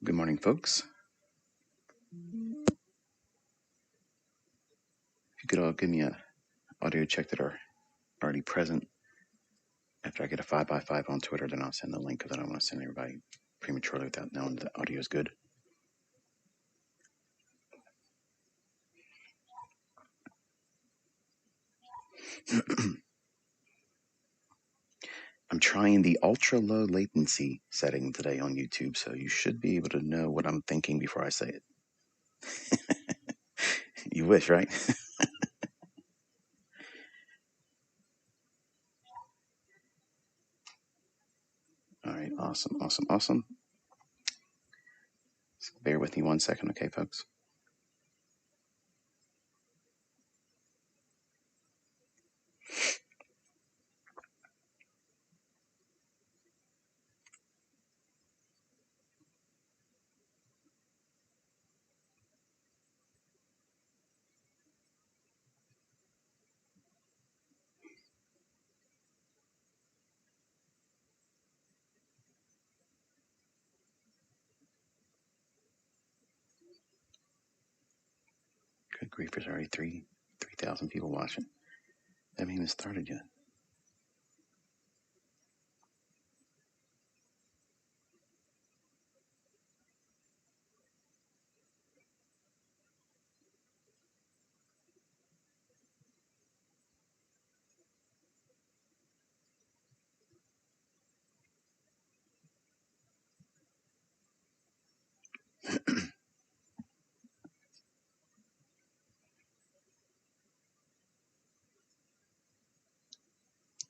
Good morning, folks. If you could all give me a audio check that are already present. After I get a 5x5 on Twitter, then I'll send the link because I don't want to send everybody prematurely without knowing the audio is good. I'm trying the ultra low latency setting today on YouTube, so you should be able to know what I'm thinking before I say it. You wish, right? All right, awesome. So bear with me 1 second, okay, folks? Good grief, there's already 3,000 people watching. I haven't even started yet.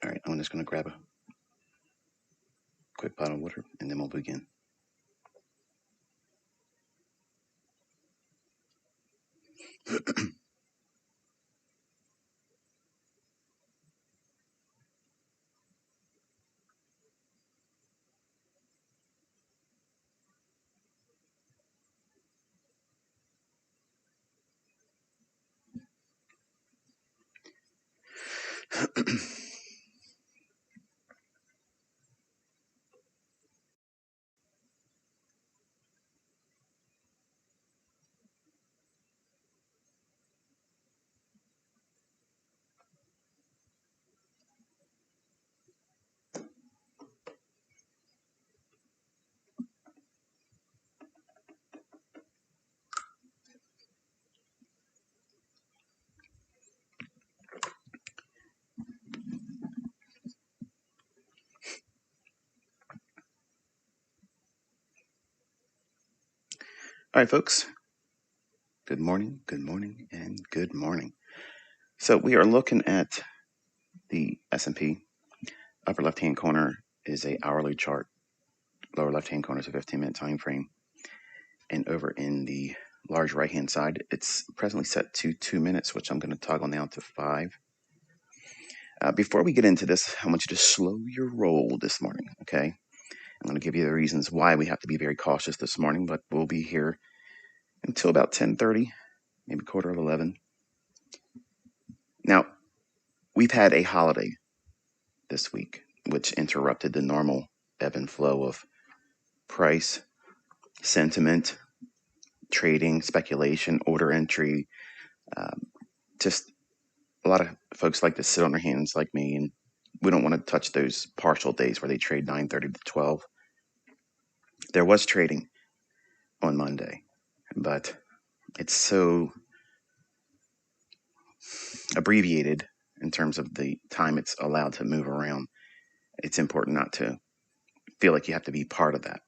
All right, I'm just going to grab a quick bottle of water and then we'll begin. All right, folks. Good morning, and good morning. So we are looking at the S&P. Upper left-hand corner is a hourly chart. Lower left-hand corner is a 15-minute time frame. And over in the large right-hand side, it's presently set to 2 minutes, which I'm going to toggle now to 5. Before we get into this, I want you to slow your roll this morning, okay? I'm going to give you the reasons why we have to be very cautious this morning, but we'll be here until about 10:30, maybe quarter of 11. Now, we've had a holiday this week, which interrupted the normal ebb and flow of price, sentiment, trading, speculation, order entry. Just a lot of folks like to sit on their hands like me, and we don't want to touch those partial days where they trade 9:30 to 12. There was trading on Monday, but it's so abbreviated in terms of the time it's allowed to move around. It's important not to feel like you have to be part of that.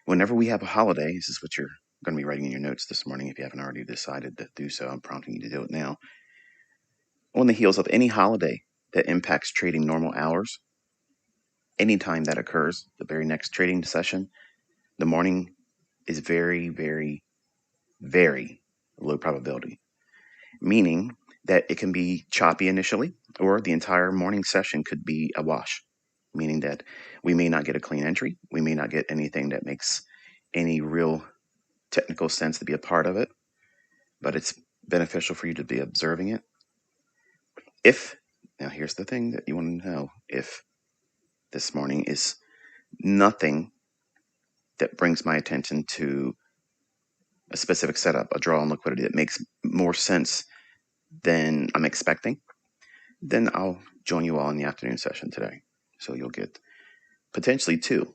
Whenever we have a holiday, this is what you're going to be writing in your notes this morning if you haven't already decided to do so. I'm prompting you to do it now. On the heels of any holiday that impacts trading normal hours, anytime that occurs, the very next trading session, the morning is very, very, very low probability, meaning that it can be choppy initially, or the entire morning session could be a wash, meaning that we may not get a clean entry. We may not get anything that makes any real technical sense to be a part of it, but it's beneficial for you to be observing it. Now here's the thing that you want to know, if this morning is nothing that brings my attention to a specific setup, a draw on liquidity that makes more sense than I'm expecting, then I'll join you all in the afternoon session today. So you'll get potentially two.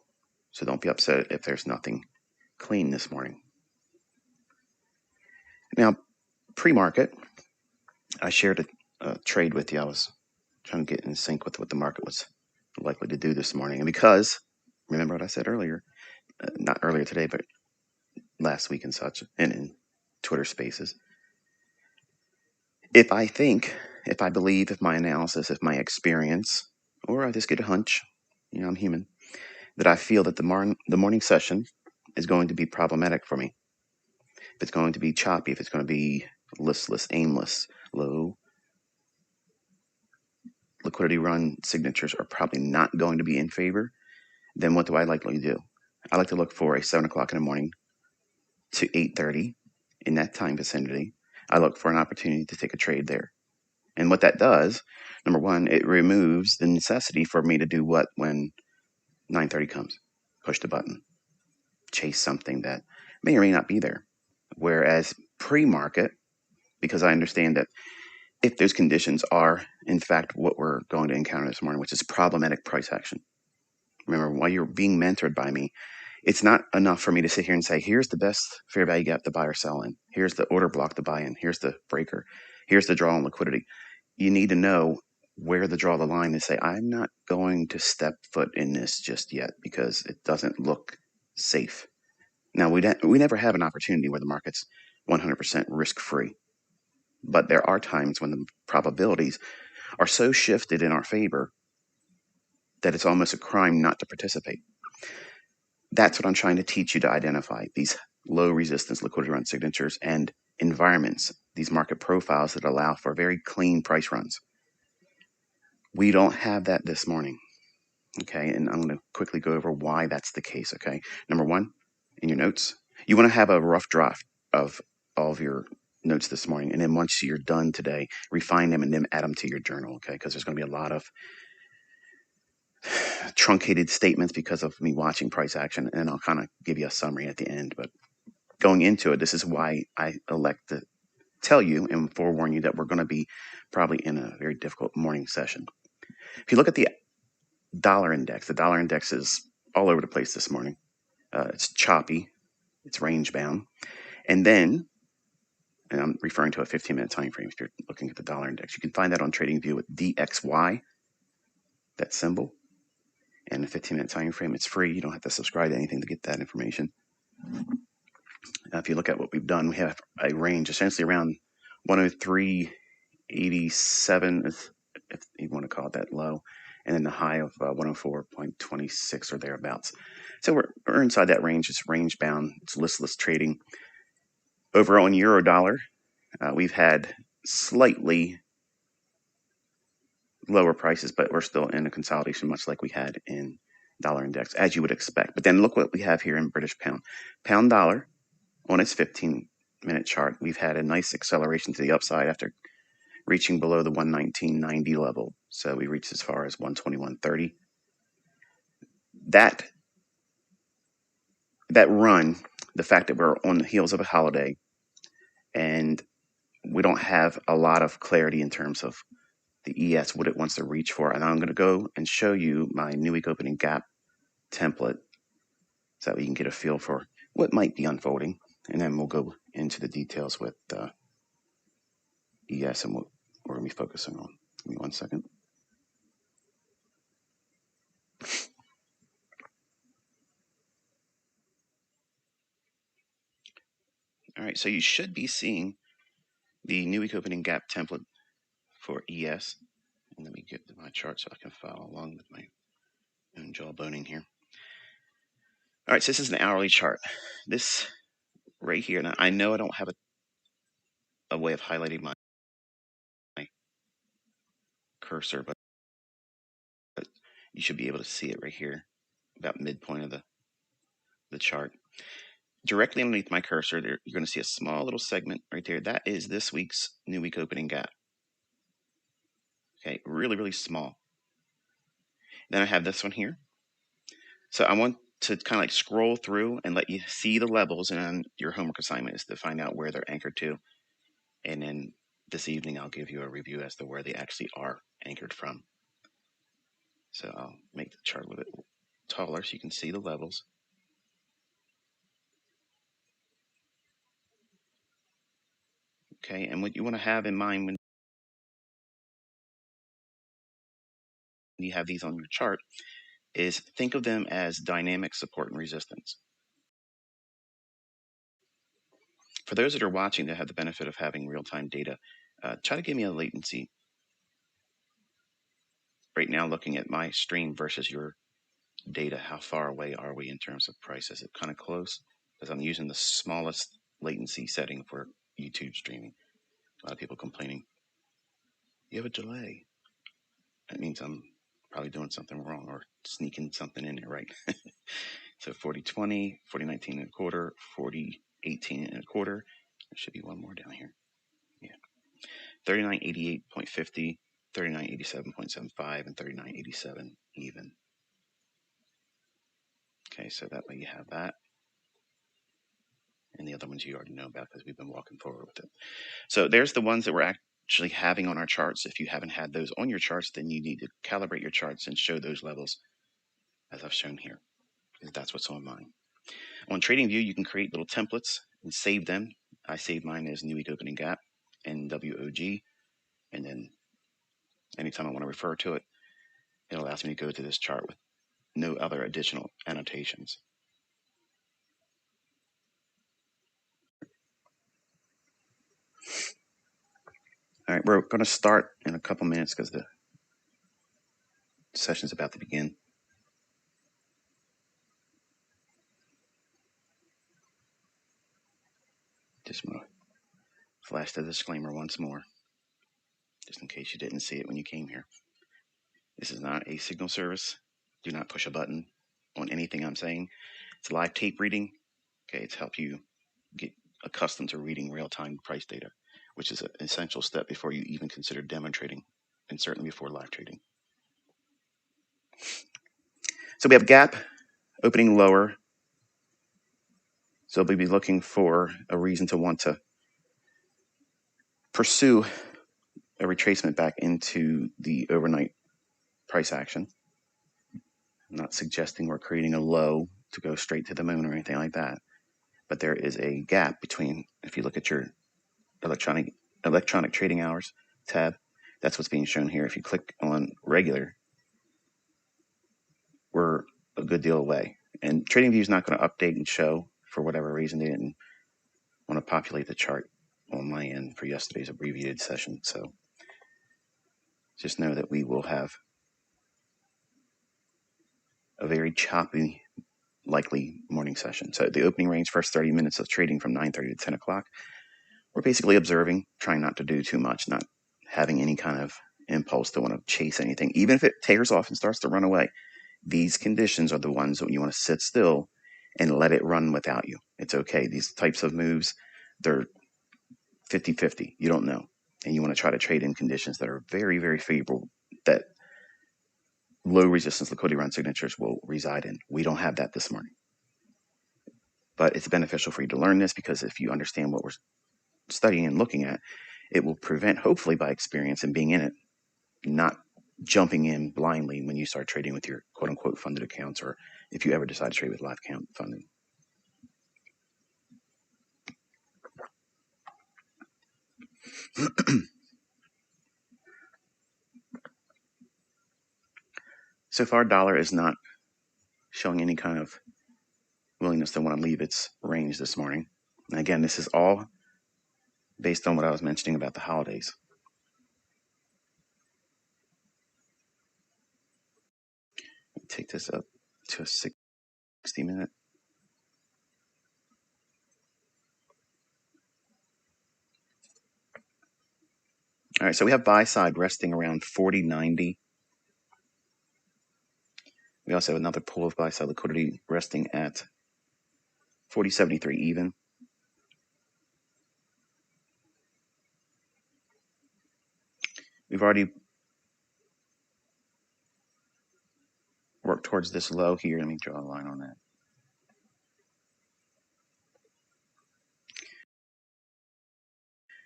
So don't be upset if there's nothing clean this morning. Now, pre-market, I shared a trade with you. I was trying to get in sync with what the market was likely to do this morning. And because, remember what I said earlier, not earlier today, but last week and such, and in Twitter spaces, if I believe, if my analysis, if my experience, or I just get a hunch, I'm human, that I feel that the morning session is going to be problematic for me. If it's going to be choppy, if it's going to be listless, aimless, low liquidity run signatures are probably not going to be in favor, then what do I likely do? I like to look for a 7 o'clock in the morning to 8:30 in that time vicinity. I look for an opportunity to take a trade there. And what that does, number one, it removes the necessity for me to do what when 9:30 comes? Push the button, chase something that may or may not be there. Whereas pre-market, because I understand that if those conditions are, in fact, what we're going to encounter this morning, which is problematic price action. Remember, while you're being mentored by me, it's not enough for me to sit here and say, here's the best fair value gap to buy or sell in. Here's the order block to buy in. Here's the breaker. Here's the draw on liquidity. You need to know where to draw the line and say, I'm not going to step foot in this just yet because it doesn't look safe. Now, we never have an opportunity where the market's 100% risk-free. But there are times when the probabilities are so shifted in our favor that it's almost a crime not to participate. That's what I'm trying to teach you to identify, these low resistance liquidity run signatures and environments, these market profiles that allow for very clean price runs. We don't have that this morning, okay? And I'm going to quickly go over why that's the case, okay? Number one, in your notes, you want to have a rough draft of all of your notes this morning. And then once you're done today, refine them and then add them to your journal, okay? Because there's going to be a lot of truncated statements because of me watching price action. And I'll kind of give you a summary at the end. But going into it, this is why I elect to tell you and forewarn you that we're going to be probably in a very difficult morning session. If you look at the dollar index is all over the place this morning. It's choppy. It's range bound. And then, and I'm referring to a 15-minute time frame if you're looking at the dollar index. You can find that on TradingView with DXY, that symbol. And a 15-minute time frame, it's free. You don't have to subscribe to anything to get that information. Now, if you look at what we've done, we have a range essentially around 103.87, if you want to call it that low, and then the high of 104.26 or thereabouts. So we're inside that range. It's range bound. It's listless trading. Over on euro dollar, we've had slightly lower prices, but we're still in a consolidation, much like we had in dollar index, as you would expect. But then look what we have here in British pound. Pound dollar on its 15-minute chart, we've had a nice acceleration to the upside after reaching below the 119.90 level. So we reached as far as 121.30. That run, the fact that we're on the heels of a holiday and we don't have a lot of clarity in terms of the ES, what it wants to reach for. And I'm going to go and show you my new week opening gap template so that we can get a feel for what might be unfolding. And then we'll go into the details with ES and what we're going to be focusing on. Give me 1 second. All right, so you should be seeing the new week opening gap template for ES. And let me get to my chart so I can follow along with my own jawboning here. All right, so this is an hourly chart. This right here, now I know I don't have a way of highlighting my cursor, but you should be able to see it right here, about midpoint of the chart. Directly underneath my cursor, there, you're going to see a small little segment right there. That is this week's new week opening gap. Okay, really, really small. Then I have this one here. So I want to kind of like scroll through and let you see the levels, and then your homework assignment is to find out where they're anchored to. And then this evening, I'll give you a review as to where they actually are anchored from. So I'll make the chart a little bit taller so you can see the levels. Okay, and what you want to have in mind when you have these on your chart is think of them as dynamic support and resistance. For those that are watching that have the benefit of having real-time data, try to give me a latency. Right now, looking at my stream versus your data, how far away are we in terms of price? Is it kind of close? Because I'm using the smallest latency setting for YouTube streaming. A lot of people complaining, you have a delay. That means I'm probably doing something wrong or sneaking something in there, right? So 4020, 4019 and a quarter, 4018 and a quarter. There should be one more down here. Yeah. 3988.50, 3987.75, and 3987 even. Okay, so that way you have that. And the other ones you already know about because we've been walking forward with it. So there's the ones that we're actually having on our charts. If you haven't had those on your charts, then you need to calibrate your charts and show those levels as I've shown here, because that's what's on mine. On TradingView, you can create little templates and save them. I save mine as New Week Opening Gap, NWOG, and then anytime I want to refer to it, it allows me to go to this chart with no other additional annotations. All right, we're going to start in a couple minutes because the session's about to begin. Just want to flash the disclaimer once more, just in case you didn't see it when you came here. This is not a signal service. Do not push a button on anything I'm saying. It's live tape reading. Okay, it's help you get accustomed to reading real-time price data, which is an essential step before you even consider demo trading, and certainly before live trading. So we have gap opening lower. So we'll be looking for a reason to want to pursue a retracement back into the overnight price action. I'm not suggesting we're creating a low to go straight to the moon or anything like that, but there is a gap between, if you look at your electronic trading hours tab, that's what's being shown here. If you click on regular, we're a good deal away. And TradingView is not going to update and show for whatever reason. They didn't want to populate the chart on my end for yesterday's abbreviated session. So just know that we will have a very choppy, likely morning session. So the opening range, first 30 minutes of trading from 9:30 to 10 o'clock, we're basically observing, trying not to do too much, not having any kind of impulse to want to chase anything. Even if it tears off and starts to run away, these conditions are the ones that you want to sit still and let it run without you. It's okay. These types of moves, they're 50-50. You don't know. And you want to try to trade in conditions that are very, very favorable, that low resistance liquidity run signatures will reside in. We don't have that this morning. But it's beneficial for you to learn this, because if you understand what we're studying and looking at, it will prevent, hopefully by experience and being in it, not jumping in blindly when you start trading with your quote unquote funded accounts, or if you ever decide to trade with live account funding. So far, dollar is not showing any kind of willingness to want to leave its range this morning. And again, this is all based on what I was mentioning about the holidays. Take this up to a 60-minute. All right, so we have buy side resting around 40.90. We also have another pool of buy side liquidity resting at 40.73 even. We've already worked towards this low here. Let me draw a line on that.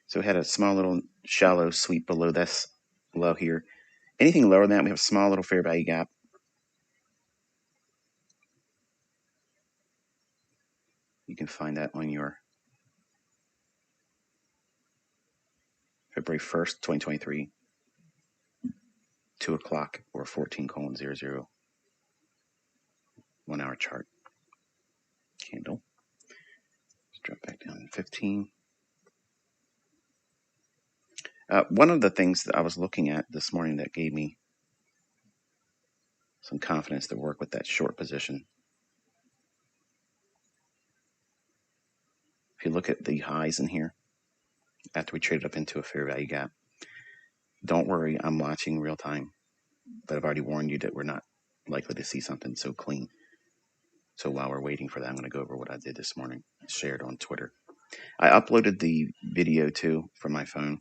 So we had a small little shallow sweep below this low here. Anything lower than that, we have a small little fair value gap. You can find that on your February 1st, 2023, 2 o'clock or 14:00, 1 hour chart candle. Let's drop back down to 15. One of the things that I was looking at this morning that gave me some confidence to work with that short position. If you look at the highs in here, after we traded up into a fair value gap, don't worry, I'm watching real time, but I've already warned you that we're not likely to see something so clean. So while we're waiting for that, I'm going to go over what I did this morning, shared on Twitter. I uploaded the video too from my phone.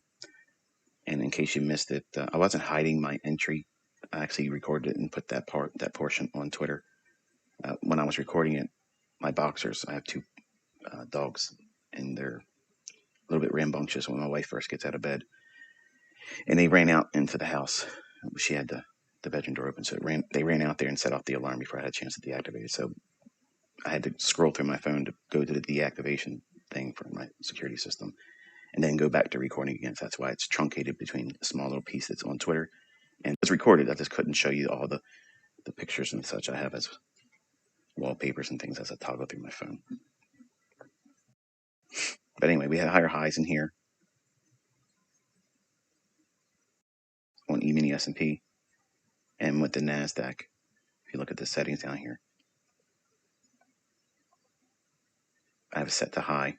And in case you missed it, I wasn't hiding my entry. I actually recorded it and put that portion on Twitter. When I was recording it, my boxers, I have two dogs, and they're a little bit rambunctious when my wife first gets out of bed. And they ran out into the house. She had the bedroom door open, so they ran out there and set off the alarm before I had a chance to deactivate it. So I had to scroll through my phone to go to the deactivation thing for my security system, and then go back to recording again. So that's why it's truncated between a small little piece that's on Twitter. And it was recorded. I just couldn't show you all the pictures and such I have as wallpapers and things as I toggle through my phone. But anyway, we had higher highs in here on E-mini S&P and with the NASDAQ. If you look at the settings down here, I have it set to high.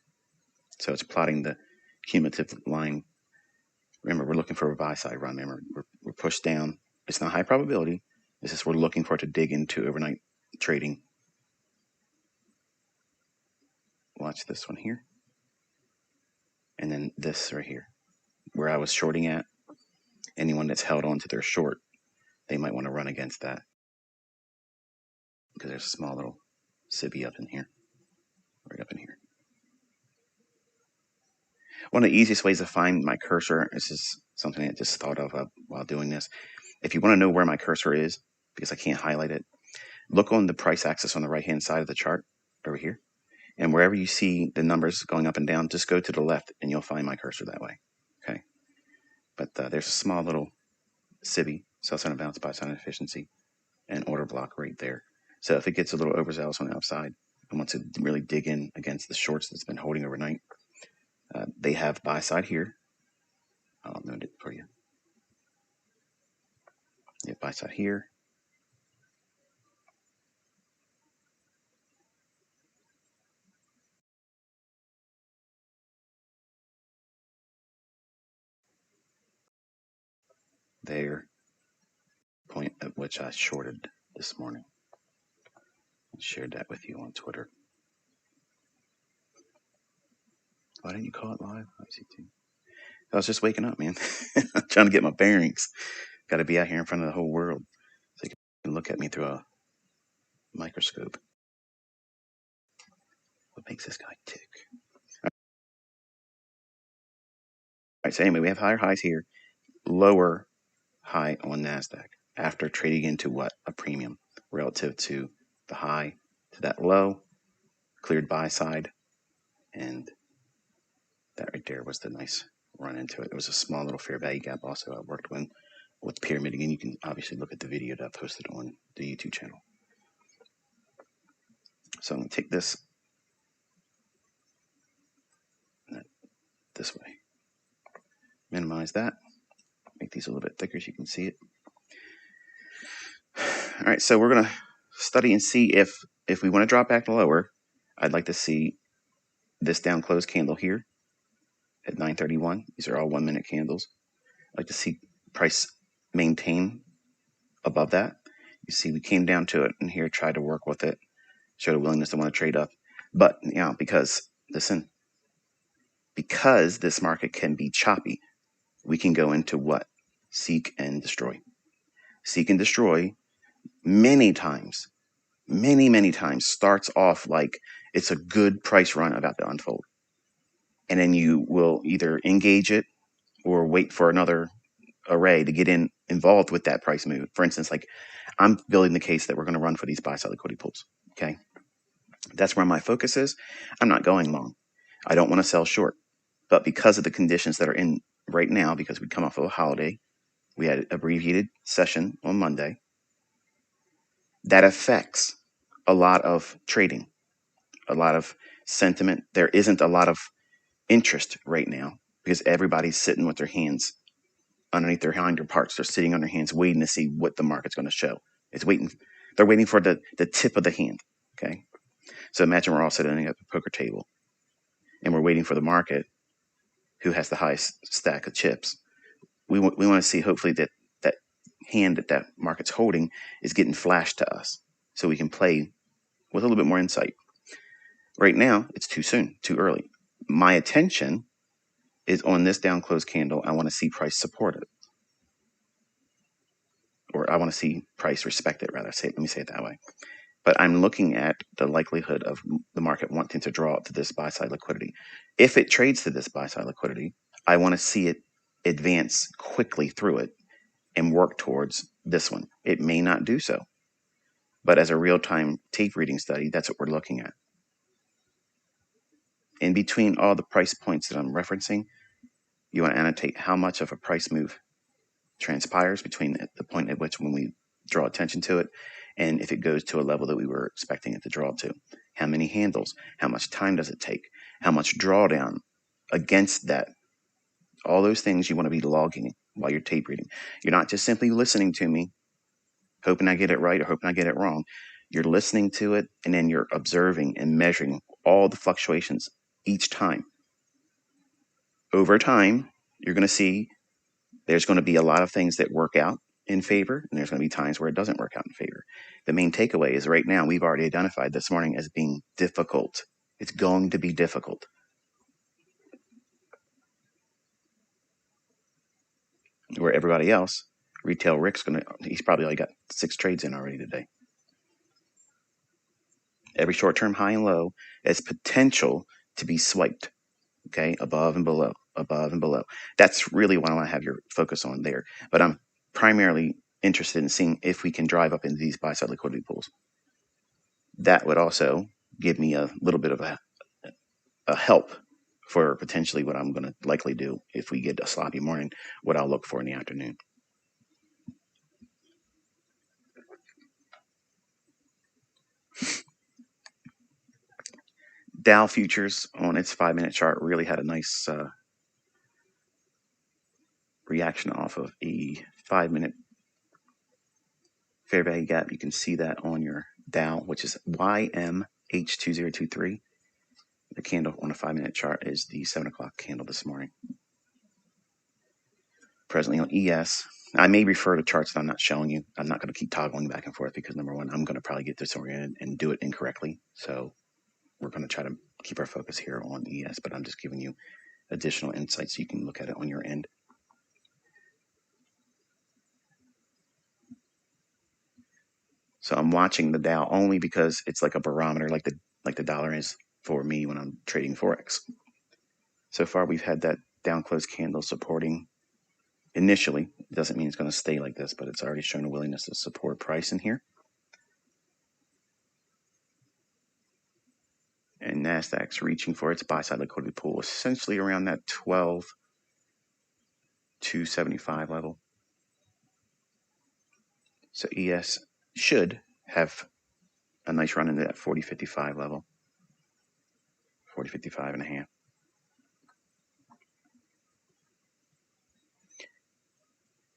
So it's plotting the cumulative line. Remember, we're looking for a buy side run. Remember, we're pushed down. It's not high probability. It's just we're looking for it to dig into overnight trading. Watch this one here. And then this right here, where I was shorting at. Anyone that's held on to their short, they might want to run against that, because there's a small little sibby up in here, right up in here. One of the easiest ways to find my cursor, this is something I just thought of while doing this. If you want to know where my cursor is, because I can't highlight it, look on the price axis on the right-hand side of the chart over here. And wherever you see the numbers going up and down, just go to the left and you'll find my cursor that way. Okay. But there's a small little SIBI, sell sign of balance, buy sign of efficiency, and order block right there. So if it gets a little overzealous on the upside and wants to really dig in against the shorts that's been holding overnight, they have buy side here. I'll note it for you. Yeah, buy side here. There, point at which I shorted this morning. I shared that with you on Twitter. Why didn't you call it live? ICT. I was just waking up, man. I'm trying to get my bearings. Got to be out here in front of the whole world so you can look at me through a microscope. What makes this guy tick? All right, so anyway, we have higher highs here, lower high on NASDAQ after trading into what? A premium relative to the high to that low, cleared buy side, and that right there was the nice run into it. It was a small little fair value gap also I worked with Pyramid. Again, you can obviously look at the video that I posted on the YouTube channel. So I'm going to take this way. Minimize that. Make these a little bit thicker so you can see it. All right, so we're going to study and see if we want to drop back lower. I'd like to see this down close candle here at 9:31. These are all 1 minute candles. I'd like to see price maintain above that. You see, we came down to it and here tried to work with it, showed a willingness to want to trade up. But, you know, because this market can be choppy, we can go into what? Seek and destroy. Seek and destroy many times starts off like it's a good price run about to unfold. and then you will either engage it or wait for another array to get involved with that price move. For instance, like I'm building the case that we're going to run for these buy side liquidity pools. Okay. That's where my focus is. I'm not going long. I don't want to sell short. But because of the conditions that are in right now, because we come off of a holiday, we had an abbreviated session on Monday, that affects a lot of trading, a lot of sentiment. There isn't a lot of interest right now because everybody's sitting with their hands underneath their hinder parts. They're sitting on their hands waiting to see what the market's going to show. It's waiting. They're waiting for the tip of the hand. Okay. So imagine we're all sitting at the poker table and we're waiting for the market who has the highest stack of chips. We want to see hopefully that hand that market's holding is getting flashed to us so we can play with a little bit more insight. Right now, it's too soon, too early. My attention is on this down close candle. I want to see price support it, or I want to see price respect it, rather. Let me say it that way. But I'm looking at the likelihood of the market wanting to draw to this buy side liquidity. If it trades to this buy side liquidity, I want to see it advance quickly through it and work towards this one. It may not do so, but as a real-time tape reading study, that's what we're looking at. In between all the price points that I'm referencing, you want to annotate how much of a price move transpires between the point at which when we draw attention to it and if it goes to a level that we were expecting it to draw to. How many handles? How much time does it take? How much drawdown against that? All those things you want to be logging while you're tape reading. You're not just simply listening to me, hoping I get it right or hoping I get it wrong. You're listening to it and then you're observing and measuring all the fluctuations each time. Over time, you're going to see there's going to be a lot of things that work out in favor, and there's going to be times where it doesn't work out in favor. The main takeaway is right now, we've already identified this morning as being difficult. It's going to be difficult. Where everybody else, retail Rick's he's probably only got 6 trades in already today. Every short-term high and low has potential to be swiped, okay, above and below, above and below. That's really what I want to have your focus on there. But I'm primarily interested in seeing if we can drive up into these buy-side liquidity pools. That would also give me a little bit of a help for potentially what I'm going to likely do if we get a sloppy morning, what I'll look for in the afternoon. Dow futures on its 5-minute chart really had a nice reaction off of a 5-minute fair value gap. You can see that on your Dow, which is YMH2023. The candle on a 5-minute chart is the 7 o'clock candle this morning. Presently on ES, I may refer to charts that I'm not showing you. I'm not going to keep toggling back and forth because number one, I'm going to probably get disoriented and do it incorrectly. So we're going to try to keep our focus here on ES, but I'm just giving you additional insights so you can look at it on your end. So I'm watching the Dow only because it's like a barometer, like the dollar is for me when I'm trading Forex. So far, we've had that down close candle supporting initially. It doesn't mean it's going to stay like this, but it's already shown a willingness to support price in here. And NASDAQ's reaching for its buy-side liquidity pool, essentially around that 12,275 level. So ES should have a nice run into that 40.55 level, 40.55 and a half.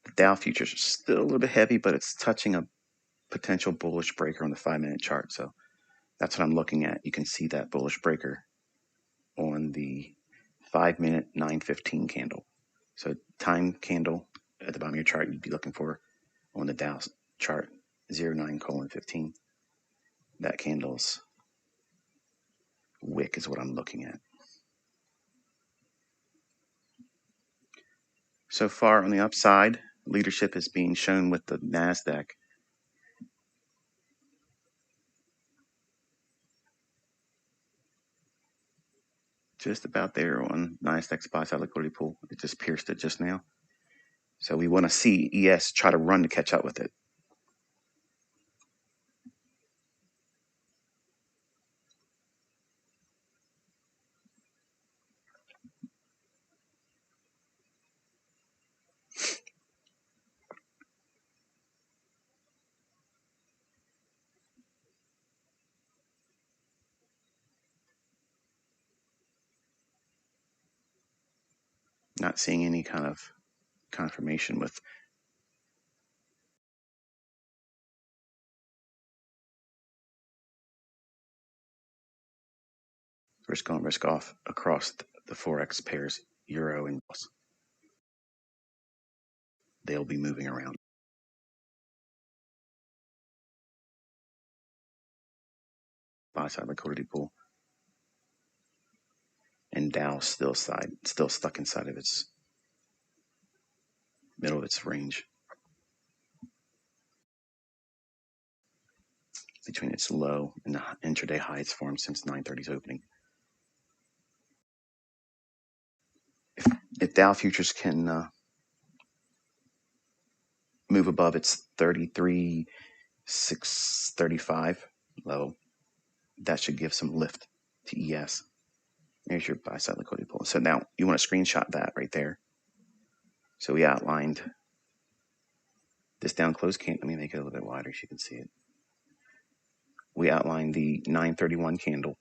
The Dow futures are still a little bit heavy, but it's touching a potential bullish breaker on the 5-minute chart. So that's what I'm looking at. You can see that bullish breaker on the 5-minute 9:15 candle. So time candle at the bottom of your chart, you'd be looking for on the Dow chart 09:15. That candle's wick is what I'm looking at. So far on the upside, leadership is being shown with the NASDAQ. just about there on NASDAQ buy side liquidity pool. It just pierced it just now. So we want to see ES try to run to catch up with it. Not seeing any kind of confirmation with risk on, risk off across the Forex pairs, Euro and US. They'll be moving around. Buy side liquidity pool. And Dow still stuck inside of its middle of its range. Between its low and the intraday high it's formed since 9:30's opening. If Dow futures can move above its 33,635 level, that should give some lift to ES. There's your buy side liquidity pool. So now you want to screenshot that right there. So we outlined this down close candle. Let me make it a little bit wider so you can see it. We outlined the 931 candle.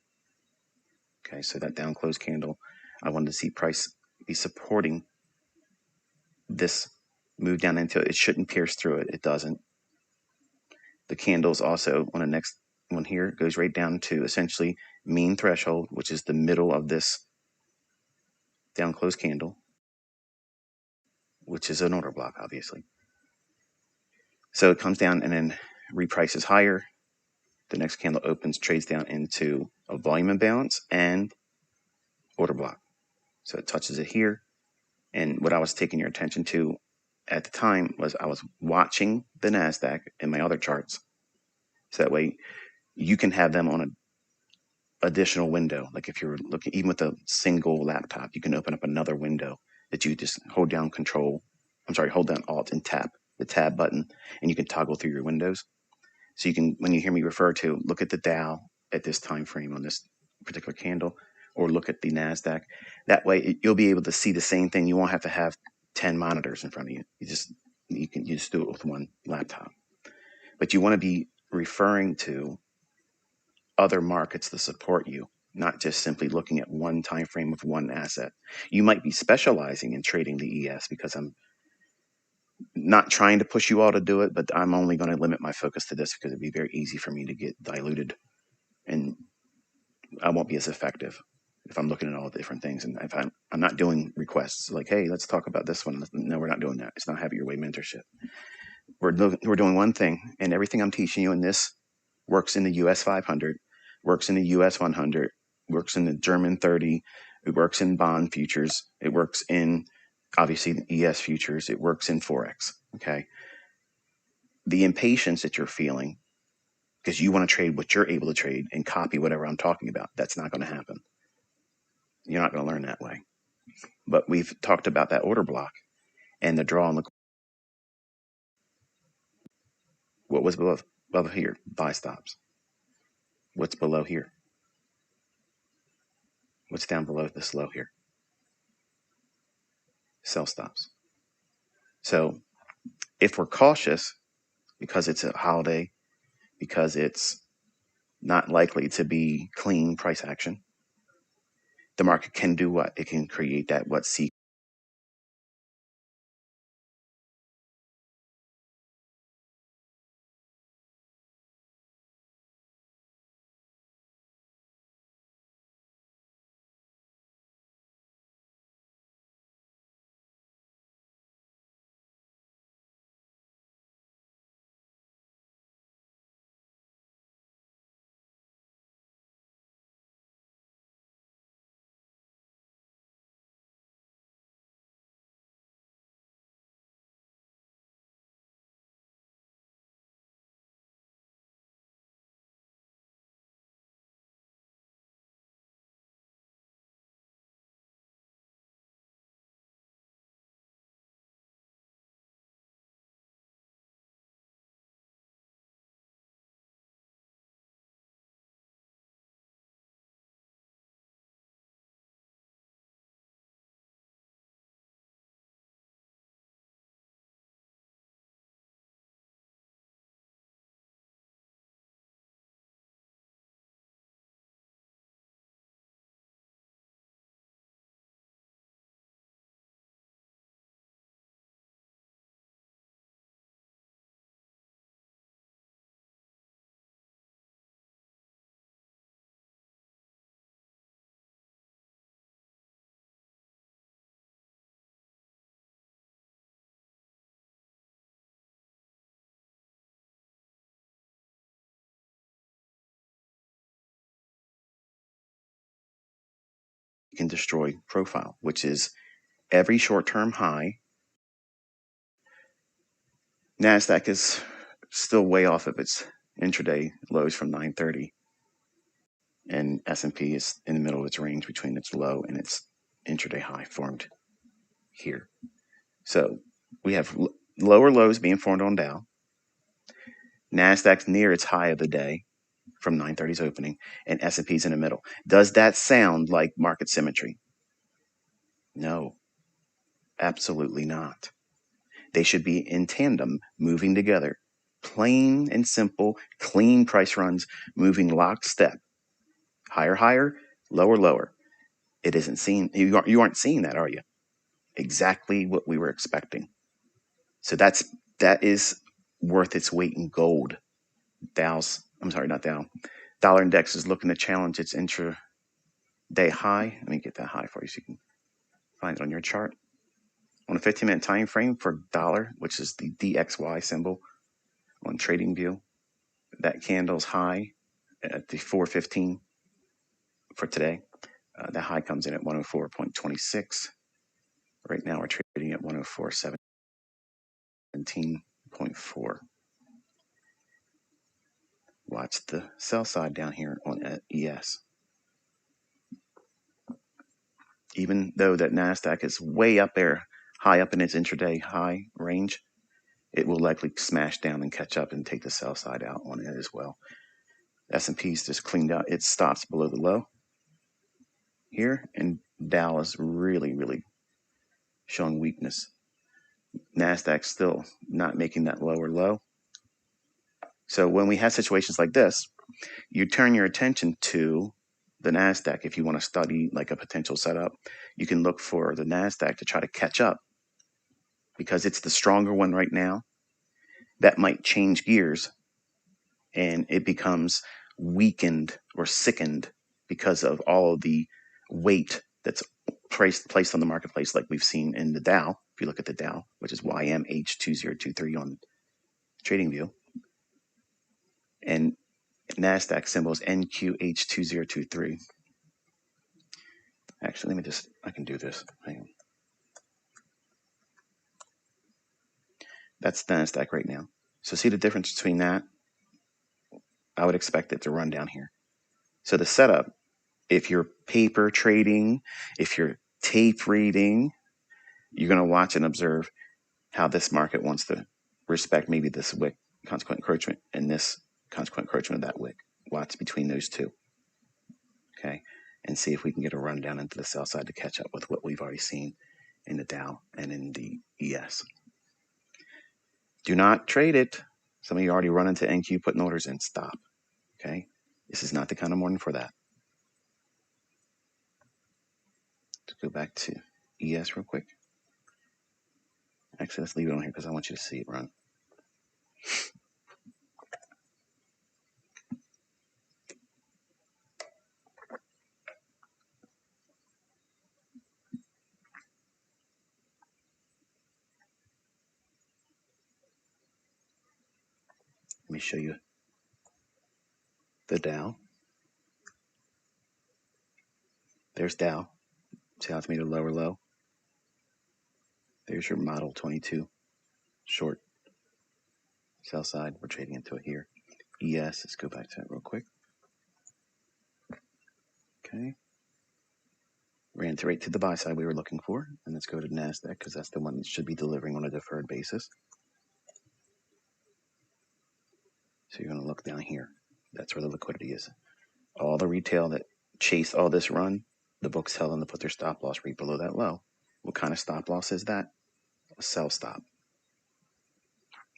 Okay, so that down close candle, I wanted to see price be supporting this move down into it. It shouldn't pierce through it. It doesn't. The candles also on the next one here goes right down to essentially mean threshold, which is the middle of this down close candle, which is an order block, obviously. So it comes down and then reprices higher. The next candle opens, trades down into a volume imbalance and order block. So it touches it here. And what I was taking your attention to at the time was I was watching the NASDAQ in my other charts. So that way you can have them on an additional window. Like if you're looking, even with a single laptop, you can open up another window that you just hold down hold down Alt and tap the tab button, and you can toggle through your windows. So you can, when you hear me refer to, look at the Dow at this time frame on this particular candle, or look at the NASDAQ. That way you'll be able to see the same thing. You won't have to have 10 monitors in front of you. You can just do it with one laptop. But you want to be referring to other markets to support you, not just simply looking at one time frame of one asset. You might be specializing in trading the ES, because I'm not trying to push you all to do it, but I'm only going to limit my focus to this because it'd be very easy for me to get diluted, and I won't be as effective if I'm looking at all the different things. And if I'm not doing requests like, hey, let's talk about this one. No, we're not doing that. It's not have it your way mentorship. We're doing one thing, and everything I'm teaching you in this works in the US 500, works in the US 100, works in the German 30, it works in bond futures, it works in obviously the ES futures, it works in Forex. Okay. The impatience that you're feeling because you want to trade what you're able to trade and copy whatever I'm talking about, that's not going to happen. You're not going to learn that way. But we've talked about that order block and the draw on the, what was above here? Buy stops. What's below here? What's down below this low here? Sell stops. So if we're cautious because it's a holiday, because it's not likely to be clean price action, the market can do what? It can create that what C can destroy profile, which is every short-term high. NASDAQ is still way off of its intraday lows from 930, and S&P is in the middle of its range between its low and its intraday high formed here. So we have lower lows being formed on Dow. NASDAQ's near its high of the day from 930's opening, and S&P's in the middle. Does that sound like market symmetry? No, absolutely not. They should be in tandem, moving together. Plain and simple, clean price runs, moving lockstep. Higher, higher, lower, lower. It isn't seen. You aren't seeing that, are you? Exactly what we were expecting. So that is worth its weight in gold. Dollar index is looking to challenge its intraday high. Let me get that high for you so you can find it on your chart. On a 15-minute time frame for dollar, which is the DXY symbol on TradingView, that candle's high at the 415 for today. The high comes in at 104.26. Right now we're trading at 104.17.4. Watch the sell side down here on ES. Even though that NASDAQ is way up there, high up in its intraday high range, it will likely smash down and catch up and take the sell side out on it as well. S&P's just cleaned out its stops below the low here, and Dow is really, really showing weakness. NASDAQ still not making that lower low. So when we have situations like this, you turn your attention to the NASDAQ. If you want to study like a potential setup, you can look for the NASDAQ to try to catch up because it's the stronger one right now. That might change gears and it becomes weakened or sickened because of all of the weight that's placed on the marketplace, like we've seen in the Dow. If you look at the Dow, which is YMH2023 on TradingView, and NASDAQ symbol is NQH2023. Actually, I can do this. Hang on. That's NASDAQ right now. So see the difference between that? I would expect it to run down here. So the setup, if you're paper trading, if you're tape reading, you're going to watch and observe how this market wants to respect maybe this wick, consequent encroachment, and this consequent encroachment of that wick. Watch between those two. Okay, and see if we can get a run down into the sell side to catch up with what we've already seen in the Dow and in the ES. Do not trade it. Some of you already run into NQ putting orders in. Stop. Okay, this is not the kind of morning for that. Let's go back to ES real quick. Actually, let's leave it on here because I want you to see it run. Let me show you the Dow. There's Dow. See how it's made a lower low? There's your model 22 short sell side. We're trading into it here. ES, let's go back to that real quick. Okay. Ran right to the buy side we were looking for. And let's go to NASDAQ because that's the one that should be delivering on a deferred basis. So you're going to look down here. That's where the liquidity is. All the retail that chased all this run, the books tell them to put their stop loss right below that low. What kind of stop loss is that? A sell stop.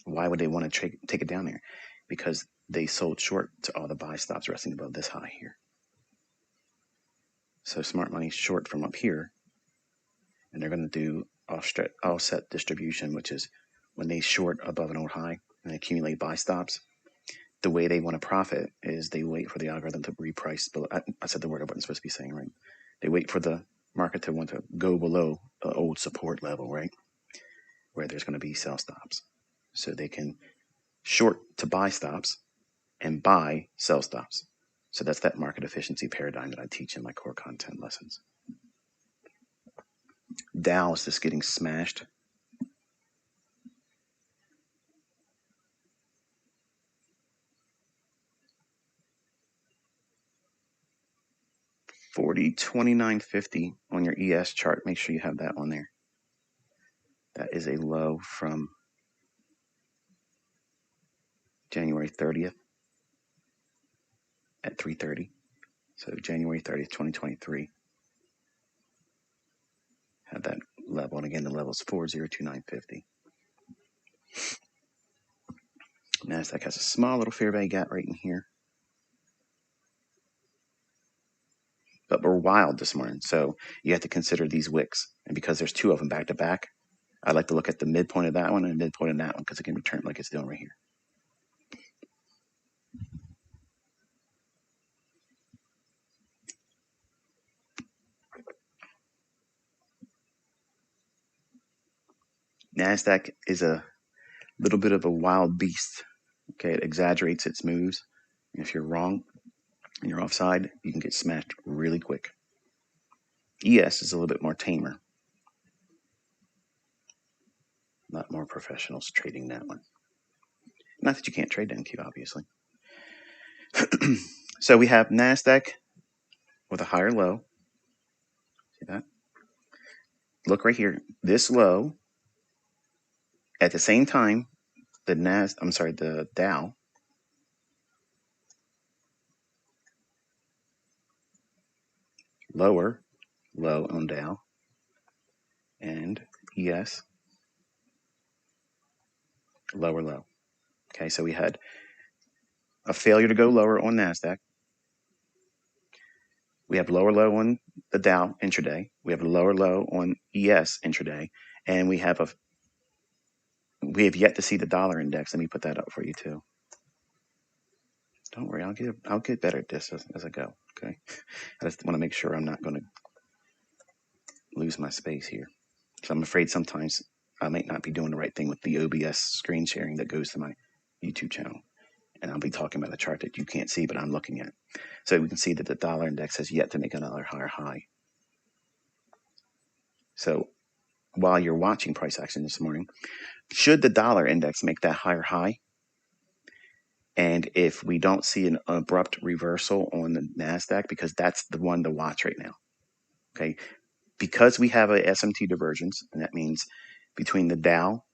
Why would they want to take it down there? Because they sold short to all the buy stops resting above this high here. So smart money's short from up here, and they're going to do offset distribution, which is when they short above an old high and accumulate buy stops. The way they want to profit is they wait for the algorithm to reprice below. I said the word I wasn't supposed to be saying, right? They wait for the market to want to go below the old support level, right? Where there's going to be sell stops. So they can short to buy stops and buy sell stops. So that's that market efficiency paradigm that I teach in my core content lessons. Dow is just getting smashed. $40.29.50 on your ES chart. Make sure you have that on there. That is a low from January 30th at 3:30. So January 30th, 2023 had that level. And again, the level is 4029.50. NASDAQ has a small little fair value gap right in here. But we're wild this morning. So you have to consider these wicks. And because there's two of them back to back, I like to look at the midpoint of that one and the midpoint of that one because it can return like it's doing right here. NASDAQ is a little bit of a wild beast. Okay, it exaggerates its moves. And if you're wrong and you're offside, you can get smashed really quick. ES is a little bit more tamer. A lot more professionals trading that one. Not that you can't trade NQ, obviously. So we have NASDAQ with a higher low. See that? Look right here. This low, at the same time, the Dow lower low on Dow, and ES lower low. Okay, so we had a failure to go lower on NASDAQ. We have lower low on the Dow intraday. We have a lower low on ES intraday, and we have yet to see the dollar index. Let me put that up for you too. Don't worry, I'll get better at this as I go. Okay, I just want to make sure I'm not going to lose my space here. So I'm afraid sometimes I might not be doing the right thing with the OBS screen sharing that goes to my YouTube channel. And I'll be talking about a chart that you can't see, but I'm looking at. So we can see that the dollar index has yet to make another higher high. So while you're watching price action this morning, should the dollar index make that higher high, and if we don't see an abrupt reversal on the NASDAQ, because that's the one to watch right now, okay? Because we have a SMT divergence, and that means between the Dow,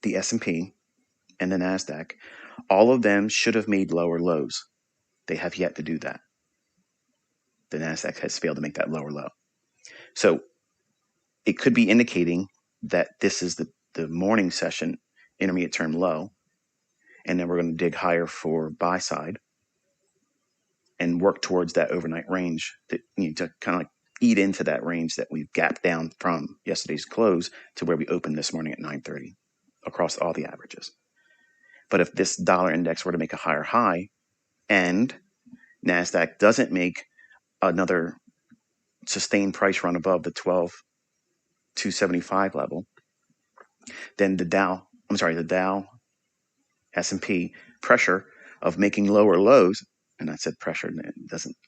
the S&P, and the NASDAQ, all of them should have made lower lows. They have yet to do that. The NASDAQ has failed to make that lower low. So it could be indicating that this is the morning session intermediate term low, and then we're going to dig higher for buy side and work towards that overnight range that you need to kind of like eat into that range that we've gapped down from yesterday's close to where we opened this morning at 9:30 across all the averages. But if this dollar index were to make a higher high and NASDAQ doesn't make another sustained price run above the 12,275 level, then the Dow S&P pressure of making lower lows, and I said pressure,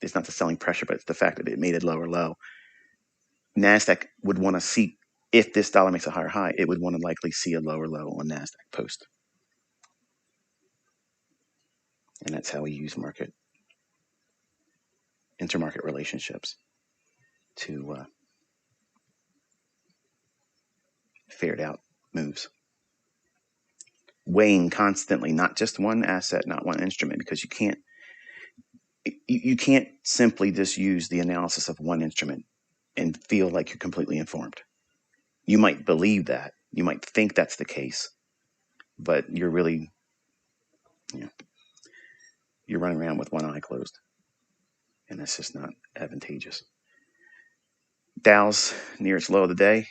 it's not the selling pressure, but it's the fact that it made a lower low. NASDAQ would want to see, if this dollar makes a higher high, it would want to likely see a lower low on NASDAQ post. And that's how we use intermarket relationships to ferret out moves. Weighing constantly, not just one asset, not one instrument, because you can't simply just use the analysis of one instrument and feel like you're completely informed. You might believe that, you might think that's the case, but you're really, you're running around with one eye closed, and that's just not advantageous. Dow's near its low of the day.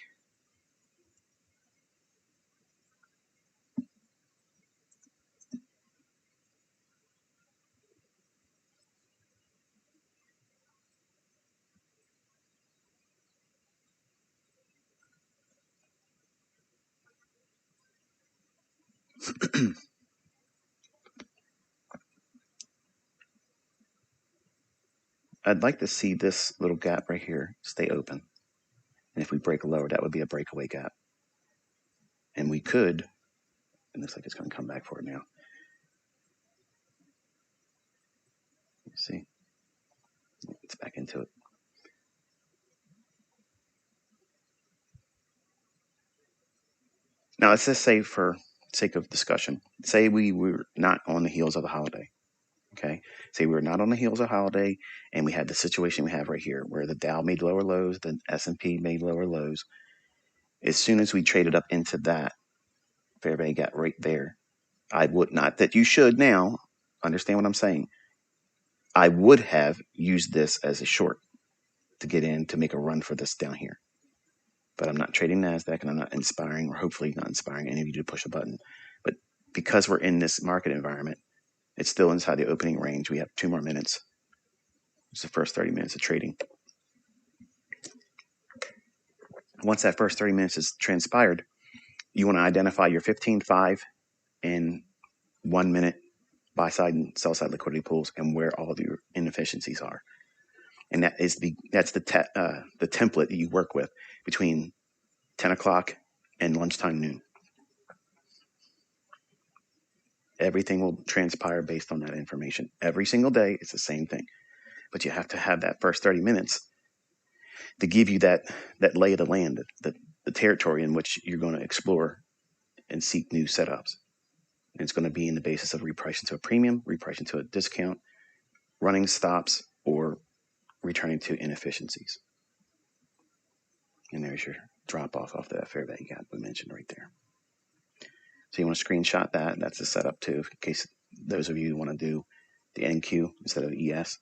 I'd like to see this little gap right here stay open. And if we break lower, that would be a breakaway gap. And we could, it looks like it's going to come back for it now. Let's see. It's back into it. Now, let's just say, for sake of discussion, say we were not on the heels of a holiday. Okay. Say we were not on the heels of a holiday, and we had the situation we have right here where the Dow made lower lows, the S&P made lower lows. As soon as we traded up into that fair value gap right there, I would not, that you should now understand what I'm saying. I would have used this as a short to get in to make a run for this down here. But I'm not trading NASDAQ, and I'm not inspiring, or hopefully not inspiring, any of you to push a button. But because we're in this market environment, it's still inside the opening range. We have 2 more minutes. It's the first 30 minutes of trading. Once that first 30 minutes is transpired, you want to identify your 15-5 and 1 minute buy side and sell side liquidity pools, and where all of your inefficiencies are. And that's the template that you work with between 10 o'clock and lunchtime noon. Everything will transpire based on that information. Every single day, it's the same thing. But you have to have that first 30 minutes to give you that lay of the land, the territory in which you're going to explore and seek new setups. And it's going to be in the basis of repricing to a premium, repricing to a discount, running stops, or returning to inefficiencies. And there's your drop off that fair value gap we mentioned right there. So you want to screenshot that. That's the setup too, in case those of you who want to do the NQ instead of ES.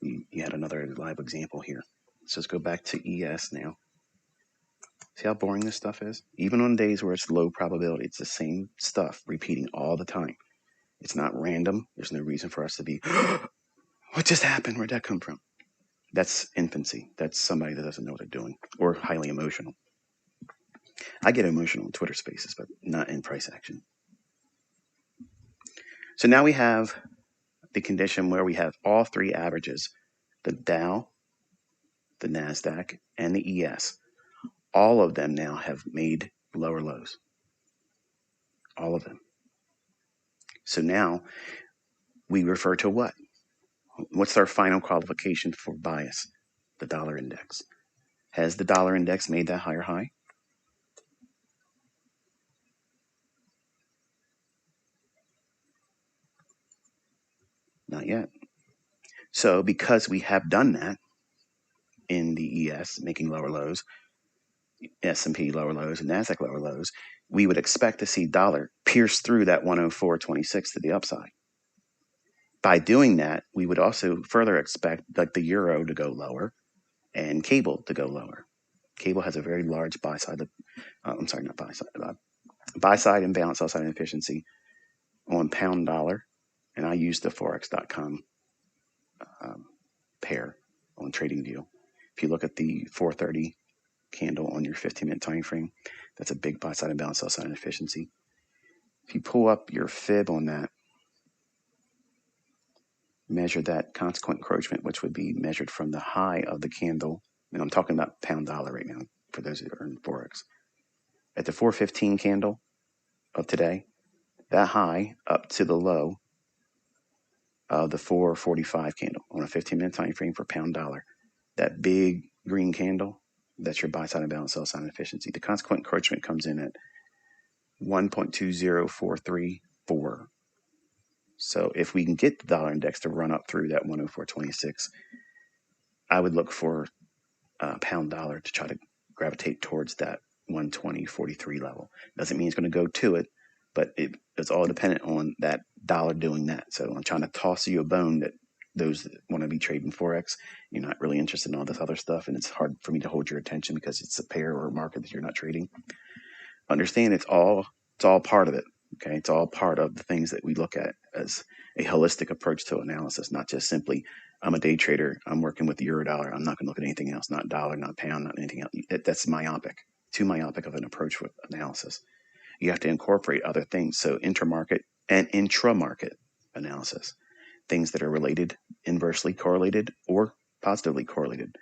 You had another live example here. So let's go back to ES now. See how boring this stuff is? Even on days where it's low probability, it's the same stuff repeating all the time. It's not random. There's no reason for us to be, what just happened? Where'd that come from? That's infancy. That's somebody that doesn't know what they're doing, or highly emotional. I get emotional in Twitter spaces, but not in price action. So now we have the condition where we have all 3 averages, the Dow, the NASDAQ, and the ES. All of them now have made lower lows. All of them. So now we refer to what? What's our final qualification for bias? The dollar index. Has the dollar index made that higher high? Not yet. So because we have done that in the ES, making lower lows, S&P lower lows, and NASDAQ lower lows, we would expect to see dollar pierce through that 104.26 to the upside. By doing that, we would also further expect like the euro to go lower and cable to go lower. Cable has a very large buy side. Buy side imbalance, sell side inefficiency on pound dollar, and I use the forex.com pair on TradingView. If you look at the 430 candle on your 15-minute time frame, that's a big buy side imbalance, sell side inefficiency. If you pull up your fib on that, measure that consequent encroachment, which would be measured from the high of the candle, and I'm talking about pound dollar right now for those that are in forex. At the 415 candle of today, that high up to the low of the 445 candle on a 15-minute time frame for pound dollar, that big green candle, that's your buy side imbalance, sell side efficiency. The consequent encroachment comes in at 1.20434. So if we can get the dollar index to run up through that 104.26, I would look for pound dollar to try to gravitate towards that 120.43 level. Doesn't mean it's going to go to it, but it's all dependent on that dollar doing that. So I'm trying to toss you a bone that those that want to be trading forex, you're not really interested in all this other stuff, and it's hard for me to hold your attention because it's a pair or a market that you're not trading. Understand it's all part of it. Okay, it's all part of the things that we look at as a holistic approach to analysis, not just simply, I'm a day trader, I'm working with the euro dollar, I'm not going to look at anything else, not dollar, not pound, not anything else. That's myopic, too myopic of an approach with analysis. You have to incorporate other things, so intermarket and intra-market analysis, things that are related, inversely correlated, or positively correlated.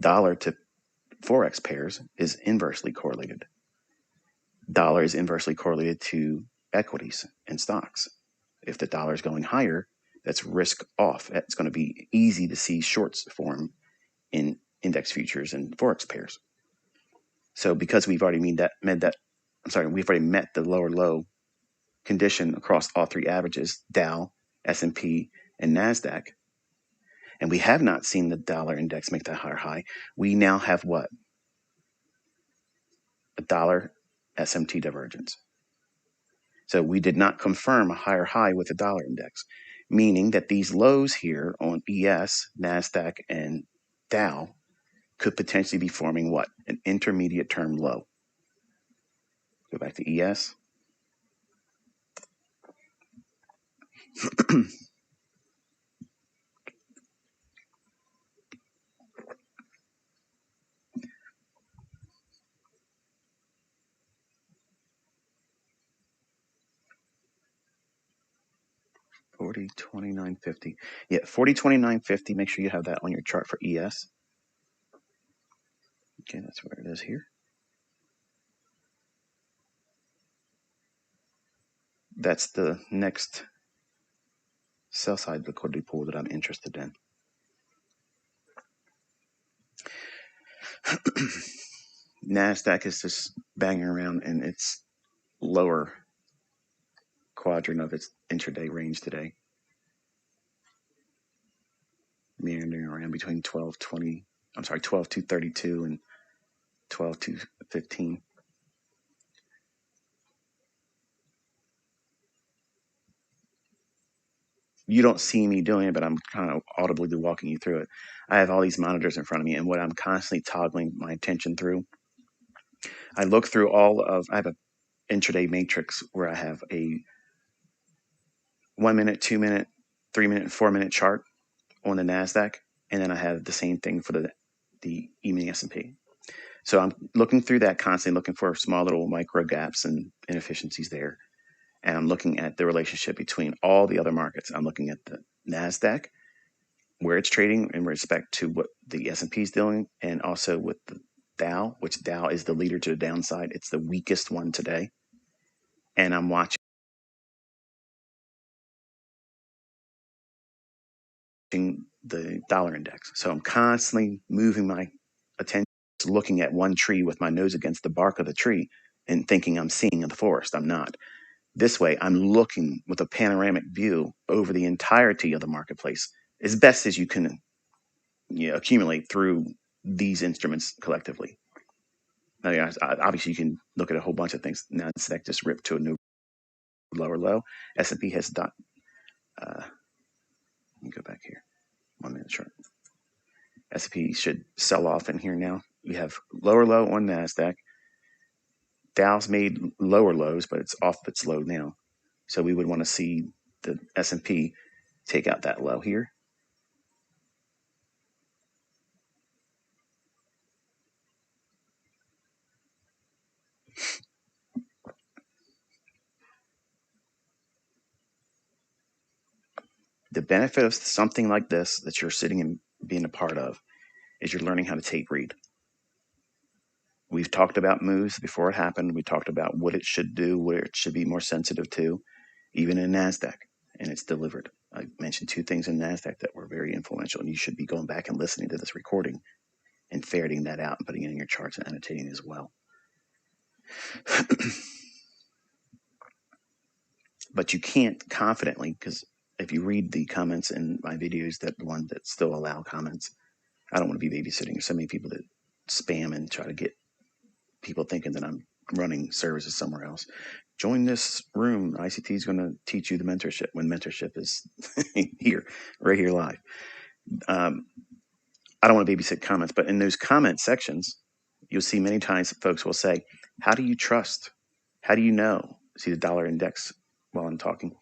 Dollar to Forex pairs is inversely correlated. Dollar is inversely correlated to equities and stocks. If the dollar is going higher, that's risk off. It's going to be easy to see shorts form in index futures and Forex pairs. So because we've already we've already met the lower low condition across all three averages, Dow, S&P, and NASDAQ, and we have not seen the dollar index make that higher high, we now have what? A dollar SMT divergence. So we did not confirm a higher high with the dollar index, meaning that these lows here on ES, NASDAQ, and Dow could potentially be forming what? An intermediate term low. Go back to ES. $40.29.50. Yeah, $40.29.50. Make sure you have that on your chart for ES. Okay, that's where it is here. That's the next sell side liquidity pool that I'm interested in. NASDAQ is just banging around in its lower quadrant of its intraday range today, meandering around between 12.232 and 12.215. You don't see me doing it, but I'm kind of audibly walking you through it. I have all these monitors in front of me, and what I'm constantly toggling my attention through, I look through I have an intraday matrix where I have a 1 minute, 2 minute, 3 minute, 4 minute chart on the NASDAQ, and then I have the same thing for the E-mini S&P. So I'm looking through that constantly, looking for small little micro gaps and inefficiencies there. And I'm looking at the relationship between all the other markets. I'm looking at the NASDAQ, where it's trading in respect to what the S&P is doing, and also with the Dow, which Dow is the leader to the downside. It's the weakest one today. And I'm watching the dollar index. So I'm constantly moving my attention to looking at one tree with my nose against the bark of the tree and thinking I'm seeing the forest. I'm not. This way, I'm looking with a panoramic view over the entirety of the marketplace as best as you can accumulate through these instruments collectively. Now, obviously, you can look at a whole bunch of things. NASDAQ just ripped to a new lower low. S&P has let me go back here. 1 minute chart. S&P should sell off in here now. We have lower low on NASDAQ. Dow's made lower lows, but it's off its low now. So we would want to see the S&P take out that low here. The benefit of something like this that you're sitting and being a part of is you're learning how to tape read. We've talked about moves before it happened. We talked about what it should do, what it should be more sensitive to, even in NASDAQ, and it's delivered. I mentioned two things in NASDAQ that were very influential, and you should be going back and listening to this recording and ferreting that out and putting it in your charts and annotating as well. But you can't confidently, because if you read the comments in my videos, that the one that still allow comments, I don't want to be babysitting. There's so many people that spam and try to get people thinking that I'm running services somewhere else. Join this room. ICT is going to teach you the mentorship when mentorship is here, right here live. I don't want to babysit comments, but in those comment sections, you'll see many times folks will say, how do you trust? How do you know? See the dollar index while I'm talking.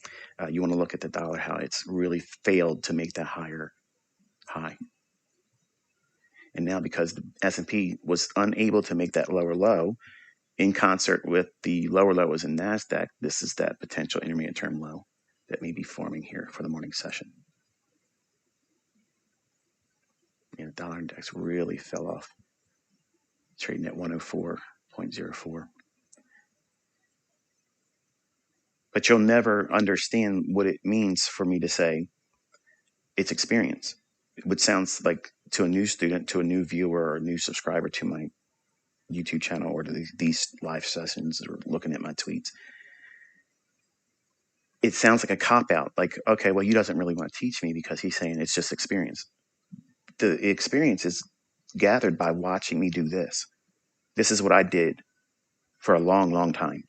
You want to look at the dollar, how it's really failed to make that higher high. And now because the S&P was unable to make that lower low, in concert with the lower lows in NASDAQ, this is that potential intermediate term low that may be forming here for the morning session. The dollar index really fell off. trading at 104.04. But you'll never understand what it means for me to say it's experience. Which sounds like to a new student, to a new viewer, or a new subscriber to my YouTube channel or to these live sessions or looking at my tweets. It sounds like a cop out. Like, okay, well, he doesn't really want to teach me because he's saying it's just experience. The experience is gathered by watching me do this. This is what I did for a long, long time.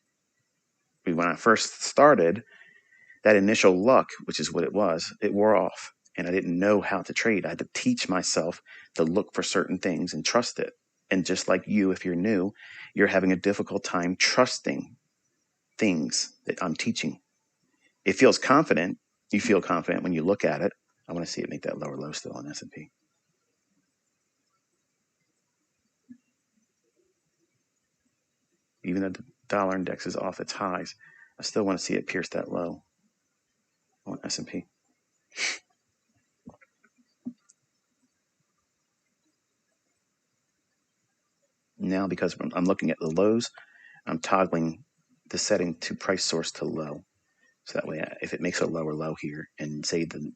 When I first started, that initial luck, which is what it was, it wore off. And I didn't know how to trade. I had to teach myself to look for certain things and trust it. And just like you, if you're new, you're having a difficult time trusting things that I'm teaching. It feels confident. You feel confident when you look at it. I want to see it make that lower low still on S&P. Even though the dollar index is off its highs, I still want to see it pierce that low on S&P. Now, because I'm looking at the lows, I'm toggling the setting to price source to low. So that way, if it makes a lower low here and say the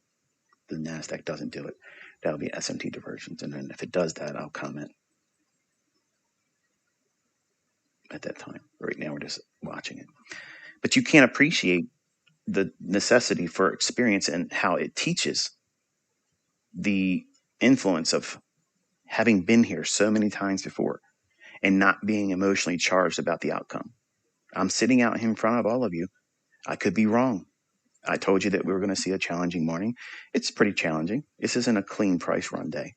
NASDAQ doesn't do it, that'll be SMT divergence. And then if it does that, I'll comment at that time. Right now, we're just watching it. But you can't appreciate the necessity for experience and how it teaches the influence of having been here so many times before and not being emotionally charged about the outcome. I'm sitting out in front of all of you. I could be wrong. I told you that we were going to see a challenging morning. It's pretty challenging. This isn't a clean price run day,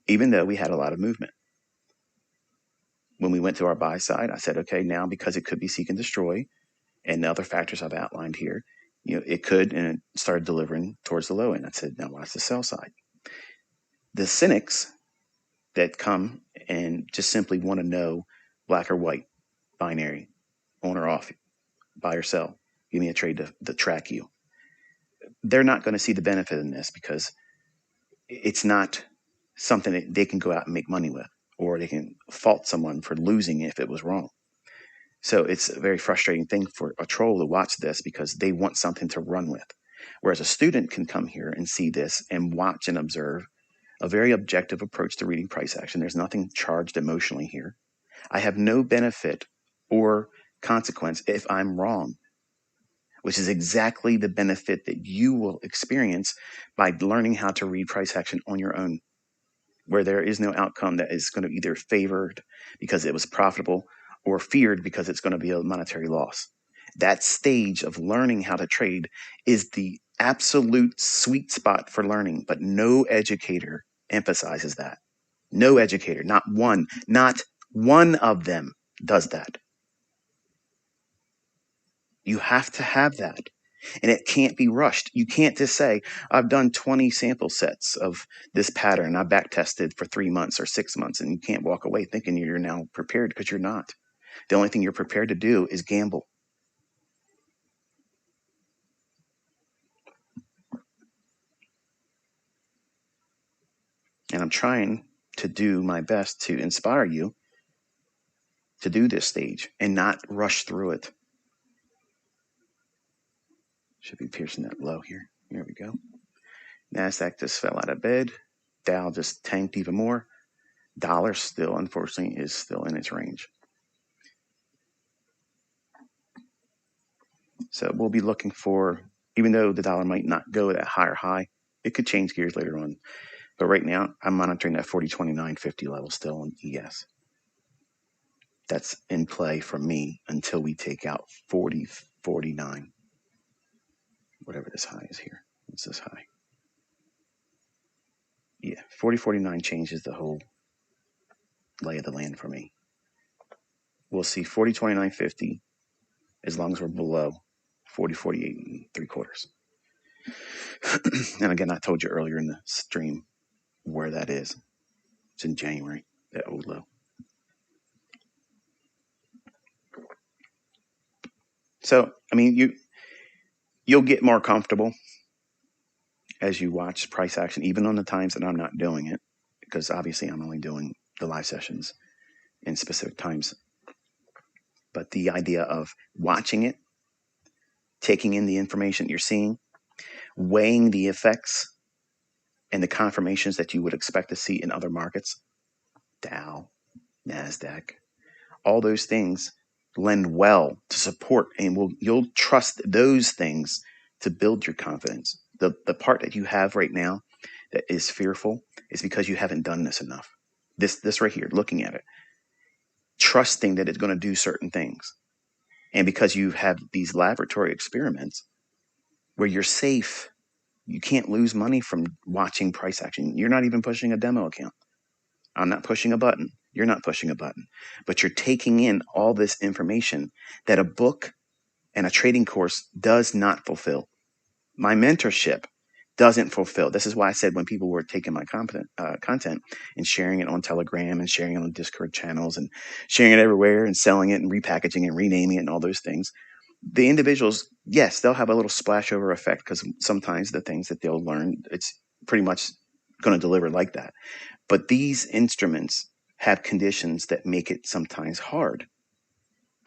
even though we had a lot of movement. When we went to our buy side, I said, okay, now because it could be seek and destroy and the other factors I've outlined here, it could, and it started delivering towards the low end. I said, now watch the sell side. The cynics that come and just simply want to know black or white, binary, on or off, buy or sell, give me a trade to track you. They're not going to see the benefit in this because it's not something that they can go out and make money with, or they can fault someone for losing if it was wrong. So it's a very frustrating thing for a troll to watch this because they want something to run with. Whereas a student can come here and see this and watch and observe a very objective approach to reading price action. There's nothing charged emotionally here. I have no benefit or consequence if I'm wrong, which is exactly the benefit that you will experience by learning how to read price action on your own, where there is no outcome that is going to either favored because it was profitable or feared because it's going to be a monetary loss. That stage of learning how to trade is the absolute sweet spot for learning, but no educator emphasizes that. No educator, not one of them does that. You have to have that. And it can't be rushed. You can't just say, I've done 20 sample sets of this pattern. I back tested for 3 months or 6 months, and you can't walk away thinking you're now prepared because you're not. The only thing you're prepared to do is gamble. And I'm trying to do my best to inspire you to do this stage and not rush through it. Should be piercing that low here. Here we go. NASDAQ just fell out of bed. Dow just tanked even more. Dollar still, unfortunately, is still in its range. So we'll be looking for, even though the dollar might not go that higher high, it could change gears later on. But right now, I'm monitoring that 40.29.50 level still on ES. That's in play for me until we take out 40.49, whatever this high is here. What's this high? Yeah, 40.49 changes the whole lay of the land for me. We'll see 40.29.50 as long as we're below 40.48 and 3/4. And again, I told you earlier in the stream where that is. It's in January, that old low. So, I mean, you'll get more comfortable as you watch price action, even on the times that I'm not doing it, because obviously I'm only doing the live sessions in specific times. But the idea of watching it, taking in the information you're seeing, weighing the effects and the confirmations that you would expect to see in other markets, Dow, NASDAQ, all those things lend well to support, and you'll trust those things to build your confidence. The part that you have right now that is fearful is because you haven't done this enough. This right here, looking at it, trusting that it's going to do certain things. And because you have these laboratory experiments where you're safe, you can't lose money from watching price action. You're not even pushing a demo account. I'm not pushing a button. You're not pushing a button. But you're taking in all this information that a book and a trading course does not fulfill. My mentorship doesn't fulfill. This is why I said when people were taking my content and sharing it on Telegram and sharing it on Discord channels and sharing it everywhere and selling it and repackaging it and renaming it and all those things, the individuals, yes, they'll have a little splash over effect because sometimes the things that they'll learn, it's pretty much going to deliver like that. But these instruments have conditions that make it sometimes hard.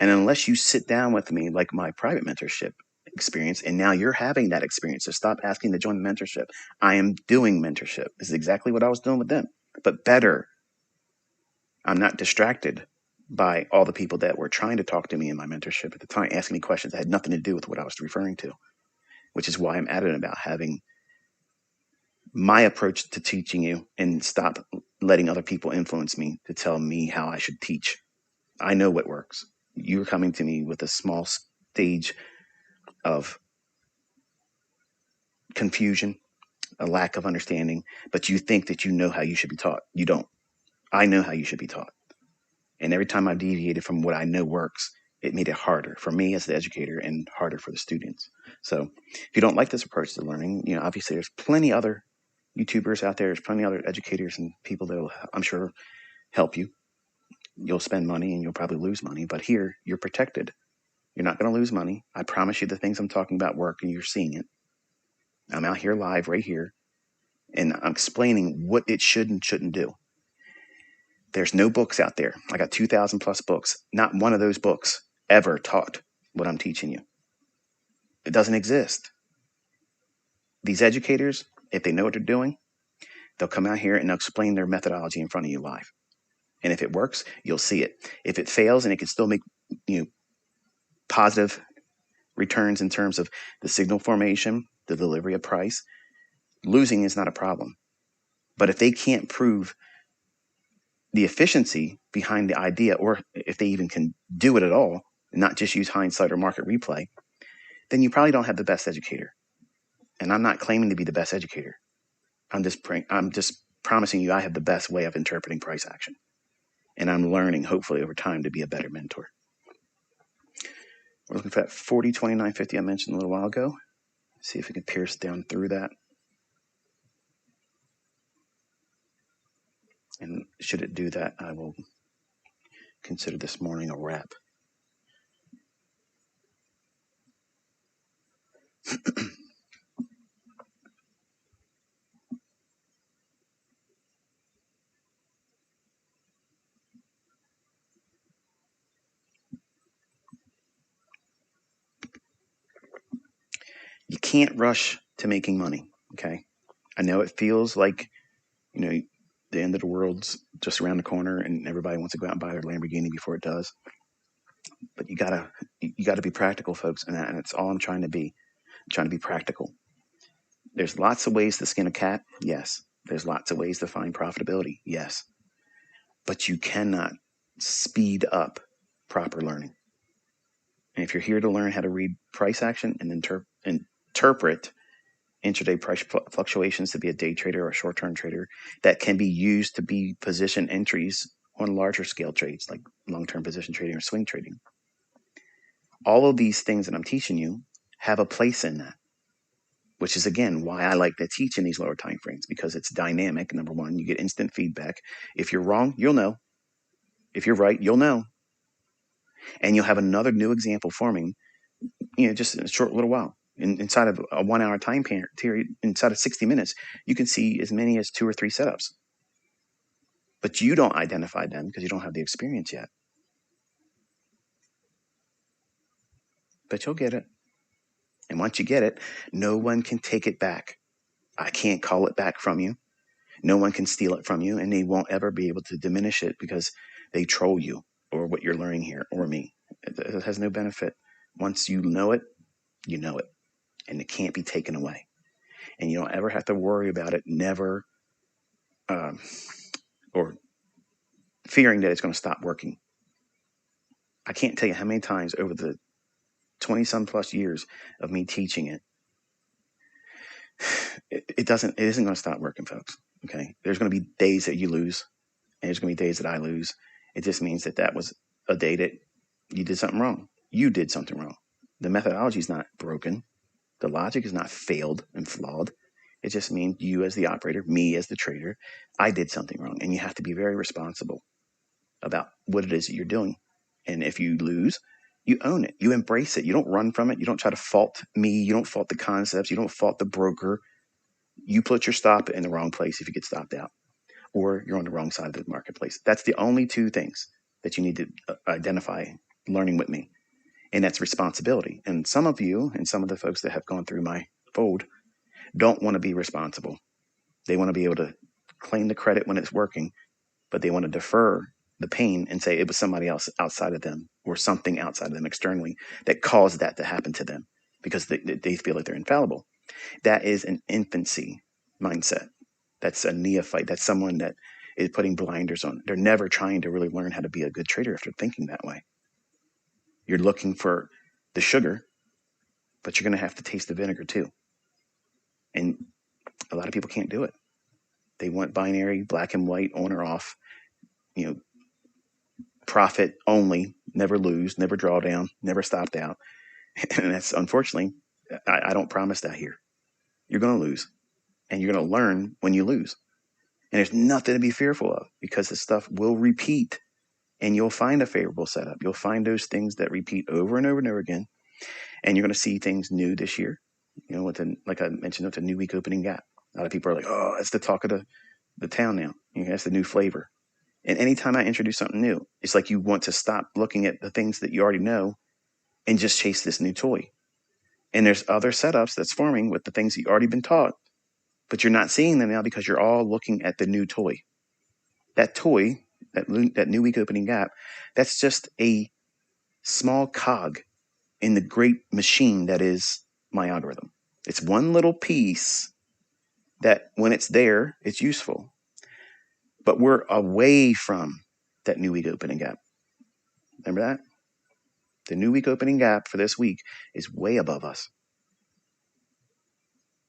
And unless you sit down with me, like my private mentorship experience, and now you're having that experience, so stop asking to join the mentorship. I am doing mentorship. This is exactly what I was doing with them, but better. I'm not distracted by all the people that were trying to talk to me in my mentorship at the time, asking me questions that had nothing to do with what I was referring to, which is why I'm adamant about having my approach to teaching you and stop letting other people influence me to tell me how I should teach. I know what works. You're coming to me with a small stage of confusion, a lack of understanding, but you think that you know how you should be taught. You don't. I know how you should be taught. And every time I've deviated from what I know works, it made it harder for me as the educator and harder for the students. So if you don't like this approach to learning, obviously there's plenty other YouTubers out there. There's plenty other educators and people that will, I'm sure, help you. You'll spend money and you'll probably lose money, but here you're protected. You're not going to lose money. I promise you the things I'm talking about work and you're seeing it. I'm out here live right here and I'm explaining what it should and shouldn't do. There's no books out there. I got 2,000 plus books. Not one of those books ever taught what I'm teaching you. It doesn't exist. These educators, if they know what they're doing, they'll come out here and they'll explain their methodology in front of you live. And if it works, you'll see it. If it fails and it can still make positive returns in terms of the signal formation, the delivery of price, losing is not a problem. But if they can't prove the efficiency behind the idea, or if they even can do it at all, and not just use hindsight or market replay, then you probably don't have the best educator. And I'm not claiming to be the best educator. I'm just promising you I have the best way of interpreting price action. And I'm learning, hopefully, over time to be a better mentor. We're looking for that 40-29-50 I mentioned a little while ago. See if we can pierce down through that. And should it do that, I will consider this morning a wrap. You can't rush to making money, okay? I know it feels like, the end of the world's just around the corner and everybody wants to go out and buy their Lamborghini before it does. But you gotta be practical, folks, and that's all I'm trying to be. I'm trying to be practical. There's lots of ways to skin a cat, yes. There's lots of ways to find profitability, yes. But you cannot speed up proper learning. And if you're here to learn how to read price action and interpret intraday price fluctuations to be a day trader or a short-term trader, that can be used to be position entries on larger scale trades like long-term position trading or swing trading. All of these things that I'm teaching you have a place in that, which is, again, why I like to teach in these lower time frames, because it's dynamic. Number one, you get instant feedback. If you're wrong, you'll know. If you're right, you'll know. And you'll have another new example forming, just in a short little while. Inside of a 1 hour time period, inside of 60 minutes, you can see as many as 2 or 3 setups. but you don't identify them because you don't have the experience yet. But you'll get it. And once you get it, no one can take it back. I can't call it back from you. No one can steal it from you, and they won't ever be able to diminish it because they troll you or what you're learning here or me. It has no benefit. Once you know it, and it can't be taken away. And you don't ever have to worry about it, never, or fearing that it's going to stop working. I can't tell you how many times over the 20 some plus years of me teaching it, it isn't going to stop working, folks. Okay. There's going to be days that you lose, and there's going to be days that I lose. It just means that was a day that you did something wrong. You did something wrong. The methodology is not broken. The logic is not failed and flawed. It just means you as the operator, me as the trader, I did something wrong. And you have to be very responsible about what it is that you're doing. And if you lose, you own it. You embrace it. You don't run from it. You don't try to fault me. You don't fault the concepts. You don't fault the broker. You put your stop in the wrong place if you get stopped out, or you're on the wrong side of the marketplace. That's the only two things that you need to identify learning with me. And that's responsibility. And some of you and some of the folks that have gone through my fold don't want to be responsible. They want to be able to claim the credit when it's working, but they want to defer the pain and say it was somebody else outside of them or something outside of them externally that caused that to happen to them because they feel like they're infallible. That is an infancy mindset. That's a neophyte. That's someone that is putting blinders on. They're never trying to really learn how to be a good trader if they're thinking that way. You're looking for the sugar, but you're going to have to taste the vinegar too. And a lot of people can't do it. They want binary, black and white, on or off, profit only, never lose, never draw down, never stopped out. And that's unfortunately, I don't promise that here. You're going to lose, and you're going to learn when you lose. And there's nothing to be fearful of because this stuff will repeat, and you'll find a favorable setup. You'll find those things that repeat over and over and over again. And you're going to see things new this year. Like I mentioned, with the new week opening gap. A lot of people are like, oh, that's the talk of the town now. That's the new flavor. And anytime I introduce something new, it's like you want to stop looking at the things that you already know and just chase this new toy. And there's other setups that's forming with the things that you've already been taught, but you're not seeing them now because you're all looking at the new toy. That toy, that new week opening gap, that's just a small cog in the great machine that is my algorithm. It's one little piece that when it's there, it's useful. But we're away from that new week opening gap. Remember that? The new week opening gap for this week is way above us.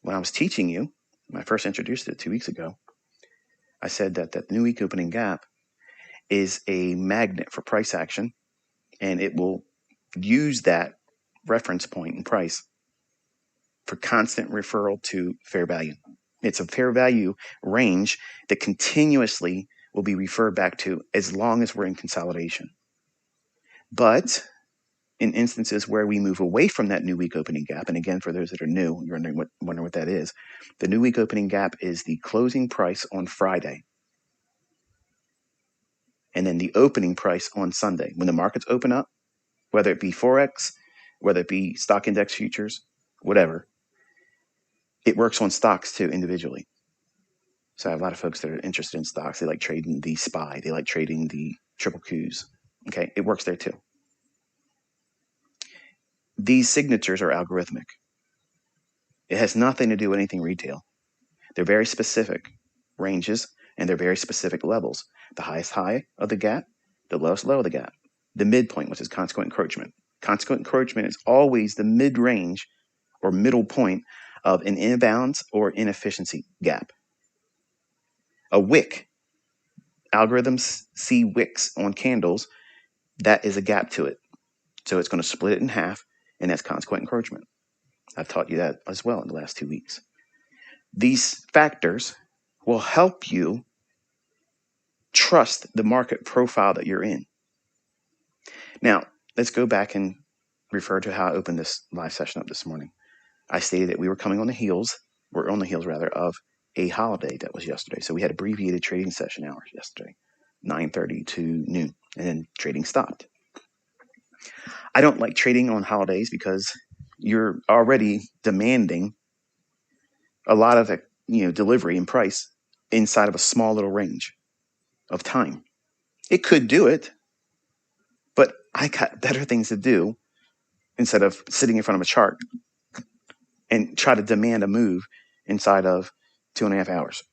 When I was teaching you, when I first introduced it 2 weeks ago, I said that new week opening gap is a magnet for price action, and it will use that reference point in price for constant referral to fair value. It's a fair value range that continuously will be referred back to as long as we're in consolidation. But in instances where we move away from that new week opening gap, and again, for those that are new, you're wondering what that is, the new week opening gap is the closing price on Friday, and then the opening price on Sunday. When the markets open up, whether it be Forex, whether it be stock index futures, whatever, it works on stocks too individually. So I have a lot of folks that are interested in stocks. They like trading the SPY. They like trading the triple Qs. Okay, it works there too. These signatures are algorithmic. It has nothing to do with anything retail. They're very specific ranges, and they're very specific levels. The highest high of the gap, the lowest low of the gap, the midpoint, which is consequent encroachment. Consequent encroachment is always the mid-range or middle point of an imbalance or inefficiency gap. A wick, algorithms see wicks on candles, that is a gap to it. So it's going to split it in half, and that's consequent encroachment. I've taught you that as well in the last 2 weeks. These factors will help you trust the market profile that you're in. Now, let's go back and refer to how I opened this live session up this morning. I stated that we were on the heels of a holiday that was yesterday. So we had abbreviated trading session hours yesterday. 9:30 to noon, and then trading stopped. I don't like trading on holidays because you're already demanding a lot of delivery and price inside of a small little range of time. It could do it, but I got better things to do instead of sitting in front of a chart and try to demand a move inside of 2.5 hours.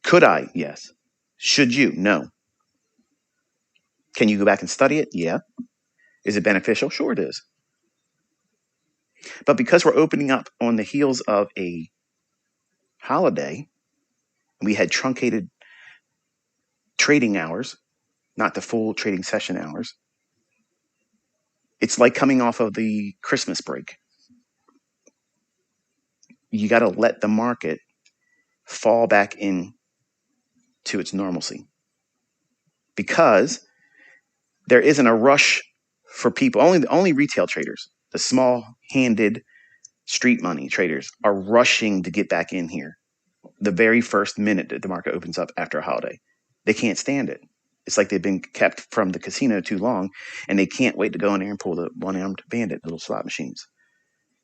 Could I? Yes. Should you? No. Can you go back and study it? Yeah. Is it beneficial? Sure it is. But because we're opening up on the heels of a holiday, we had truncated trading hours, not the full trading session hours. It's like coming off of the Christmas break. You got to let the market fall back in to its normalcy, because there isn't a rush for people. Only retail traders, the small-handed street money traders, are rushing to get back in here the very first minute that the market opens up after a holiday. They can't stand it. It's like they've been kept from the casino too long, and they can't wait to go in there and pull the one-armed bandit little slot machines,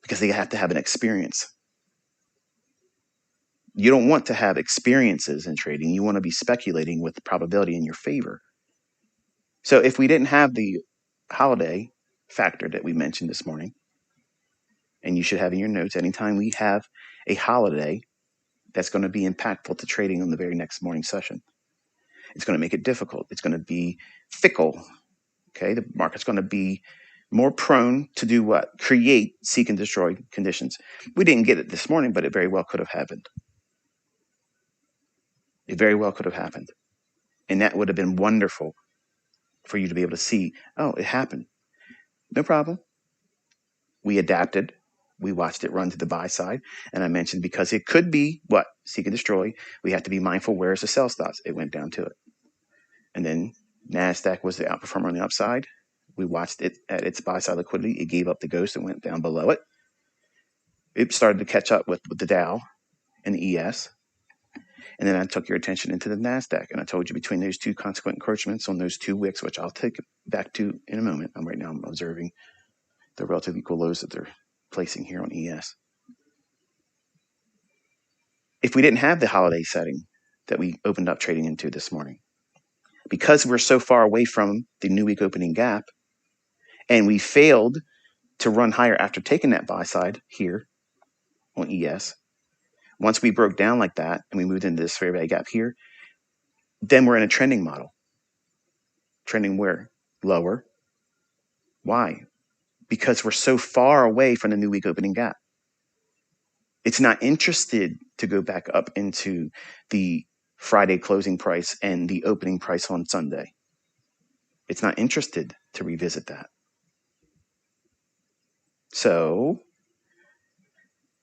because they have to have an experience. You don't want to have experiences in trading. You want to be speculating with the probability in your favor. So if we didn't have the holiday factor that we mentioned this morning, and you should have in your notes, anytime we have a holiday that's going to be impactful to trading on the very next morning session, it's going to make it difficult. It's going to be fickle. Okay, the market's going to be more prone to do what? Create seek and destroy conditions. We didn't get it this morning, but it very well could have happened. It very well could have happened. And that would have been wonderful for you to be able to see, oh, it happened. No problem. We adapted. We watched it run to the buy side. And I mentioned, because it could be what? Seek and destroy. We have to be mindful, where's the sell stops? It went down to it. And then NASDAQ was the outperformer on the upside. We watched it at its buy side liquidity. It gave up the ghost and went down below it. It started to catch up with the Dow and the ES. And then I took your attention into the NASDAQ. And I told you, between those two consequent encroachments on those two wicks, which I'll take back to in a moment. I'm observing the relative equal lows that they're placing here on ES. If we didn't have the holiday setting that we opened up trading into this morning, because we're so far away from the new week opening gap, and we failed to run higher after taking that buy side here on ES, once we broke down like that and we moved into this fair value gap here, then we're in a trending model. Trending where? Lower. Why? Because we're so far away from the new week opening gap. It's not interested to go back up into the Friday closing price and the opening price on Sunday. It's not interested to revisit that. So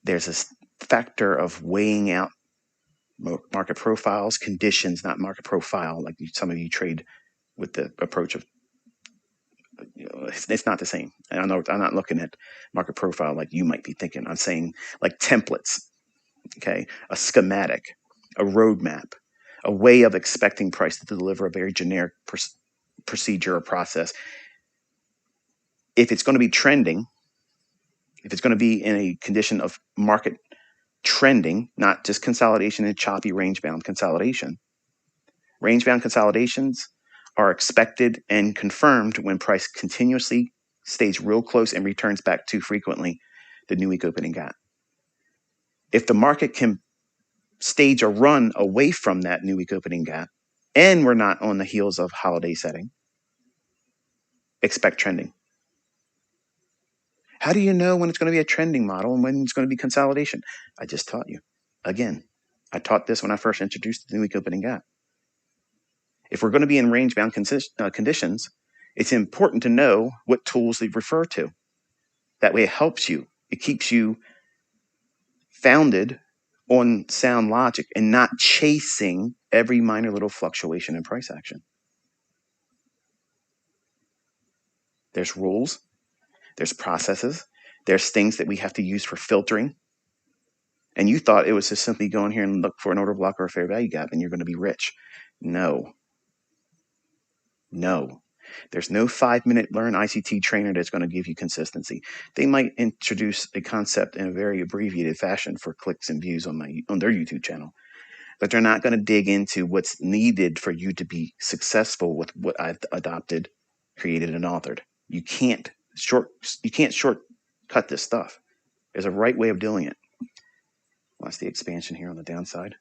there's this factor of weighing out market profiles, conditions, not market profile, like some of you trade with the approach of, it's not the same. And I'm not looking at market profile like you might be thinking. I'm saying like templates, okay, a schematic, a roadmap, a way of expecting price to deliver a very generic procedure or process. If it's going to be trending, if it's going to be in a condition of market trending, not just consolidation and choppy range-bound consolidation. Range-bound consolidations are expected and confirmed when price continuously stays real close and returns back too frequently the new week opening gap. If the market can stage a run away from that new week opening gap, and we're not on the heels of holiday setting, expect trending. How do you know when it's going to be a trending model and when it's going to be consolidation? I just taught you. Again, I taught this when I first introduced the new week opening gap. If we're going to be in range-bound conditions, it's important to know what tools they refer to. That way it helps you. It keeps you founded on sound logic and not chasing every minor little fluctuation in price action. There's rules. There's processes. There's things that we have to use for filtering. And you thought it was just simply go in here and look for an order block or a fair value gap and you're going to be rich. No, no. There's no 5-minute learn ICT trainer that's going to give you consistency. They might introduce a concept in a very abbreviated fashion for clicks and views on their YouTube channel, but they're not going to dig into what's needed for you to be successful with what I've adopted, created, and authored. You can't shortcut this stuff. There's a right way of doing it. Watch the expansion here on the downside.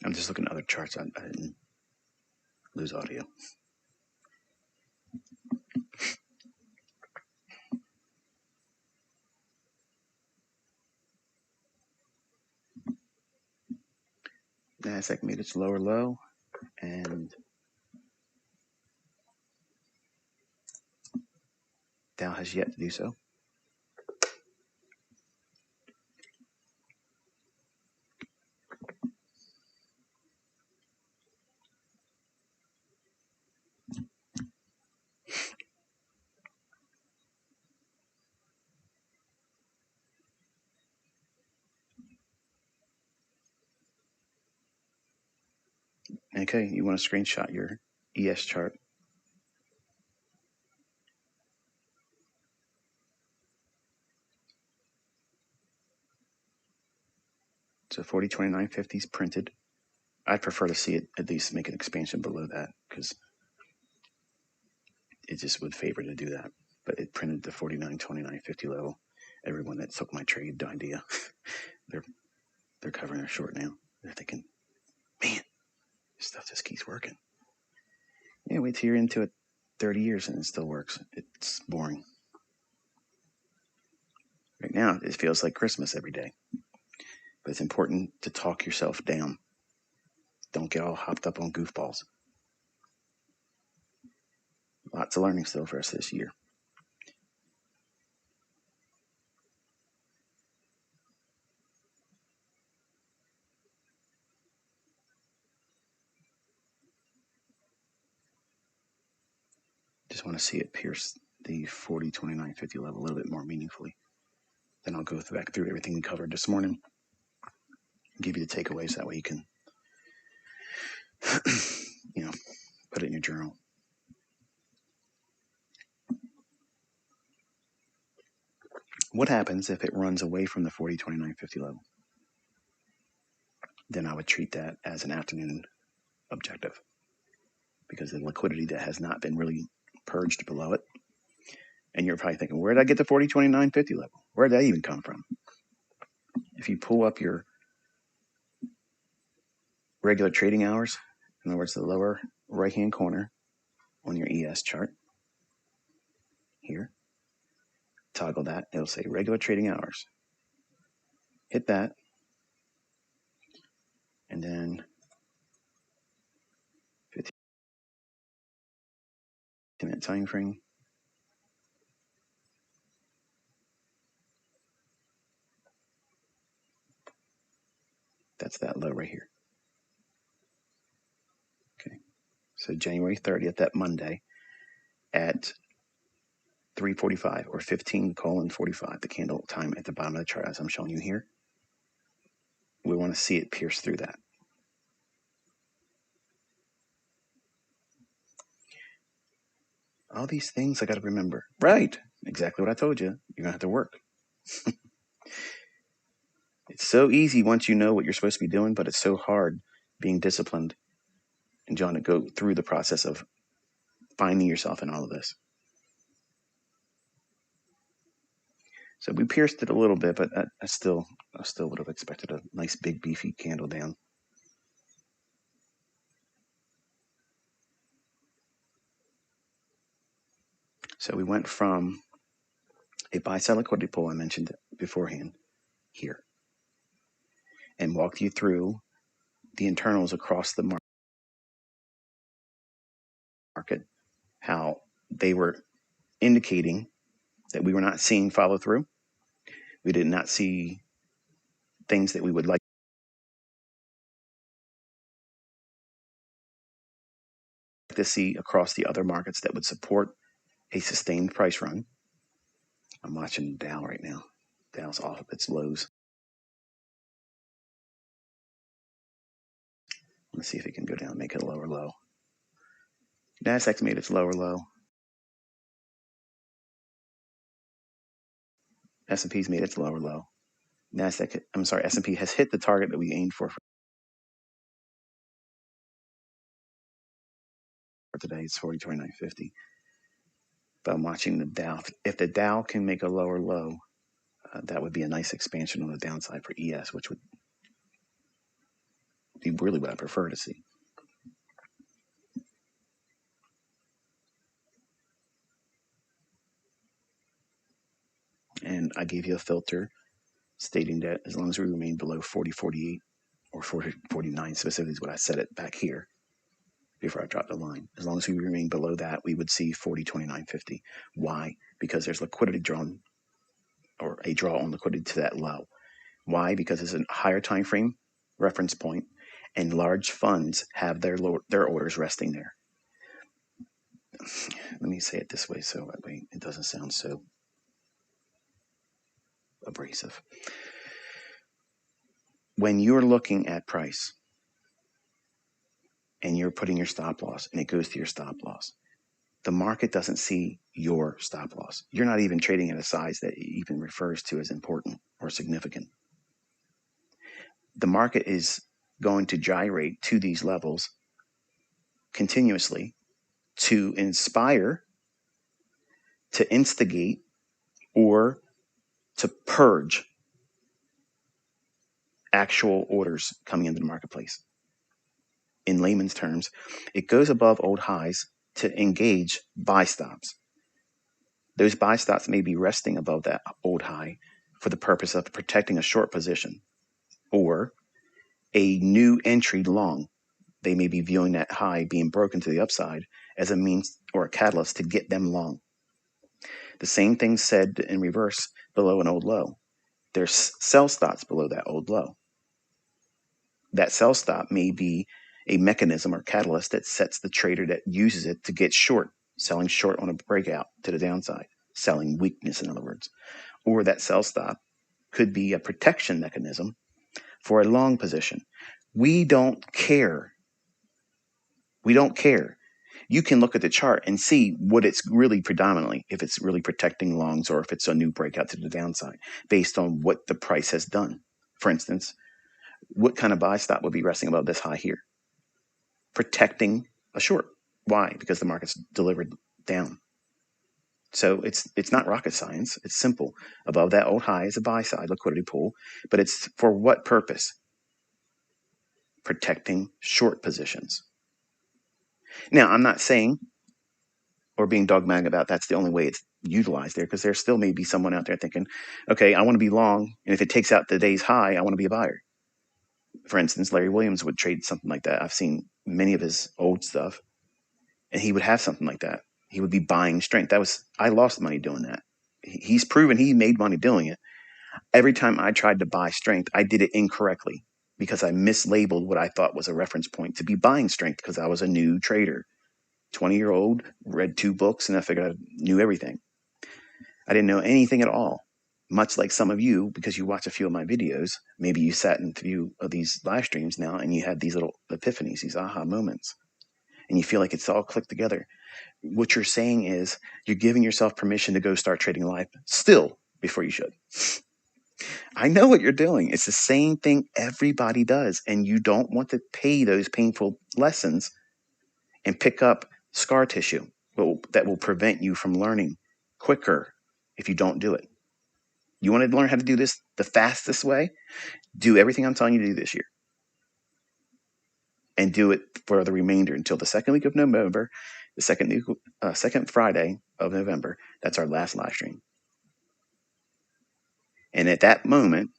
I'm just looking at other charts. I didn't lose audio. NASDAQ made its lower low, and Dow has yet to do so. Okay, you want to screenshot your ES chart. So 40.2950 is printed. I'd prefer to see it at least make an expansion below that because it just would favor to do that. But it printed the 49.2950 level. Everyone that took my trade idea, they're covering their short now. They're thinking, man, this stuff just keeps working. Yeah, wait till you're into it 30 years and it still works. It's boring. Right now, it feels like Christmas every day. But it's important to talk yourself down. Don't get all hopped up on goofballs. Lots of learning still for us this year. Just want to see it pierce the 40.2950 level a little bit more meaningfully. Then I'll go back through everything we covered this morning, give you the takeaways. That way you can, put it in your journal. What happens if it runs away from the 40.2950 level? Then I would treat that as an afternoon objective because the liquidity that has not been really purged below it. And you're probably thinking, where did I get the 40.2950 level? Where did that even come from? If you pull up your regular trading hours, in other words, the lower right-hand corner on your ES chart here, toggle that. It'll say regular trading hours. Hit that. And then 15-minute time frame. That's that low right here. Okay. So January 30th, that Monday at 3:45 or 15:45, the candle time at the bottom of the chart as I'm showing you here. We want to see it pierce through that. All these things I got to remember. Right. Exactly what I told you. You're going to have to work. It's so easy once you know what you're supposed to be doing, but it's so hard being disciplined and John to go through the process of finding yourself in all of this. So we pierced it a little bit, but I still would have expected a nice big beefy candle down. So we went from a buy-sell liquidity pool I mentioned beforehand here and walked you through the internals across the market, how they were indicating that we were not seeing follow through. We did not see things that we would like to see across the other markets that would support a sustained price run. I'm watching Dow right now. Dow's off of its lows. Let's see if it can go down and make it a lower low. Nasdaq's made its lower low. S&P's made its lower low. S&P has hit the target that we aimed for today. It's 40.2950. But I'm watching the Dow. If the Dow can make a lower low, that would be a nice expansion on the downside for ES, which would be really what I prefer to see. And I gave you a filter stating that as long as we remain below 40.48 or 40.49 specifically is what I set it back here before I dropped the line. As long as we remain below that, we would see 40.2950. Why? Because there's liquidity drawn or a draw on liquidity to that low. Why? Because it's a higher time frame reference point, and large funds have their orders resting there. Let me say it this way so that way it doesn't sound so abrasive. When you're looking at price and you're putting your stop loss and it goes to your stop loss, the market doesn't see your stop loss. You're not even trading at a size that it even refers to as important or significant. The market is going to gyrate to these levels continuously to inspire, to instigate, or to purge actual orders coming into the marketplace. In layman's terms, it goes above old highs to engage buy stops. Those buy stops may be resting above that old high for the purpose of protecting a short position or a new entry long. They may be viewing that high being broken to the upside as a means or a catalyst to get them long. The same thing said in reverse below an old low. There's sell stops below that old low. That sell stop may be a mechanism or catalyst that sets the trader that uses it to get short, selling short on a breakout to the downside, selling weakness, in other words. Or that sell stop could be a protection mechanism for a long position. We don't care. We don't care. You can look at the chart and see what it's really predominantly, if it's really protecting longs or if it's a new breakout to the downside based on what the price has done. For instance, what kind of buy stop would be resting above this high here? Protecting a short. Why? Because the market's delivered down. So it's not rocket science. It's simple. Above that old high is a buy side liquidity pool, but it's for what purpose? Protecting short positions. Now, I'm not saying or being dogmatic about that's the only way it's utilized there, because there still may be someone out there thinking, okay, I want to be long, and if it takes out the day's high, I want to be a buyer. For instance, Larry Williams would trade something like that. I've seen many of his old stuff, and he would have something like that. He would be buying strength. I lost money doing that. He's proven he made money doing it. Every time I tried to buy strength, I did it incorrectly because I mislabeled what I thought was a reference point to be buying strength because I was a new trader. 20-year-old, read 2 books, and I figured I knew everything. I didn't know anything at all, much like some of you, because you watch a few of my videos. Maybe you sat in a few of these live streams now, and you had these little epiphanies, these aha moments, and you feel like it's all clicked together. What you're saying is you're giving yourself permission to go start trading live still before you should. I know what you're doing. It's the same thing everybody does, and you don't want to pay those painful lessons and pick up scar tissue that will prevent you from learning quicker if you don't do it. You want to learn how to do this the fastest way? Do everything I'm telling you to do this year. And do it for the remainder until the second week of November. the second Friday of November. That's our last live stream. And at that moment,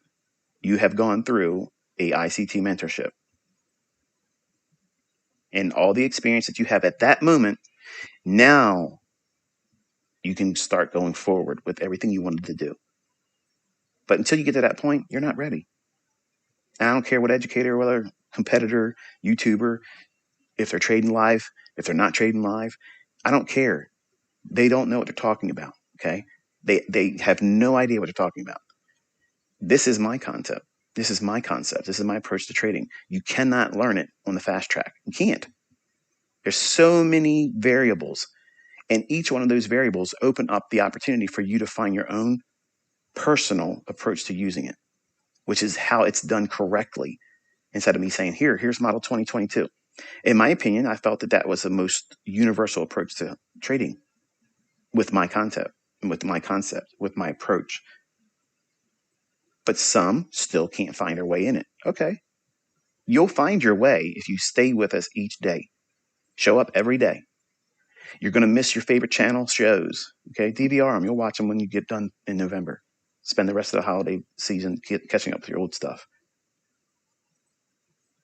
you have gone through a ICT mentorship. And all the experience that you have at that moment, now you can start going forward with everything you wanted to do. But until you get to that point, you're not ready. And I don't care what educator, whether competitor, YouTuber, if they're trading live, if they're not trading live, I don't care. They don't know what they're talking about. Okay. They have no idea what they're talking about. This is my concept. This is my concept. This is my approach to trading. You cannot learn it on the fast track. You can't. There's so many variables, and each one of those variables open up the opportunity for you to find your own personal approach to using it, which is how it's done correctly. Instead of me saying, here's model 2022. In my opinion, I felt that was the most universal approach to trading with my concept, with my approach. But some still can't find their way in it. Okay. You'll find your way if you stay with us each day. Show up every day. You're going to miss your favorite channel shows. Okay. DVR them. You'll watch them when you get done in November. Spend the rest of the holiday season catching up with your old stuff.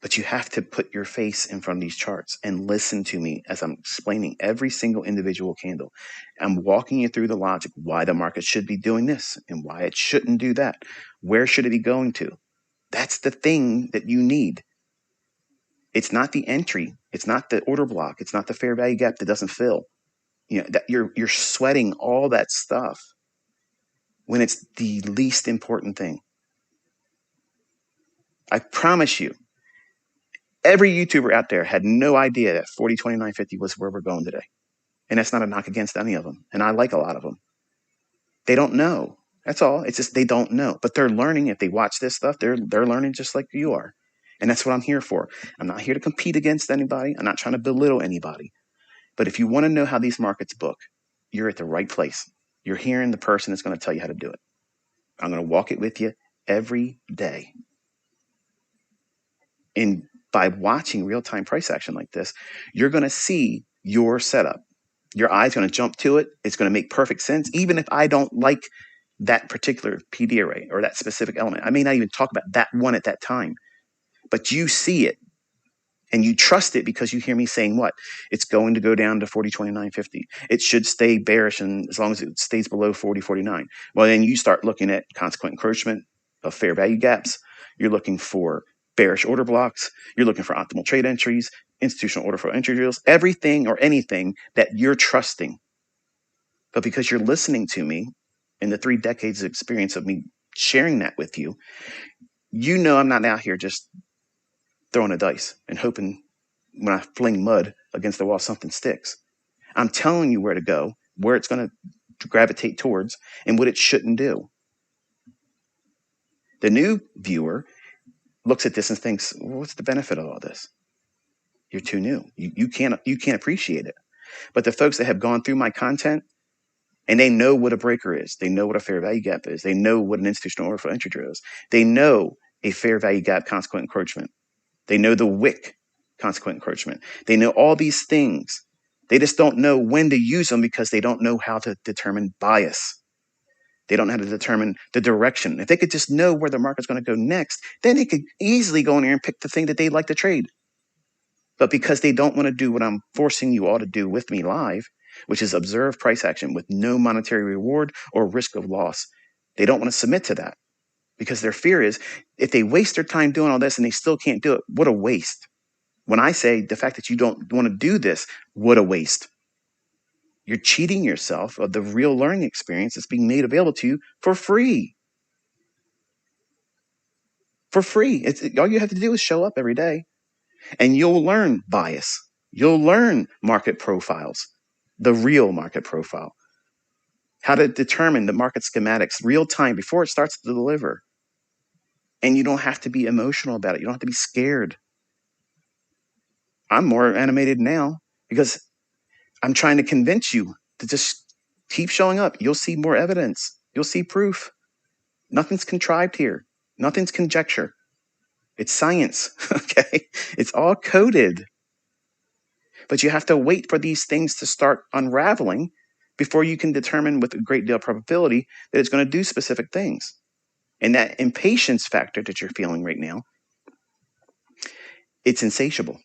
But you have to put your face in front of these charts and listen to me as I'm explaining every single individual candle. I'm walking you through the logic, why the market should be doing this and why it shouldn't do that. Where should it be going to? That's the thing that you need. It's not the entry. It's not the order block. It's not the fair value gap that doesn't fill. You know, that you're sweating all that stuff when it's the least important thing. I promise you, every YouTuber out there had no idea that 40/29/50 was where we're going today. And that's not a knock against any of them. And I like a lot of them. They don't know. That's all. It's just they don't know. But they're learning. If they watch this stuff, they're learning just like you are. And that's what I'm here for. I'm not here to compete against anybody. I'm not trying to belittle anybody. But if you want to know how these markets book, you're at the right place. You're hearing the person that's going to tell you how to do it. I'm going to walk it with you every day. And by watching real-time price action like this, you're going to see your setup. Your eye's going to jump to it. It's going to make perfect sense, even if I don't like that particular PD array or that specific element. I may not even talk about that one at that time, but you see it and you trust it because you hear me saying what? It's going to go down to 40/29/50. It should stay bearish, and as long as it stays below 40/49. Well, then you start looking at consequent encroachment of fair value gaps. You're looking for bearish order blocks. You're looking for optimal trade entries, institutional order flow entry drills, everything or anything that you're trusting. But because you're listening to me in the 3 decades of experience of me sharing that with you, you know I'm not out here just throwing a dice and hoping when I fling mud against the wall, something sticks. I'm telling you where to go, where it's going to gravitate towards, and what it shouldn't do. The new viewer looks at this and thinks, well, what's the benefit of all this? You're too new. You can't appreciate it. But the folks that have gone through my content and they know what a breaker is, they know what a fair value gap is, they know what an institutional order for entry drill is, they know a fair value gap consequent encroachment, they know the wick consequent encroachment, they know all these things. They just don't know when to use them because they don't know how to determine bias. They don't know how to determine the direction. If they could just know where the market's going to go next, then they could easily go in there and pick the thing that they'd like to trade. But because they don't want to do what I'm forcing you all to do with me live, which is observe price action with no monetary reward or risk of loss, they don't want to submit to that because their fear is if they waste their time doing all this and they still can't do it, what a waste. When I say the fact that you don't want to do this, what a waste. You're cheating yourself of the real learning experience that's being made available to you for free. For free. All you have to do is show up every day and you'll learn bias. You'll learn market profiles, the real market profile, how to determine the market schematics real time before it starts to deliver. And you don't have to be emotional about it. You don't have to be scared. I'm more animated now because I'm trying to convince you to just keep showing up. You'll see more evidence. You'll see proof. Nothing's contrived here. Nothing's conjecture. It's science, okay? It's all coded. But you have to wait for these things to start unraveling before you can determine with a great deal of probability that it's going to do specific things. And that impatience factor that you're feeling right now, it's insatiable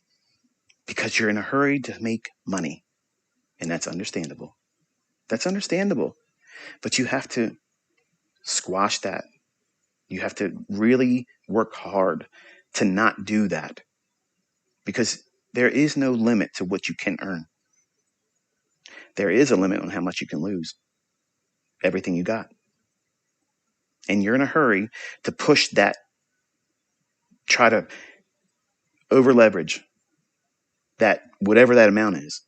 because you're in a hurry to make money. And that's understandable. That's understandable. But you have to squash that. You have to really work hard to not do that because there is no limit to what you can earn. There is a limit on how much you can lose. Everything you got. And you're in a hurry to push that, try to over leverage that, whatever that amount is,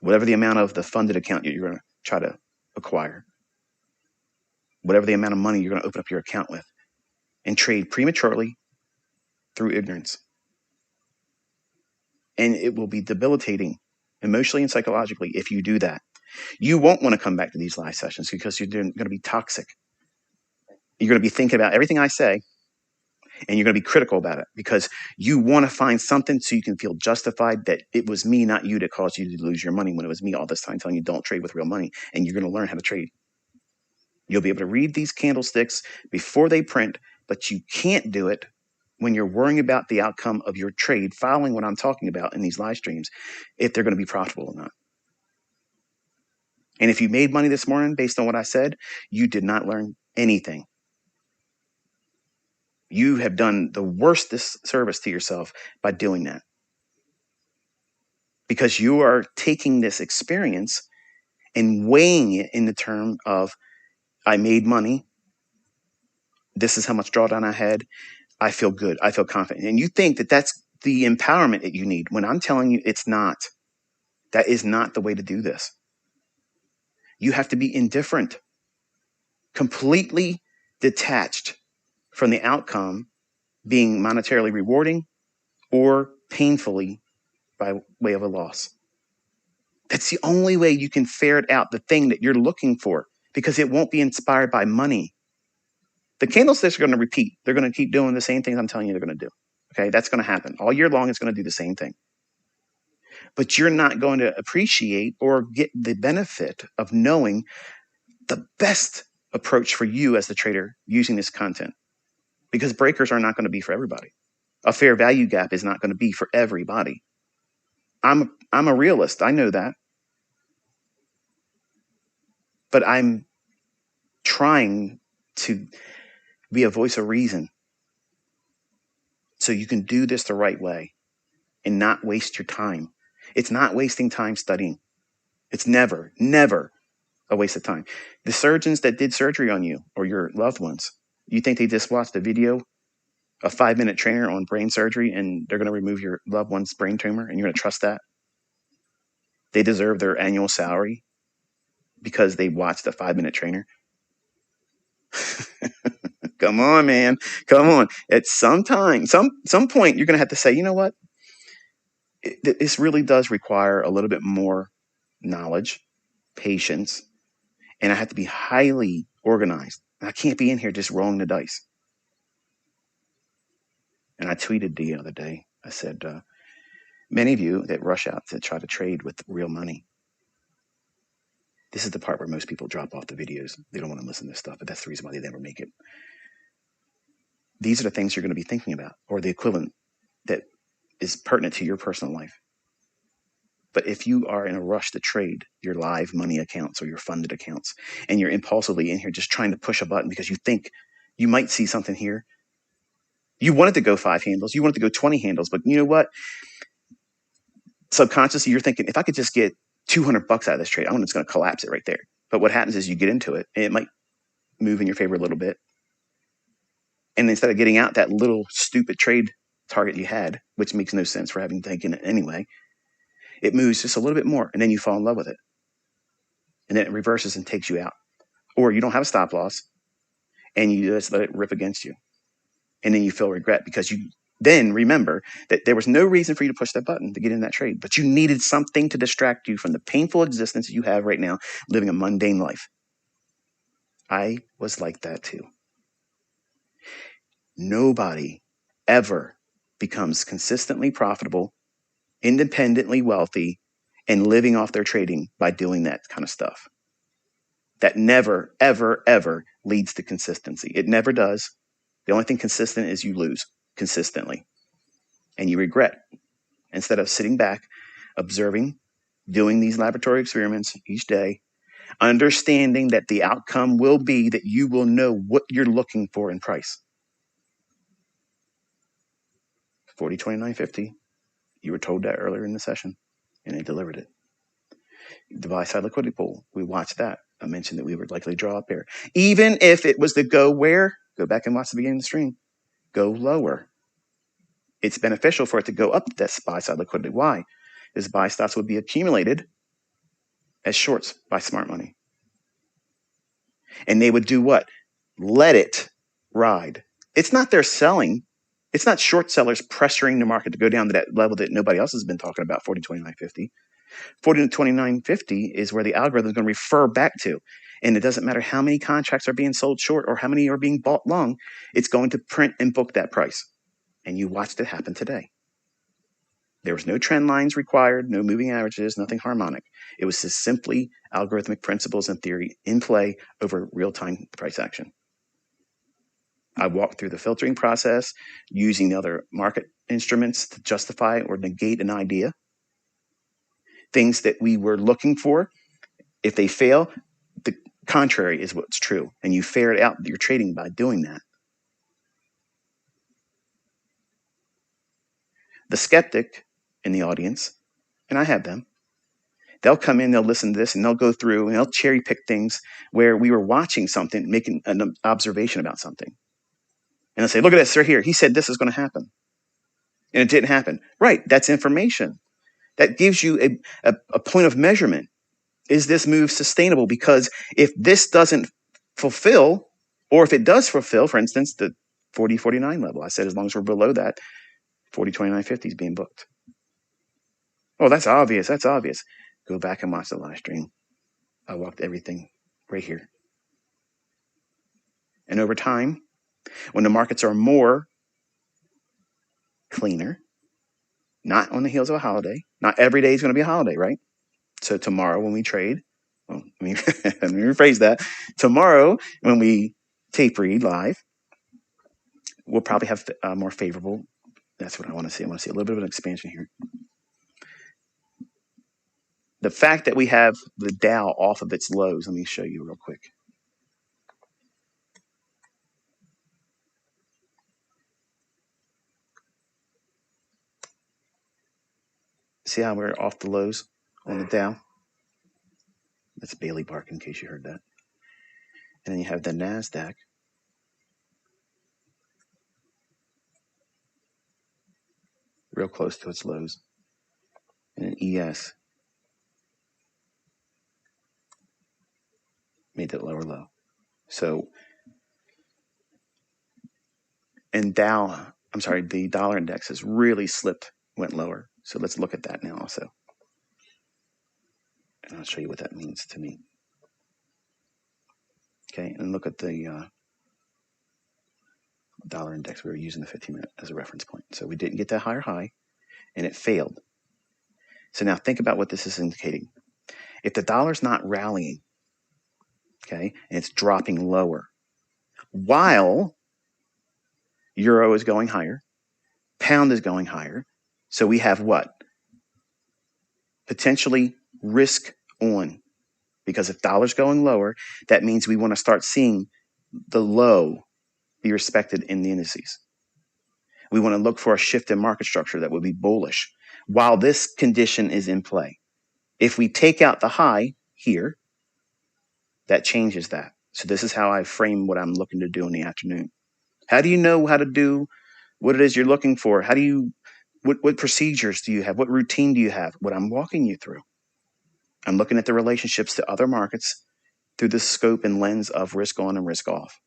whatever the amount of the funded account you're going to try to acquire, whatever the amount of money you're going to open up your account with, and trade prematurely through ignorance. And it will be debilitating emotionally and psychologically if you do that. You won't want to come back to these live sessions because you're going to be toxic. You're going to be thinking about everything I say, and you're going to be critical about it because you want to find something so you can feel justified that it was me, not you, that caused you to lose your money when it was me all this time telling you don't trade with real money. And you're going to learn how to trade. You'll be able to read these candlesticks before they print, but you can't do it when you're worrying about the outcome of your trade, following what I'm talking about in these live streams, if they're going to be profitable or not. And if you made money this morning based on what I said, you did not learn anything. You have done the worst disservice to yourself by doing that. Because you are taking this experience and weighing it in the term of, I made money. This is how much drawdown I had. I feel good. I feel confident. And you think that that's the empowerment that you need when I'm telling you it's not. That is not the way to do this. You have to be indifferent, completely detached from the outcome being monetarily rewarding or painfully by way of a loss. That's the only way you can ferret out the thing that you're looking for because it won't be inspired by money. The candlesticks are going to repeat. They're going to keep doing the same things I'm telling you they're going to do. Okay, that's going to happen. All year long, it's going to do the same thing. But you're not going to appreciate or get the benefit of knowing the best approach for you as the trader using this content because breakers are not going to be for everybody. A fair value gap is not going to be for everybody. I'm a realist. I know that. But I'm trying to be a voice of reason so you can do this the right way and not waste your time. It's not wasting time studying. It's never, never a waste of time. The surgeons that did surgery on you or your loved ones, you think they just watched a video, a 5-minute trainer on brain surgery, and they're going to remove your loved one's brain tumor and you're going to trust that? They deserve their annual salary because they watched a 5-minute trainer? Come on, man. Come on. At some time, some point, you're going to have to say, you know what? This really does require a little bit more knowledge, patience, and I have to be highly organized. I can't be in here just rolling the dice. And I tweeted the other day, I said, many of you that rush out to try to trade with real money, this is the part where most people drop off the videos. They don't want to listen to this stuff, but that's the reason why they never make it. These are the things you're going to be thinking about, or the equivalent that is pertinent to your personal life. But if you are in a rush to trade your live money accounts or your funded accounts, and you're impulsively in here just trying to push a button because you think you might see something here, you wanted to go 5 handles, you wanted to go 20 handles, but you know what? Subconsciously, you're thinking, if I could just get $200 out of this trade, I'm just going to collapse it right there. But what happens is you get into it, and it might move in your favor a little bit. And instead of getting out that little stupid trade target you had, which makes no sense for having taken it anyway, it moves just a little bit more, and then you fall in love with it. And then it reverses and takes you out. Or you don't have a stop loss, and you just let it rip against you. And then you feel regret because you then remember that there was no reason for you to push that button to get in that trade, but you needed something to distract you from the painful existence you have right now, living a mundane life. I was like that too. Nobody ever becomes consistently profitable independently wealthy and living off their trading by doing that kind of stuff. That never, ever, ever leads to consistency. It never does. The only thing consistent is you lose consistently and you regret. Instead of sitting back, observing, doing these laboratory experiments each day, understanding that the outcome will be that you will know what you're looking for in price. 40, 29, 50. You were told that earlier in the session, and they delivered it. The buy side liquidity pool, we watched that. I mentioned that we would likely draw up there. Even if it was to go where? Go back and watch the beginning of the stream. Go lower. It's beneficial for it to go up this buy side liquidity. Why? Because buy stocks would be accumulated as shorts by smart money. And they would do what? Let it ride. It's not they're selling. It's not short sellers pressuring the market to go down to that level that nobody else has been talking about, 40, 29, 50. 40 to 29.50 is where the algorithm is going to refer back to. And it doesn't matter how many contracts are being sold short or how many are being bought long, it's going to print and book that price. And you watched it happen today. There was no trend lines required, no moving averages, nothing harmonic. It was just simply algorithmic principles and theory in play over real-time price action. I walked through the filtering process using other market instruments to justify or negate an idea. Things that we were looking for, if they fail, the contrary is what's true. And you ferret out your trading by doing that. The skeptic in the audience, and I have them, they'll come in, they'll listen to this, and they'll go through and they'll cherry pick things where we were watching something, making an observation about something. And they'll say, look at this right here. He said this is going to happen. And it didn't happen. Right. That's information. That gives you a point of measurement. Is this move sustainable? Because if this doesn't fulfill, or if it does fulfill, for instance, the 40, 49 level, I said as long as we're below that, 40, 29, 50 is being booked. Oh, that's obvious. That's obvious. Go back and watch the live stream. I walked everything right here. And over time, when the markets are more cleaner, not on the heels of a holiday, not every day is going to be a holiday, right? So tomorrow when we trade, well, let me rephrase that. Tomorrow when we tape read live, we'll probably have more favorable. That's what I want to see. I want to see a little bit of an expansion here. The fact that we have the Dow off of its lows, let me show you real quick. See how we're off the lows on the Dow? That's Bailey Bark, in case you heard that. And then you have the NASDAQ. Real close to its lows. And then ES made that lower low. So, and Dow, I'm sorry, the dollar index has really slipped, went lower. So let's look at that now also. And I'll show you what that means to me. Okay, and look at the dollar index. We were using the 15-minute as a reference point. So we didn't get that higher high, and it failed. So now think about what this is indicating. If the dollar's not rallying, okay, and it's dropping lower, while euro is going higher, pound is going higher, so we have what? Potentially risk on. Because if dollar's going lower, that means we want to start seeing the low be respected in the indices. We want to look for a shift in market structure that would be bullish while this condition is in play. If we take out the high here, that changes that. So this is how I frame what I'm looking to do in the afternoon. How do you know how to do what it is you're looking for? How do you, what procedures do you have? What routine do you have? What I'm walking you through. I'm looking at the relationships to other markets through the scope and lens of risk on and risk off.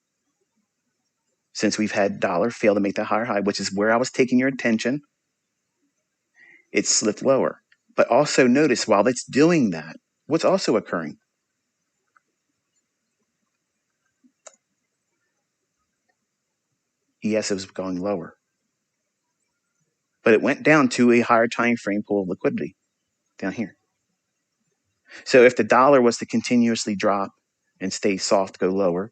Since we've had dollar fail to make that higher high, which is where I was taking your attention, it slipped lower. But also notice while it's doing that, what's also occurring? ES is going lower. but it went down to a higher time frame pool of liquidity down here. So if the dollar was to continuously drop and stay soft, go lower,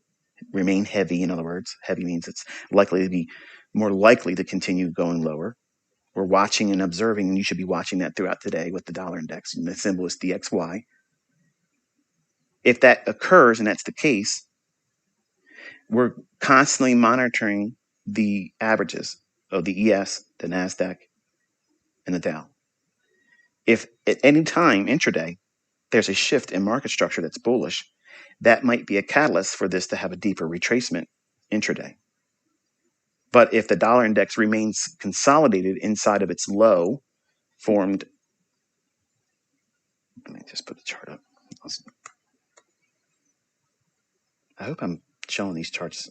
remain heavy, in other words, heavy means it's likely to be more likely to continue going lower. We're watching and observing, and you should be watching that throughout today with the dollar index, and the symbol is DXY. If that occurs, and that's the case, we're constantly monitoring the averages of the ES, the NASDAQ, and the Dow. If at any time intraday there's a shift in market structure that's bullish, that might be a catalyst for this to have a deeper retracement intraday. But if the dollar index remains consolidated inside of its low formed, let me just put the chart up. I hope I'm showing these charts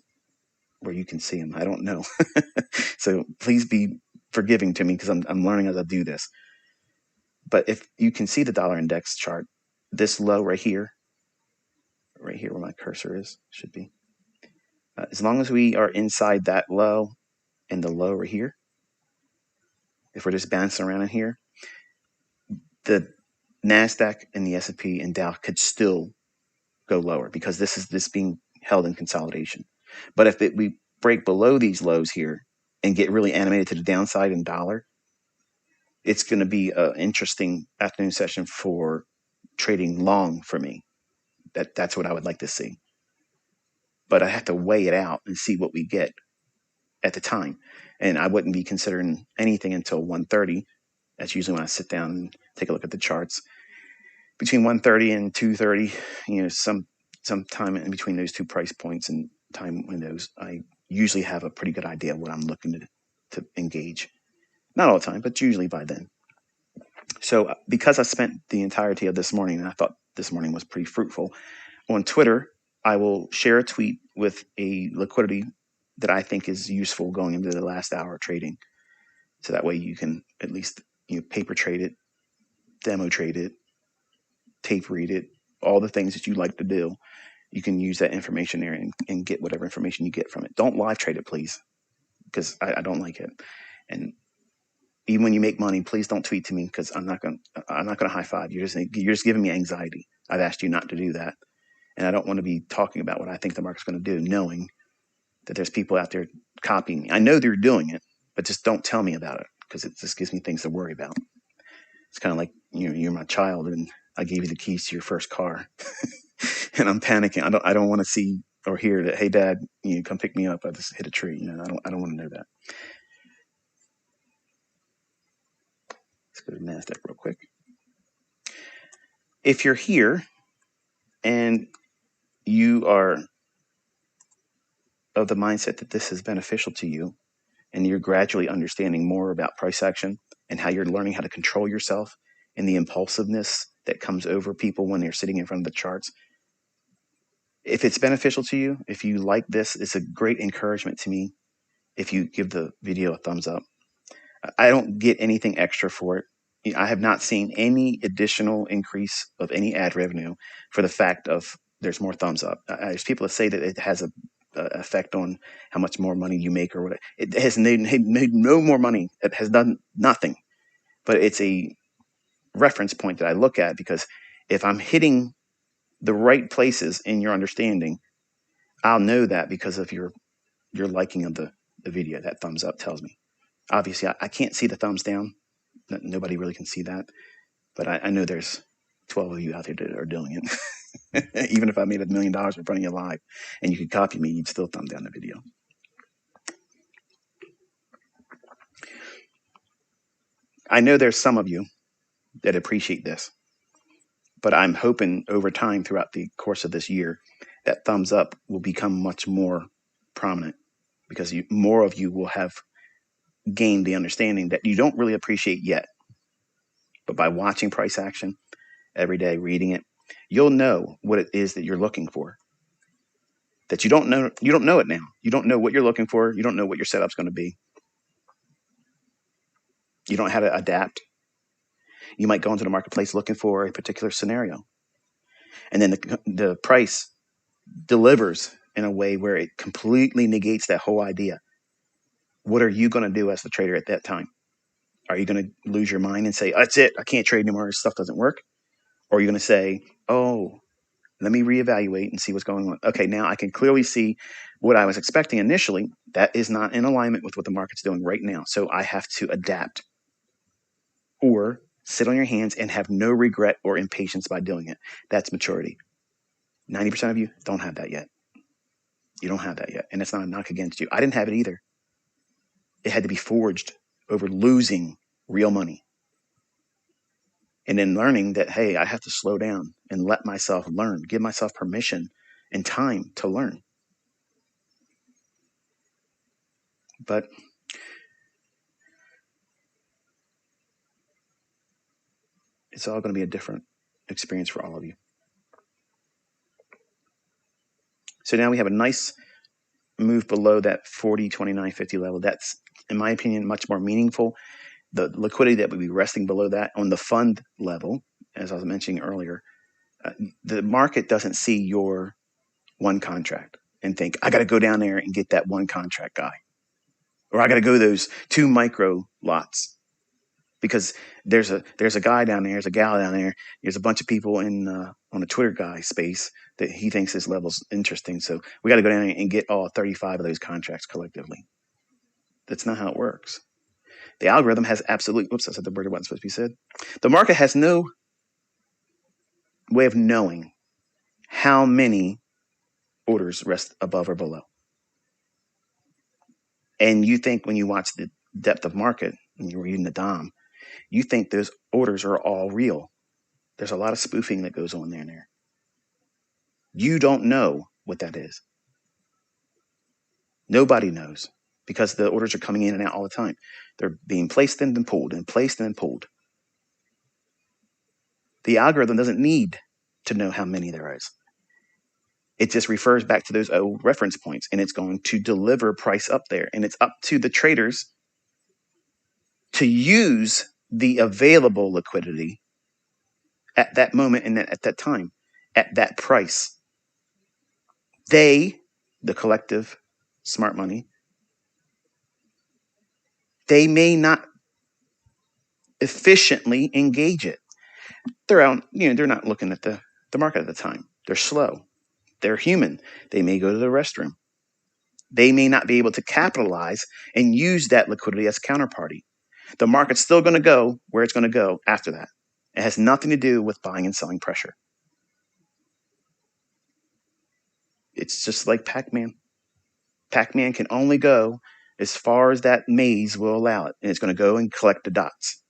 where you can see them. I don't know. So please be forgiving to me because I'm learning as I do this. But if you can see the dollar index chart, this low right here where my cursor is, should be. As long as we are inside that low and the low right here, if we're just bouncing around in here, the NASDAQ and the S&P and Dow could still go lower because this is being held in consolidation. But if we break below these lows here and get really animated to the downside in dollar, it's going to be an interesting afternoon session for trading long for me. That's what I would like to see. But I have to weigh it out and see what we get at the time. And I wouldn't be considering anything until 1:30. That's usually when I sit down and take a look at the charts. Between 1:30 and 2:30, some time in between those two price points and time windows, I usually have a pretty good idea of what I'm looking to engage. Not all the time, but usually by then. So because I spent the entirety of this morning, and I thought this morning was pretty fruitful, on Twitter, I will share a tweet with a liquidity that I think is useful going into the last hour of trading. So that way you can at least paper trade it, demo trade it, tape read it, all the things that you like to do. You can use that information there and get whatever information you get from it. Don't live trade it, please, because I don't like it. And even when you make money, please don't tweet to me because I'm not gonna high five. You're just giving me anxiety. I've asked you not to do that, and I don't want to be talking about what I think the market's going to do, knowing that there's people out there copying me. I know they're doing it, but just don't tell me about it because it just gives me things to worry about. It's kind of like you're my child, and I gave you the keys to your first car, and I'm panicking. I don't want to see or hear that. Hey, Dad, come pick me up. I just hit a tree. I don't want to know that. Let's go to NASDAQ real quick. If you're here and you are of the mindset that this is beneficial to you and you're gradually understanding more about price action and how you're learning how to control yourself and the impulsiveness that comes over people when they're sitting in front of the charts, if it's beneficial to you, if you like this, it's a great encouragement to me if you give the video a thumbs up. I don't get anything extra for it. I have not seen any additional increase of any ad revenue for the fact of there's more thumbs up. There's people that say that it has a effect on how much more money you make or whatever. It has made no more money. It has done nothing. But it's a reference point that I look at because if I'm hitting the right places in your understanding, I'll know that because of your liking of the video. That thumbs up tells me. Obviously, I can't see the thumbs down. Nobody really can see that. But I know there's 12 of you out there that are doing it. Even if I made $1 million in front of you live and you could copy me, you'd still thumb down the video. I know there's some of you that appreciate this, but I'm hoping over time throughout the course of this year that thumbs up will become much more prominent because more of you will have gained the understanding that you don't really appreciate yet. But by watching price action every day, reading it, you'll know what it is that you're looking for. That you don't know it now. You don't know what you're looking for. You don't know what your setup's going to be. You don't know how to adapt. You might go into the marketplace looking for a particular scenario. And then the price delivers in a way where it completely negates that whole idea. What are you going to do as the trader at that time? Are you going to lose your mind and say, that's it, I can't trade anymore, stuff doesn't work? Or are you going to say, oh, let me reevaluate and see what's going on? Okay, now I can clearly see what I was expecting initially. That is not in alignment with what the market's doing right now. So I have to adapt, or sit on your hands and have no regret or impatience by doing it. That's maturity. 90% of you don't have that yet. You don't have that yet. And it's not a knock against you. I didn't have it either. It had to be forged over losing real money. And then learning that, hey, I have to slow down and let myself learn, give myself permission and time to learn. But it's all going to be a different experience for all of you. So now we have a nice move below that 40, 29, 50 level. That's, in my opinion, much more meaningful. The liquidity that would be resting below that on the fund level, as I was mentioning earlier, the market doesn't see your one contract and think, I got to go down there and get that one contract guy, or I got to go those 2 micro lots, because there's a guy down there, there's a gal down there, there's a bunch of people in on a Twitter guy space that he thinks this level's interesting, so we got to go down there and get all 35 of those contracts collectively. That's not how it works. The algorithm has absolutely, I said the word wasn't supposed to be said. The market has no way of knowing how many orders rest above or below. And you think when you watch the depth of market and you're reading the DOM, you think those orders are all real. There's a lot of spoofing that goes on there. You don't know what that is. Nobody knows, because the orders are coming in and out all the time. They're being placed and then pulled and placed and then pulled. The algorithm doesn't need to know how many there is. It just refers back to those old reference points, and it's going to deliver price up there. And it's up to the traders to use the available liquidity at that moment and at that time, at that price. They, the collective smart money, they may not efficiently engage it. They're out, they're not looking at the market at the time. They're slow. They're human. They may go to the restroom. They may not be able to capitalize and use that liquidity as counterparty. The market's still going to go where it's going to go after that. It has nothing to do with buying and selling pressure. It's just like Pac-Man. Pac-Man can only go as far as that maze will allow it, and it's going to go and collect the dots.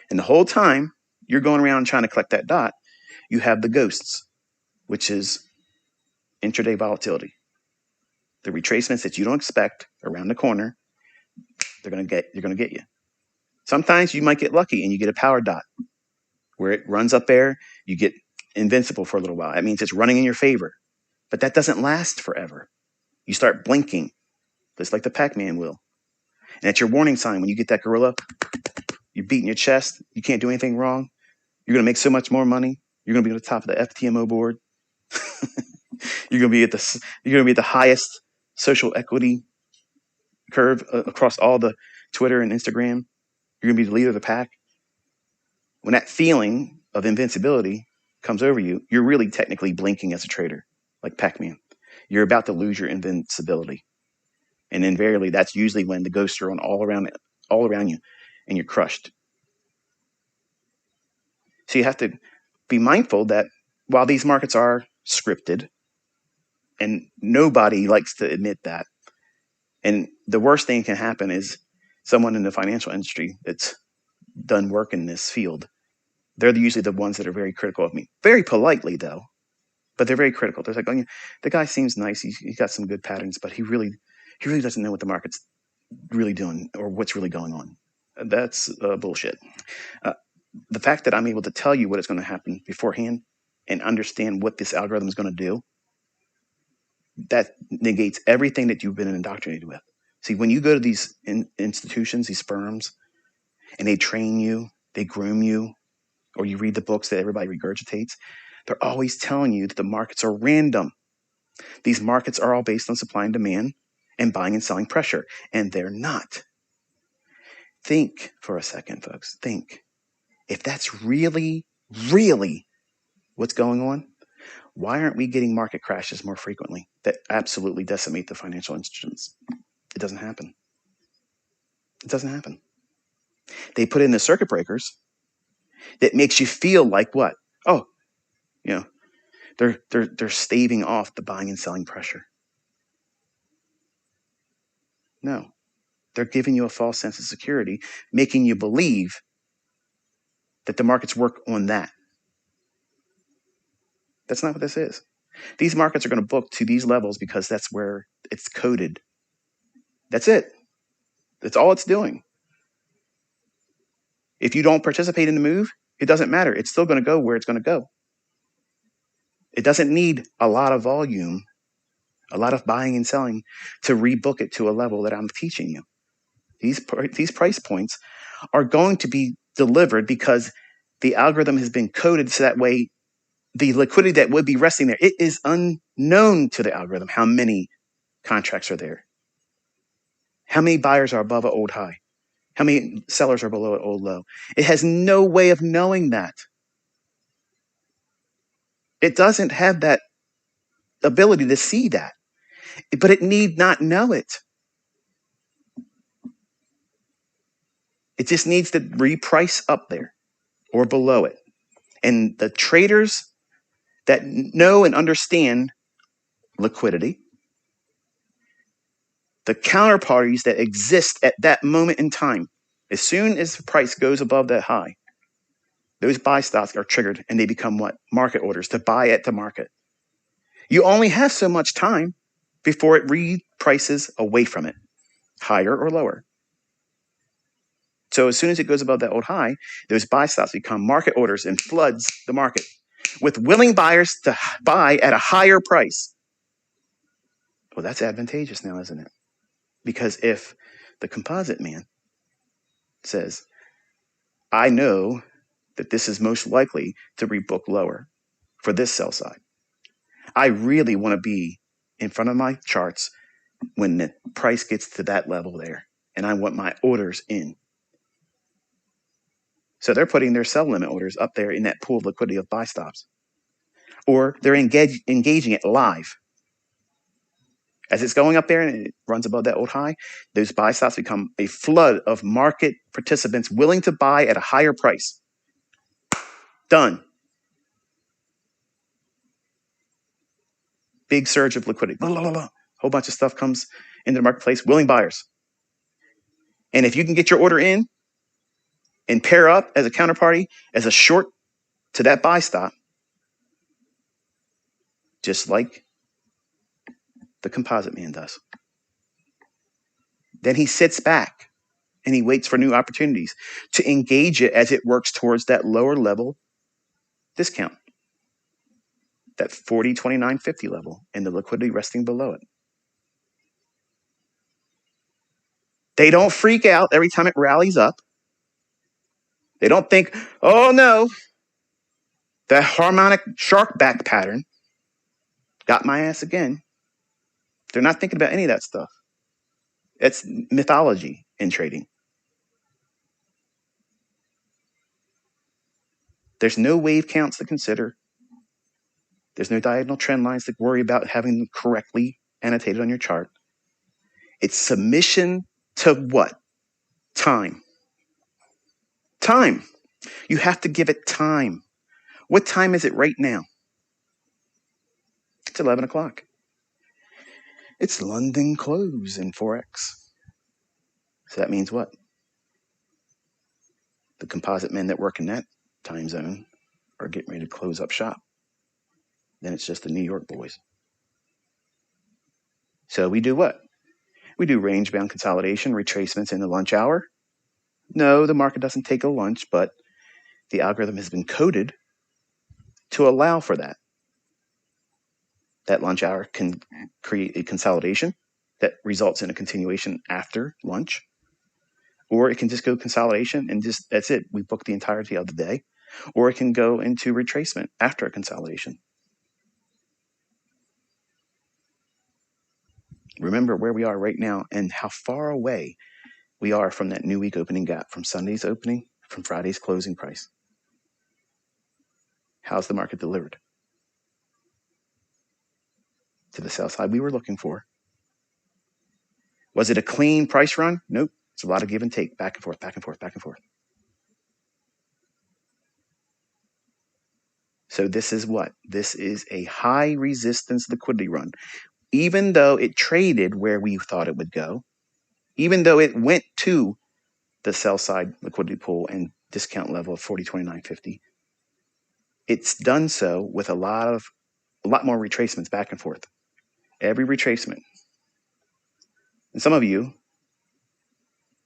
And the whole time you're going around trying to collect that dot, you have the ghosts, which is intraday volatility. The retracements that you don't expect around the corner, you're going to get you. Sometimes you might get lucky and you get a power dot where it runs up there, you get invincible for a little while. That means it's running in your favor. But that doesn't last forever. You start blinking, just like the Pac-Man will. And that's your warning sign. When you get that gorilla, you're beating your chest, you can't do anything wrong. You're going to make so much more money. You're going to be on the top of the FTMO board. You're going to be at the highest social equity curve across all the Twitter and Instagram. You're going to be the leader of the pack. When that feeling of invincibility comes over you, you're really technically blinking as a trader, like Pac-Man. You're about to lose your invincibility. And invariably, that's usually when the ghosts are on all around you, and you're crushed. So you have to be mindful that while these markets are scripted, and nobody likes to admit that, and the worst thing can happen is someone in the financial industry that's done work in this field, they're usually the ones that are very critical of me. Very politely, though, but they're very critical. They're like, oh, yeah, the guy seems nice. He's got some good patterns, but he really doesn't know what the market's really doing or what's really going on. That's bullshit. The fact that I'm able to tell you what is going to happen beforehand and understand what this algorithm is going to do, that negates everything that you've been indoctrinated with. See, when you go to these institutions, these firms, and they train you, they groom you, or you read the books that everybody regurgitates, they're always telling you that the markets are random. These markets are all based on supply and demand and buying and selling pressure, and they're not. Think for a second, folks. Think. If that's really, really what's going on, why aren't we getting market crashes more frequently that absolutely decimate the financial institutions? It doesn't happen. It doesn't happen. They put in the circuit breakers that makes you feel like what? Oh, you know, they're staving off the buying and selling pressure. No, they're giving you a false sense of security, making you believe that the markets work on that. That's not what this is. These markets are going to book to these levels because that's where it's coded. That's it. That's all it's doing. If you don't participate in the move, it doesn't matter. It's still going to go where it's going to go. It doesn't need a lot of volume, a lot of buying and selling to rebook it to a level that I'm teaching you. These price points are going to be delivered because the algorithm has been coded so that way the liquidity that would be resting there, it is unknown to the algorithm how many contracts are there, how many buyers are above an old high, how many sellers are below an old low. It has no way of knowing that. It doesn't have that ability to see that, but it need not know it. It just needs to reprice up there or below it. And the traders that know and understand liquidity, the counterparties that exist at that moment in time, as soon as the price goes above that high, those buy stops are triggered and they become what? Market orders to buy at the market. You only have so much time before it reprices away from it, higher or lower. So as soon as it goes above that old high, those buy stops become market orders and floods the market with willing buyers to buy at a higher price. Well, that's advantageous now, isn't it? Because if the composite man says, I know that this is most likely to rebook lower for this sell side, I really want to be in front of my charts when the price gets to that level there, and I want my orders in. So they're putting their sell limit orders up there in that pool of liquidity of buy stops. Or they're engaging it live. As it's going up there and it runs above that old high, those buy stops become a flood of market participants willing to buy at a higher price. Done. Big surge of liquidity. Blah, blah, blah, blah. Whole bunch of stuff comes into the marketplace, willing buyers. And if you can get your order in and pair up as a counterparty, as a short to that buy stop, just like the composite man does. Then he sits back and he waits for new opportunities to engage it as it works towards that lower level discount, that 40, 29, 50 level, and the liquidity resting below it. They don't freak out every time it rallies up. They don't think, oh no, that harmonic shark back pattern got my ass again. They're not thinking about any of that stuff. It's mythology in trading. There's no wave counts to consider. There's no diagonal trend lines to worry about having them correctly annotated on your chart. It's submission to what? Time. Time. You have to give it time. What time is it right now? It's 11 o'clock. It's London close in Forex. So that means what? The composite men that work in that time zone are getting ready to close up shop. Then it's just the New York boys. So we do what? We do range-bound consolidation, retracements in the lunch hour. No, the market doesn't take a lunch, but the algorithm has been coded to allow for that. That lunch hour can create a consolidation that results in a continuation after lunch. Or it can just go consolidation and just that's it. We book the entirety of the day. Or it can go into retracement after a consolidation. Remember where we are right now and how far away we are from that new week opening gap, from Sunday's opening, from Friday's closing price. How's the market delivered? To the sell side we were looking for. Was it a clean price run? Nope. It's a lot of give and take, back and forth, back and forth, back and forth. So this is what? This is a high resistance liquidity run. Even though it traded where we thought it would go, even though it went to the sell side liquidity pool and discount level of 40.2950, it's done so with a lot more retracements back and forth. Every retracement. And some of you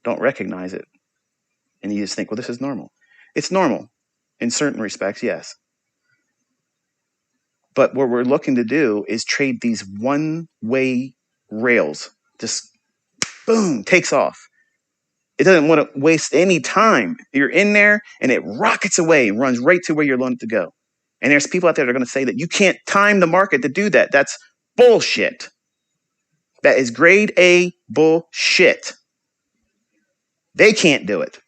don't recognize it. And you just think, well, this is normal. It's normal in certain respects, yes. But what we're looking to do is trade these one-way rails. Just boom, takes off. It doesn't want to waste any time. You're in there and it rockets away and runs right to where you're wanting to go. And there's people out there that are going to say that you can't time the market to do that. That's bullshit. That is grade A bullshit. They can't do it.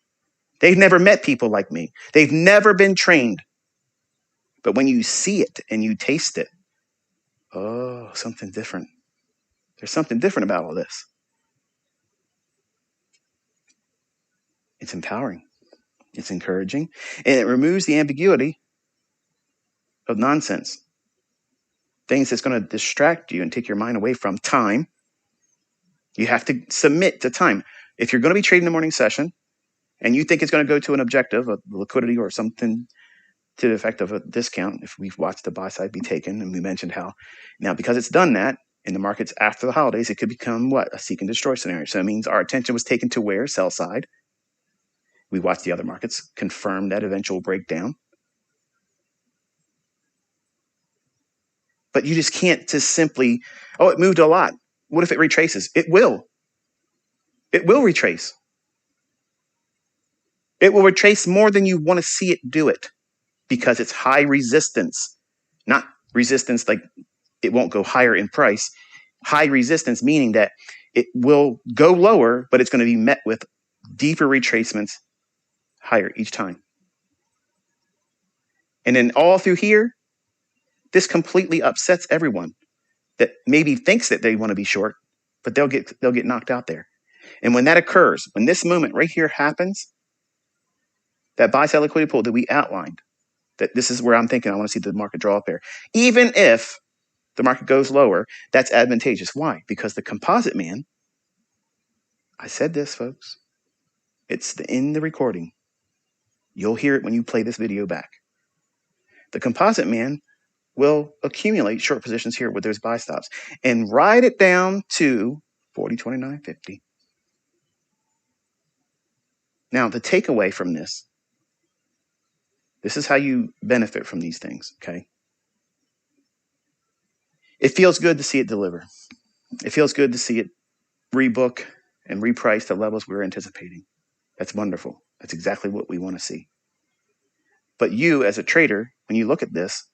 They've never met people like me. They've never been trained. But when you see it and you taste it, oh, something different. There's something different about all this. It's empowering. It's encouraging. And it removes the ambiguity of nonsense. Things that's going to distract you and take your mind away from time. You have to submit to time. If you're going to be trading the morning session and you think it's going to go to an objective, a liquidity or something to the effect of a discount, if we've watched the buy side be taken, and we mentioned how now because it's done that in the markets after the holidays, it could become what? A seek and destroy scenario. So it means our attention was taken to where? Sell side. We watched the other markets confirm that eventual breakdown. But you just can't just simply, oh, it moved a lot. What if it retraces? It will. It will retrace. It will retrace more than you want to see it do it because it's high resistance, not resistance like it won't go higher in price. High resistance meaning that it will go lower, but it's going to be met with deeper retracements higher each time. And then all through here, this completely upsets everyone that maybe thinks that they want to be short, but they'll get knocked out there. And when that occurs, when this moment right here happens, that buy side liquidity pool that we outlined, that this is where I'm thinking I want to see the market draw up there. Even if the market goes lower, that's advantageous. Why? Because the composite man, I said this, folks, it's in the recording. You'll hear it when you play this video back. The composite man will accumulate short positions here with those buy stops and ride it down to 40.2950. Now, the takeaway from this is how you benefit from these things, okay? It feels good to see it deliver. It feels good to see it rebook and reprice to levels we were anticipating. That's wonderful. That's exactly what we want to see. But you, as a trader, when you look at this,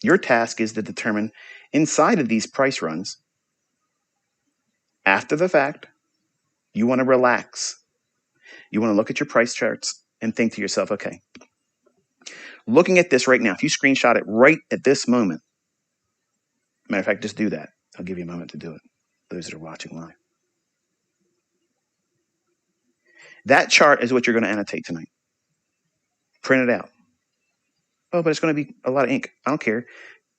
your task is to determine inside of these price runs, after the fact, you want to relax. You want to look at your price charts and think to yourself, okay, looking at this right now, if you screenshot it right at this moment, matter of fact, just do that. I'll give you a moment to do it, those that are watching live. That chart is what you're going to annotate tonight. Print it out. Oh, but it's going to be a lot of ink. I don't care.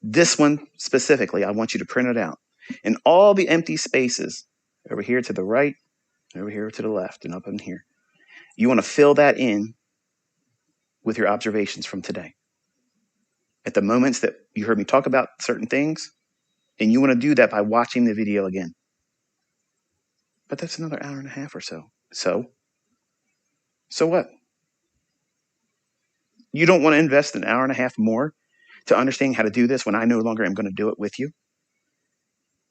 This one specifically, I want you to print it out. And all the empty spaces over here to the right, over here to the left, and up in here. You want to fill that in with your observations from today. At the moments that you heard me talk about certain things, and you want to do that by watching the video again. But that's another hour and a half or so. So what? You don't want to invest an hour and a half more to understand how to do this when I no longer am going to do it with you?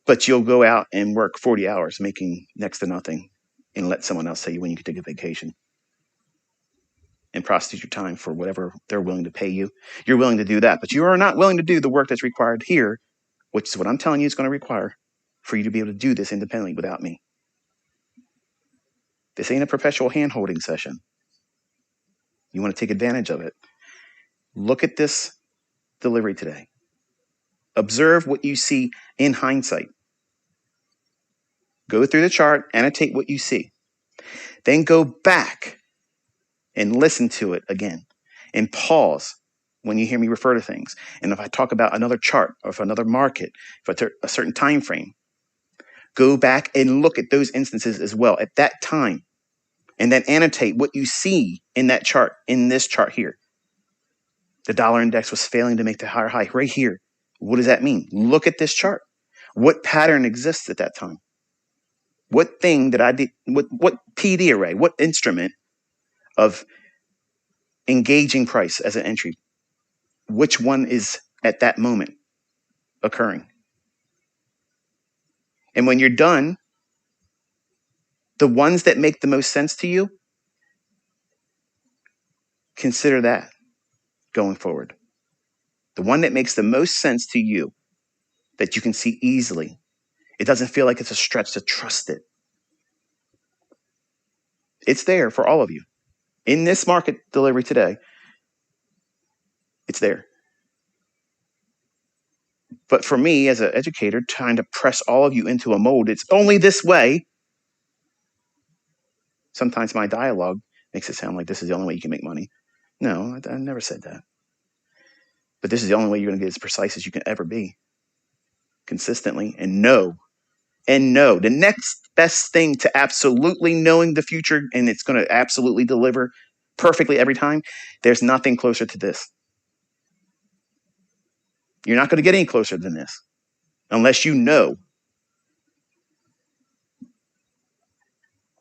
But you'll go out and work 40 hours making next to nothing and let someone else tell you when you can take a vacation and prostitute your time for whatever they're willing to pay you. You're willing to do that, but you are not willing to do the work that's required here, which is what I'm telling you is going to require for you to be able to do this independently without me. This ain't a perpetual hand-holding session. You want to take advantage of it. Look at this delivery today. Observe what you see in hindsight. Go through the chart, annotate what you see. Then go back and listen to it again and pause when you hear me refer to things. And if I talk about another chart or if another market, for a certain time frame, go back and look at those instances as well at that time. And then annotate what you see in that chart, in this chart here. The dollar index was failing to make the higher high right here. What does that mean? Look at this chart. What pattern exists at that time? What thing that I did, what PD array, what instrument of engaging price as an entry, which one is at that moment occurring? And when you're done, the ones that make the most sense to you, consider that going forward. The one that makes the most sense to you, that you can see easily. It doesn't feel like it's a stretch to trust it. It's there for all of you. In this market delivery today, it's there. But for me, as an educator, trying to press all of you into a mold, it's only this way. Sometimes my dialogue makes it sound like this is the only way you can make money. No, I never said that. But this is the only way you're going to get as precise as you can ever be, consistently, and know. The next best thing to absolutely knowing the future, and it's going to absolutely deliver perfectly every time, there's nothing closer to this. You're not going to get any closer than this unless you know.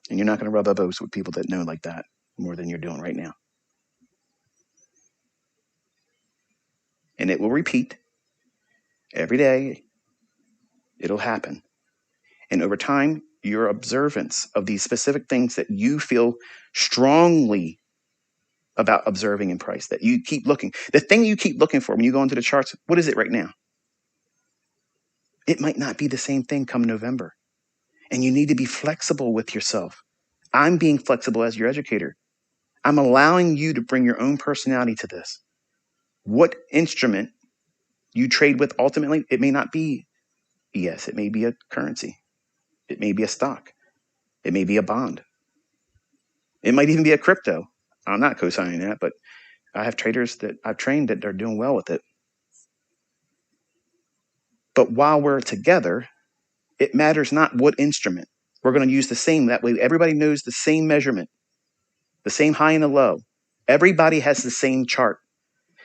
And you're not going to rub elbows with people that know like that more than you're doing right now. And it will repeat every day. It'll happen. And over time, your observance of these specific things that you feel strongly about observing in price, that you keep looking, the thing you keep looking for when you go into the charts, what is it right now? It might not be the same thing come November. And you need to be flexible with yourself. I'm being flexible as your educator. I'm allowing you to bring your own personality to this. What instrument you trade with, ultimately, it may not be ES. It may be a currency. It may be a stock. It may be a bond. It might even be a crypto. I'm not co-signing that, but I have traders that I've trained that are doing well with it. But while we're together, it matters not what instrument. We're going to use the same. That way everybody knows the same measurement, the same high and the low. Everybody has the same chart,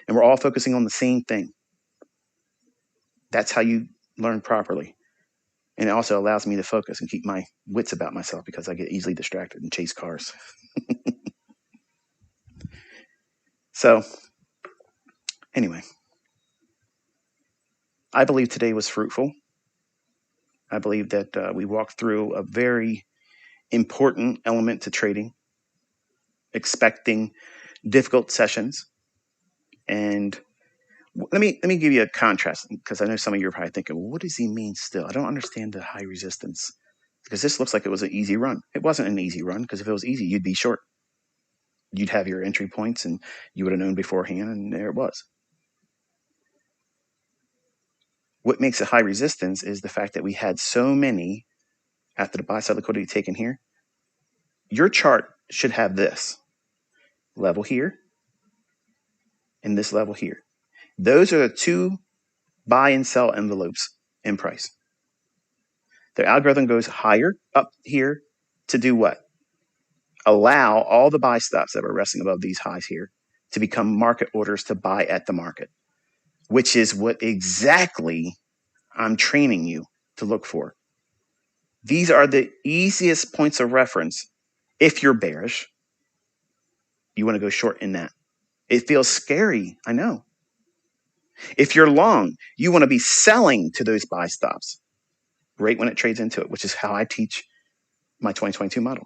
and we're all focusing on the same thing. That's how you learn properly. And it also allows me to focus and keep my wits about myself because I get easily distracted and chase cars. So, anyway, I believe today was fruitful. I believe that we walked through a very important element to trading, expecting difficult sessions. And let me give you a contrast, because I know some of you are probably thinking, well, what does he mean still? I don't understand the high resistance, because this looks like it was an easy run. It wasn't an easy run, because if it was easy, you'd be short. You'd have your entry points and you would have known beforehand, and there it was. What makes it high resistance is the fact that we had so many after the buy side liquidity taken here. Your chart should have this level here and this level here. Those are the two buy and sell envelopes in price. The algorithm goes higher up here to do what? Allow all the buy stops that were resting above these highs here to become market orders to buy at the market, which is what exactly I'm training you to look for. These are the easiest points of reference. If you're bearish, you want to go short in that. It feels scary, I know. If you're long, you want to be selling to those buy stops right when it trades into it, which is how I teach my 2022 model.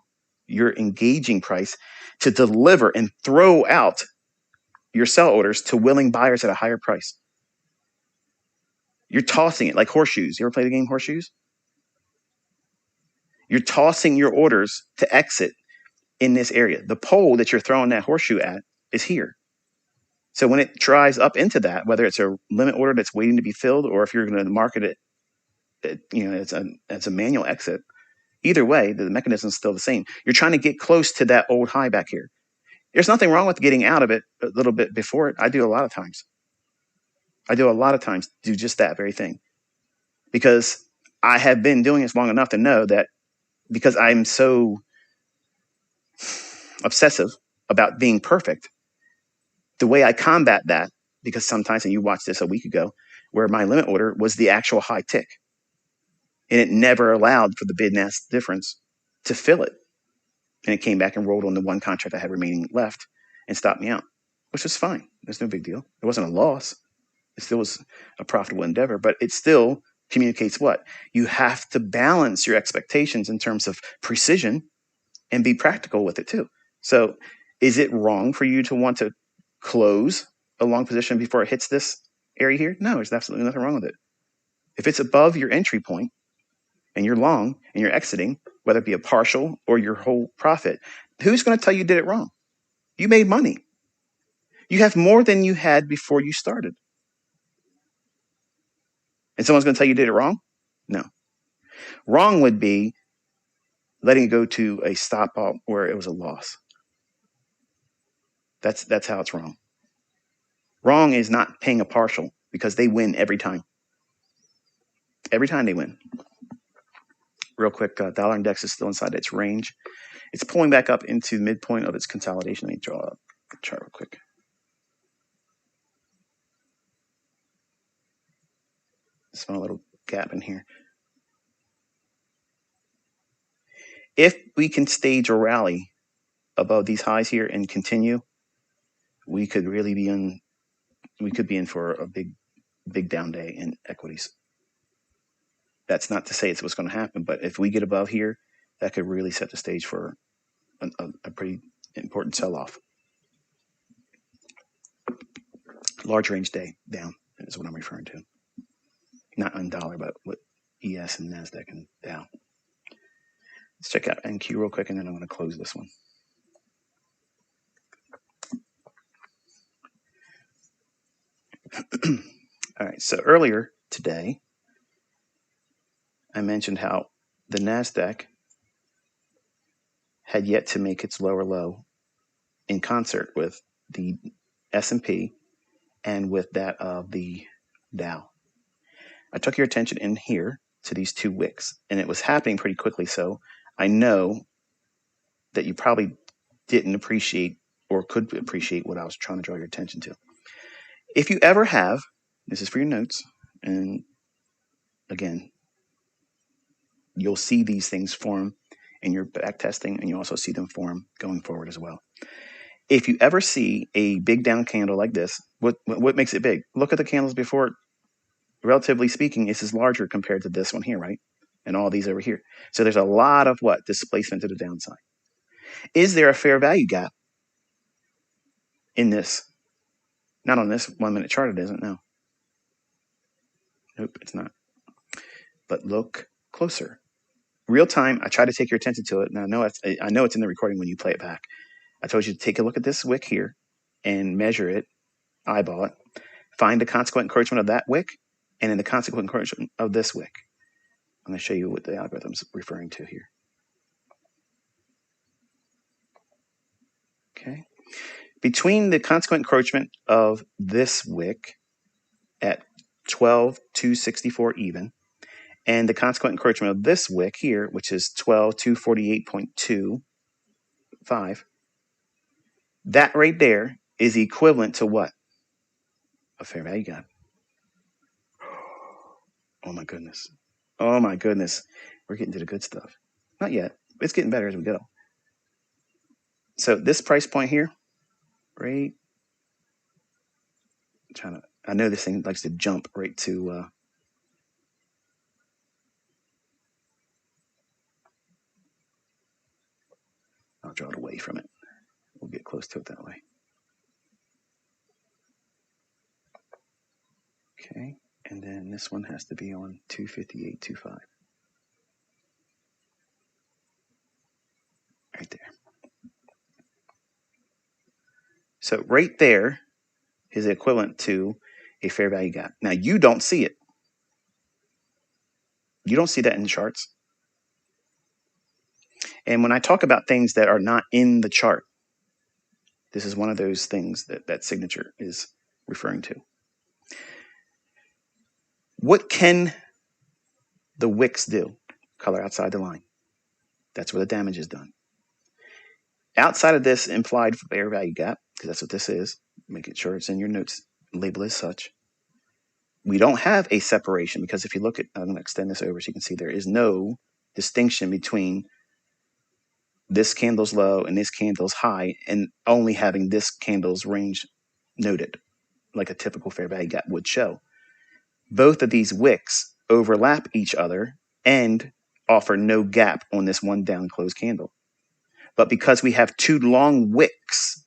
You're engaging price to deliver and throw out your sell orders to willing buyers at a higher price. You're tossing it like horseshoes. You ever play the game Horseshoes? You're tossing your orders to exit in this area. The pole that you're throwing that horseshoe at is here. So when it drives up into that, whether it's a limit order that's waiting to be filled, or if you're going to market it, it's a manual exit. Either way, the mechanism is still the same. You're trying to get close to that old high back here. There's nothing wrong with getting out of it a little bit before it. I do a lot of times. Do just that very thing, because I have been doing this long enough to know that, because I'm so obsessive about being perfect, the way I combat that, because sometimes, and you watched this a week ago, where my limit order was the actual high tick, and it never allowed for the bid and ask difference to fill it. And it came back and rolled on the one contract I had remaining left and stopped me out, which was fine. There's no big deal. It wasn't a loss. It still was a profitable endeavor, but it still communicates what? You have to balance your expectations in terms of precision and be practical with it too. So is it wrong for you to want to close a long position before it hits this area here? No, there's absolutely nothing wrong with it. If it's above your entry point and you're long and you're exiting, whether it be a partial or your whole profit, who's going to tell you did it wrong? You made money. You have more than you had before you started. And someone's going to tell you did it wrong? No. Wrong would be letting it go to a stop out where it was a loss. That's how it's wrong. Wrong is not paying a partial, because they win every time. Every time they win. Real quick, dollar index is still inside its range. It's pulling back up into the midpoint of its consolidation. Let me draw up the chart real quick. Small little gap in here. If we can stage a rally above these highs here and continue, we could really be in. We could be in for a big down day in equities. That's not to say it's what's going to happen, but if we get above here, that could really set the stage for a pretty important sell-off. Large range day down is what I'm referring to. Not on dollar, but with ES and NASDAQ and Dow. Let's check out NQ real quick, and then I'm going to close this one. All right, so earlier today, I mentioned how the NASDAQ had yet to make its lower low in concert with the S&P and with that of the Dow. I took your attention in here to these two wicks, and it was happening pretty quickly, so I know that you probably didn't appreciate or could appreciate what I was trying to draw your attention to. If you ever have, this is for your notes, and again, you'll see these things form in your back testing, and you also see them form going forward as well. If you ever see a big down candle like this, what makes it big? Look at the candles before it. Relatively speaking, this is larger compared to this one here, right? And all these over here. So there's a lot of what? Displacement to the downside. Is there a fair value gap in this? Not on this 1 minute chart, it isn't, no. Nope, it's not. But look closer. Real time, I try to take your attention to it. Now, I know it's in the recording when you play it back. I told you to take a look at this wick here and measure it, eyeball it, find the consequent encroachment of that wick, and then the consequent encroachment of this wick. I'm going to show you what the algorithm's referring to here. Okay. Between the consequent encroachment of this wick at 12,264 even, and the consequent encroachment of this wick here, which is 12,248.25, that right there is equivalent to what? A fair value gap. Oh my goodness. Oh my goodness. We're getting to the good stuff. Not yet. It's getting better as we go. So this price point here, right? I know this thing likes to jump right to I'll draw it away from it. We'll get close to it that way. Okay, and then this one has to be on 258.25. Right there. So right there is equivalent to a fair value gap. Now you don't see it. You don't see that in the charts. And when I talk about things that are not in the chart, this is one of those things that that signature is referring to. What can the wicks do? Color outside the line. That's where the damage is done. Outside of this implied fair value gap, because that's what this is, making sure it's in your notes, label as such. We don't have a separation because if you look at, I'm going to extend this over so you can see there is no distinction between this candle's low and this candle's high and only having this candle's range noted like a typical fair value gap would show. Both of these wicks overlap each other and offer no gap on this one down closed candle. But because we have two long wicks,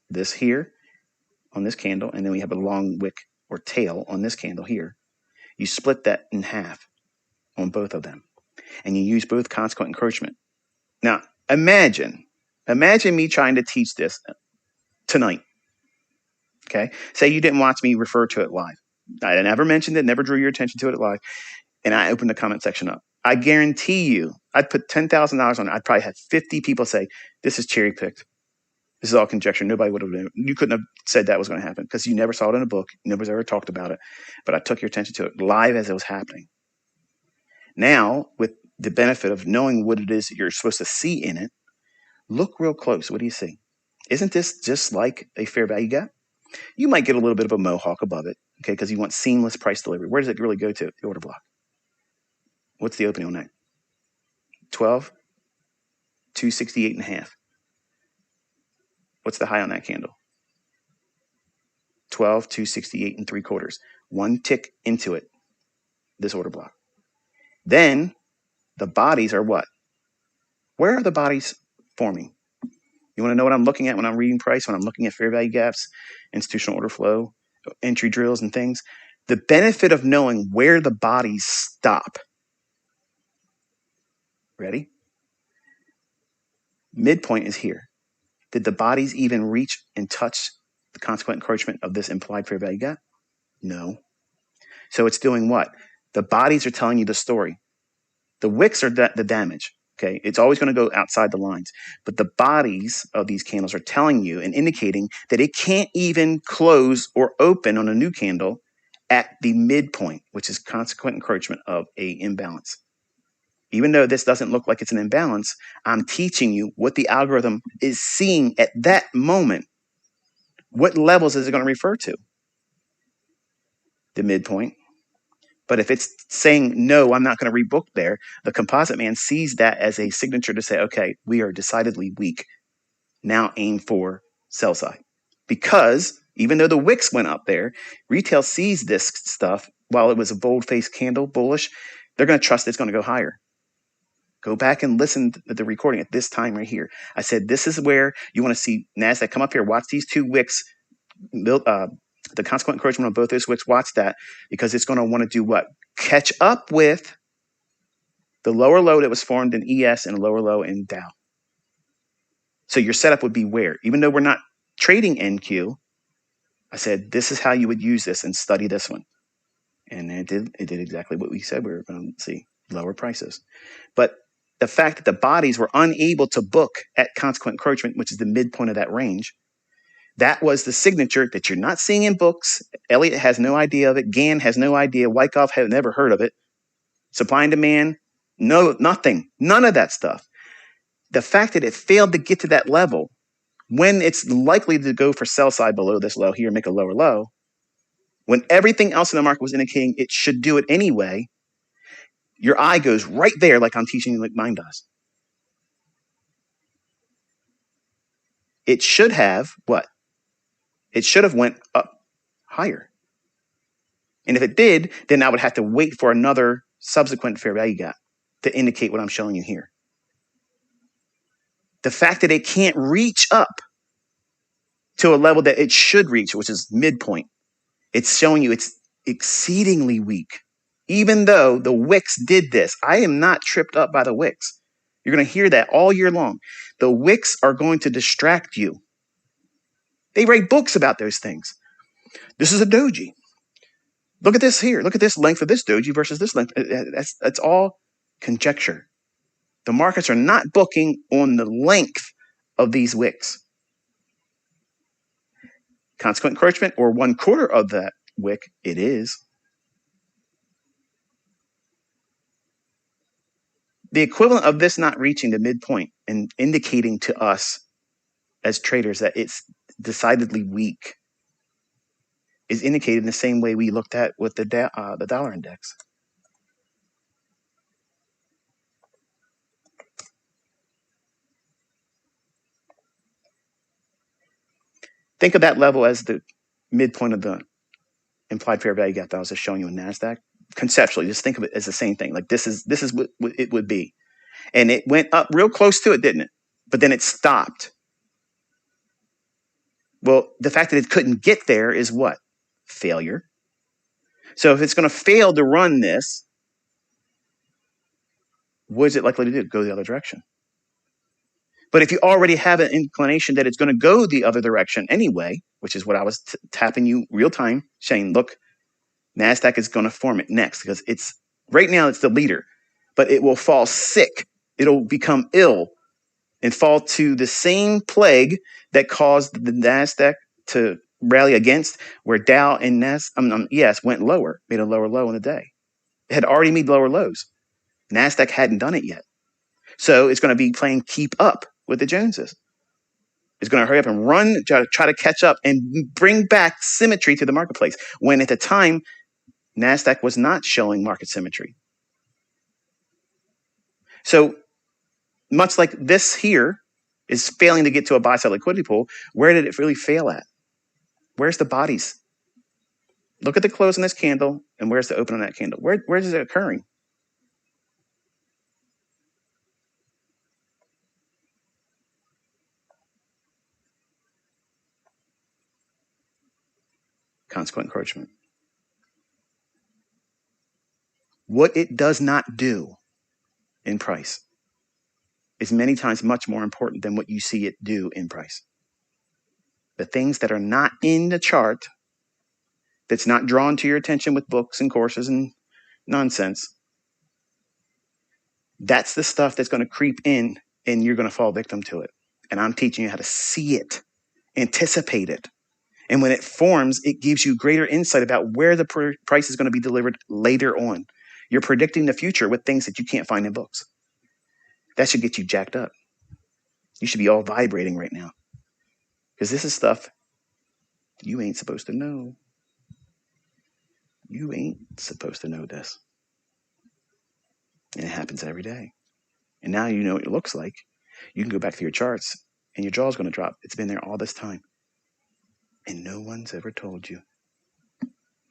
this here on this candle, and then we have a long wick or tail on this candle here, you split that in half on both of them. And you use both consequent encroachment. Now, imagine me trying to teach this tonight. Okay. Say you didn't watch me refer to it live. I never mentioned it, never drew your attention to it live. And I opened the comment section up. I guarantee you, I'd put $10,000 on it. I'd probably have 50 people say, this is cherry picked. This is all conjecture. Nobody would have been, you couldn't have said that was going to happen because you never saw it in a book. Nobody's ever talked about it. But I took your attention to it live as it was happening. Now, with the benefit of knowing what it is that you're supposed to see in it, look real close. What do you see? Isn't this just like a fair value gap? You might get a little bit of a mohawk above it, okay, because you want seamless price delivery. Where does it really go to, the order block? What's the opening on that? 12, 268.5. What's the high on that candle? 12, 268.75. One tick into it, this order block. Then the bodies are what? Where are the bodies forming? You want to know what I'm looking at when I'm reading price, when I'm looking at fair value gaps, institutional order flow, entry drills and things? The benefit of knowing where the bodies stop. Ready? Midpoint is here. Did the bodies even reach and touch the consequent encroachment of this implied fair value gap? No. So it's doing what? The bodies are telling you the story. The wicks are the damage. Okay, it's always going to go outside the lines. But the bodies of these candles are telling you and indicating that it can't even close or open on a new candle at the midpoint, which is consequent encroachment of a imbalance. Even though this doesn't look like it's an imbalance, I'm teaching you what the algorithm is seeing at that moment. What levels is it going to refer to? The midpoint. But if it's saying, no, I'm not going to rebook there, the composite man sees that as a signature to say, okay, we are decidedly weak. Now aim for sell side. Because even though the wicks went up there, retail sees this stuff while it was a bold-faced candle bullish, they're going to trust it's going to go higher. Go back and listen to the recording at this time right here. I said, this is where you want to see NASDAQ come up here. Watch these two wicks build, the consequent encroachment of both those wicks. Watch that because it's going to want to do what? Catch up with the lower low that was formed in ES and a lower low in Dow. So your setup would be where? Even though we're not trading NQ, I said, this is how you would use this and study this one. And it did exactly what we said we were going to see, lower prices. But the fact that the bodies were unable to book at consequent encroachment, which is the midpoint of that range, that was the signature that you're not seeing in books. Elliott has no idea of it. Gann has no idea. Wyckoff had never heard of it. Supply and demand, no, nothing, none of that stuff. The fact that it failed to get to that level when it's likely to go for sell side below this low here and make a lower low, when everything else in the market was indicating it should do it anyway, your eye goes right there like I'm teaching you like mine does. It should have what? It should have went up higher. And if it did, then I would have to wait for another subsequent fair value gap to indicate what I'm showing you here. The fact that it can't reach up to a level that it should reach, which is midpoint, it's showing you it's exceedingly weak. Even though the wicks did this, I am not tripped up by the wicks. You're going to hear that all year long. The wicks are going to distract you. They write books about those things. This is a doji. Look at this here. Look at this length of this doji versus this length. That's all conjecture. The markets are not booking on the length of these wicks. Consequent encroachment, or 1/4 of that wick, it is. The equivalent of this not reaching the midpoint and indicating to us as traders that it's decidedly weak is indicated in the same way we looked at with the dollar index. Think of that level as the midpoint of the implied fair value gap that I was just showing you in NASDAQ. Conceptually, just think of it as the same thing. Like this is what it would be. And it went up real close to it, didn't it? But then it stopped. Well, the fact that it couldn't get there is what? Failure. So if it's going to fail to run this, what is it likely to do? Go the other direction. But if you already have an inclination that it's going to go the other direction anyway, which is what I was tapping you real time, saying, look, NASDAQ is going to form it next because it's right now it's the leader, but it will fall sick. It'll become ill and fall to the same plague that caused the NASDAQ to rally against, where Dow and NASDAQ, went lower, made a lower low in the day. It had already made lower lows. NASDAQ hadn't done it yet. So it's going to be playing keep up with the Joneses. It's going to hurry up and run, try to catch up and bring back symmetry to the marketplace, when at the time, NASDAQ was not showing market symmetry. So much like this here is failing to get to a buy-side liquidity pool, where did it really fail at? Where's the bodies? Look at the close on this candle, and where's the open on that candle? Where is it occurring? Consequent encroachment. What it does not do in price is many times much more important than what you see it do in price. The things that are not in the chart, that's not drawn to your attention with books and courses and nonsense, that's the stuff that's going to creep in and you're going to fall victim to it. And I'm teaching you how to see it, anticipate it. And when it forms, it gives you greater insight about where the price is going to be delivered later on. You're predicting the future with things that you can't find in books. That should get you jacked up. You should be all vibrating right now, because this is stuff you ain't supposed to know. You ain't supposed to know this. And it happens every day. And now you know what it looks like. You can go back to your charts and your jaw's going to drop. It's been there all this time. And no one's ever told you.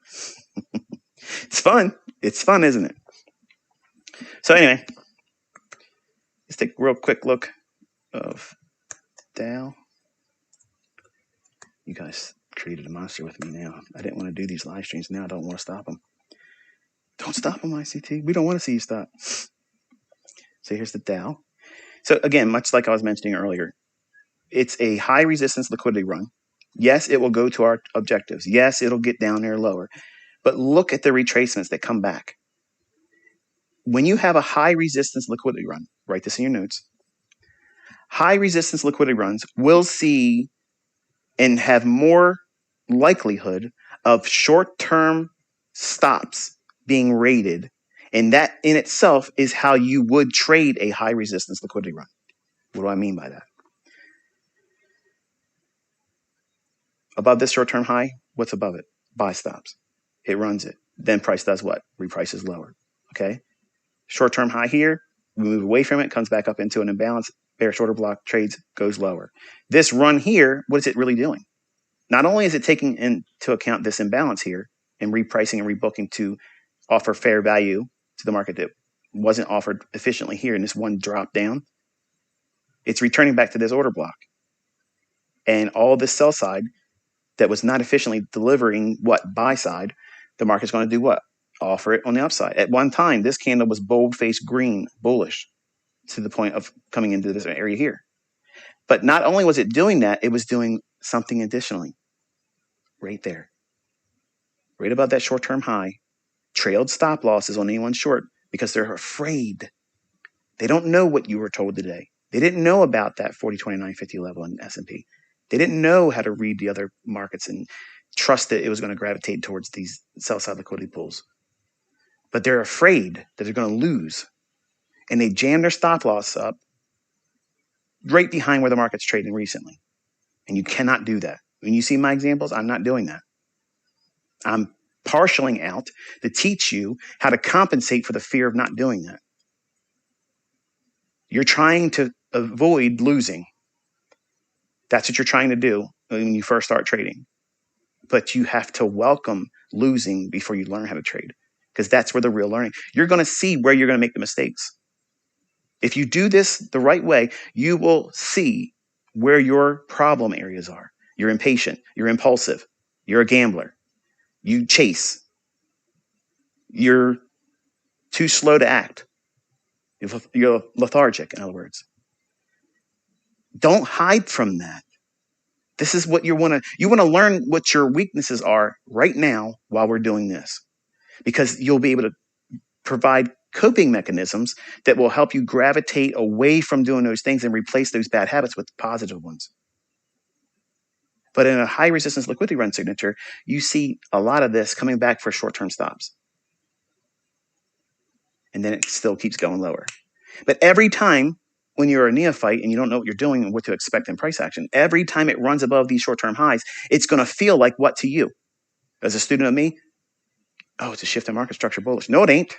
It's fun. It's fun, isn't it? So anyway, let's take a real quick look of Dow. You guys created a monster with me now. I didn't want to do these live streams. Now I don't want to stop them. Don't stop them, ICT. We don't want to see you stop. So here's the Dow. So again, much like I was mentioning earlier, it's a high resistance liquidity run. Yes, it will go to our objectives. Yes, it'll get down there lower. But look at the retracements that come back. When you have a high resistance liquidity run, write this in your notes. High resistance liquidity runs will see and have more likelihood of short-term stops being rated. And that in itself is how you would trade a high resistance liquidity run. What do I mean by that? Above this short-term high, what's above it? Buy stops. It runs it. Then price does what? Reprices lower. Okay? Short-term high here, we move away from it, comes back up into an imbalance, bearish order block, trades, goes lower. This run here, what is it really doing? Not only is it taking into account this imbalance here and repricing and rebooking to offer fair value to the market that wasn't offered efficiently here in this one drop down, it's returning back to this order block. And all this sell side that was not efficiently delivering what buy side, the market's going to do what? Offer it on the upside. At one time, this candle was bold-faced green, bullish, to the point of coming into this area here. But not only was it doing that, it was doing something additionally right there, right above that short-term high, trailed stop losses on anyone short because they're afraid. They don't know what you were told today. They didn't know about that 40, 29, 50 level in S&P. They didn't know how to read the other markets and trust that it was going to gravitate towards these sell-side liquidity pools. But they're afraid that they're going to lose. And they jam their stop loss up right behind where the market's trading recently. And you cannot do that. When you see my examples, I'm not doing that. I'm partialing out to teach you how to compensate for the fear of not doing that. You're trying to avoid losing. That's what you're trying to do when you first start trading. But you have to welcome losing before you learn how to trade, because that's where the real learning. You're going to see where you're going to make the mistakes. If you do this the right way, you will see where your problem areas are. You're impatient. You're impulsive. You're a gambler. You chase. You're too slow to act. You're lethargic, in other words. Don't hide from that. This is what you want to learn what your weaknesses are right now while we're doing this, because you'll be able to provide coping mechanisms that will help you gravitate away from doing those things and replace those bad habits with positive ones. But in a high resistance liquidity run signature, you see a lot of this coming back for short-term stops. And then it still keeps going lower. But every time when you're a neophyte and you don't know what you're doing and what to expect in price action, every time it runs above these short-term highs, it's going to feel like what to you? As a student of me, oh, it's a shift in market structure bullish. No, it ain't.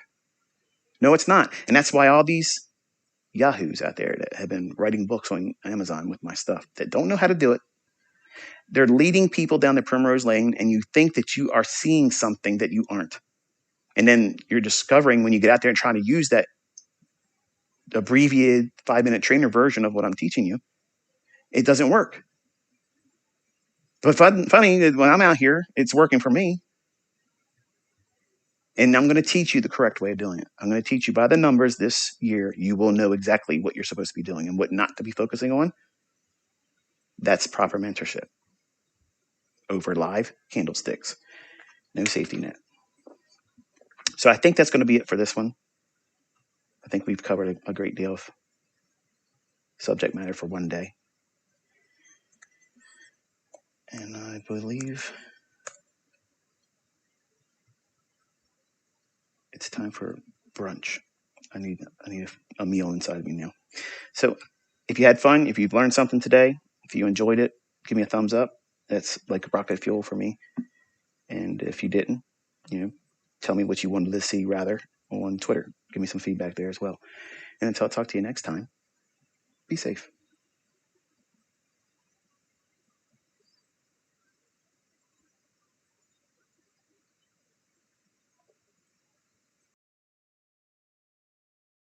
No, it's not. And that's why all these yahoos out there that have been writing books on Amazon with my stuff that don't know how to do it, they're leading people down the primrose lane, and you think that you are seeing something that you aren't. And then you're discovering when you get out there and try to use that abbreviated 5-minute trainer version of what I'm teaching you, it doesn't work. But funny, when I'm out here, it's working for me. And I'm going to teach you the correct way of doing it. I'm going to teach you by the numbers this year. You will know exactly what you're supposed to be doing and what not to be focusing on. That's proper mentorship over live candlesticks. No safety net. So I think that's going to be it for this one. I think we've covered a great deal of subject matter for one day. And I believe it's time for brunch. I need a meal inside of me now. So if you had fun, if you've learned something today, if you enjoyed it, give me a thumbs up. That's like rocket fuel for me. And if you didn't, tell me what you wanted to see rather on Twitter. Give me some feedback there as well. And until I talk to you next time, be safe.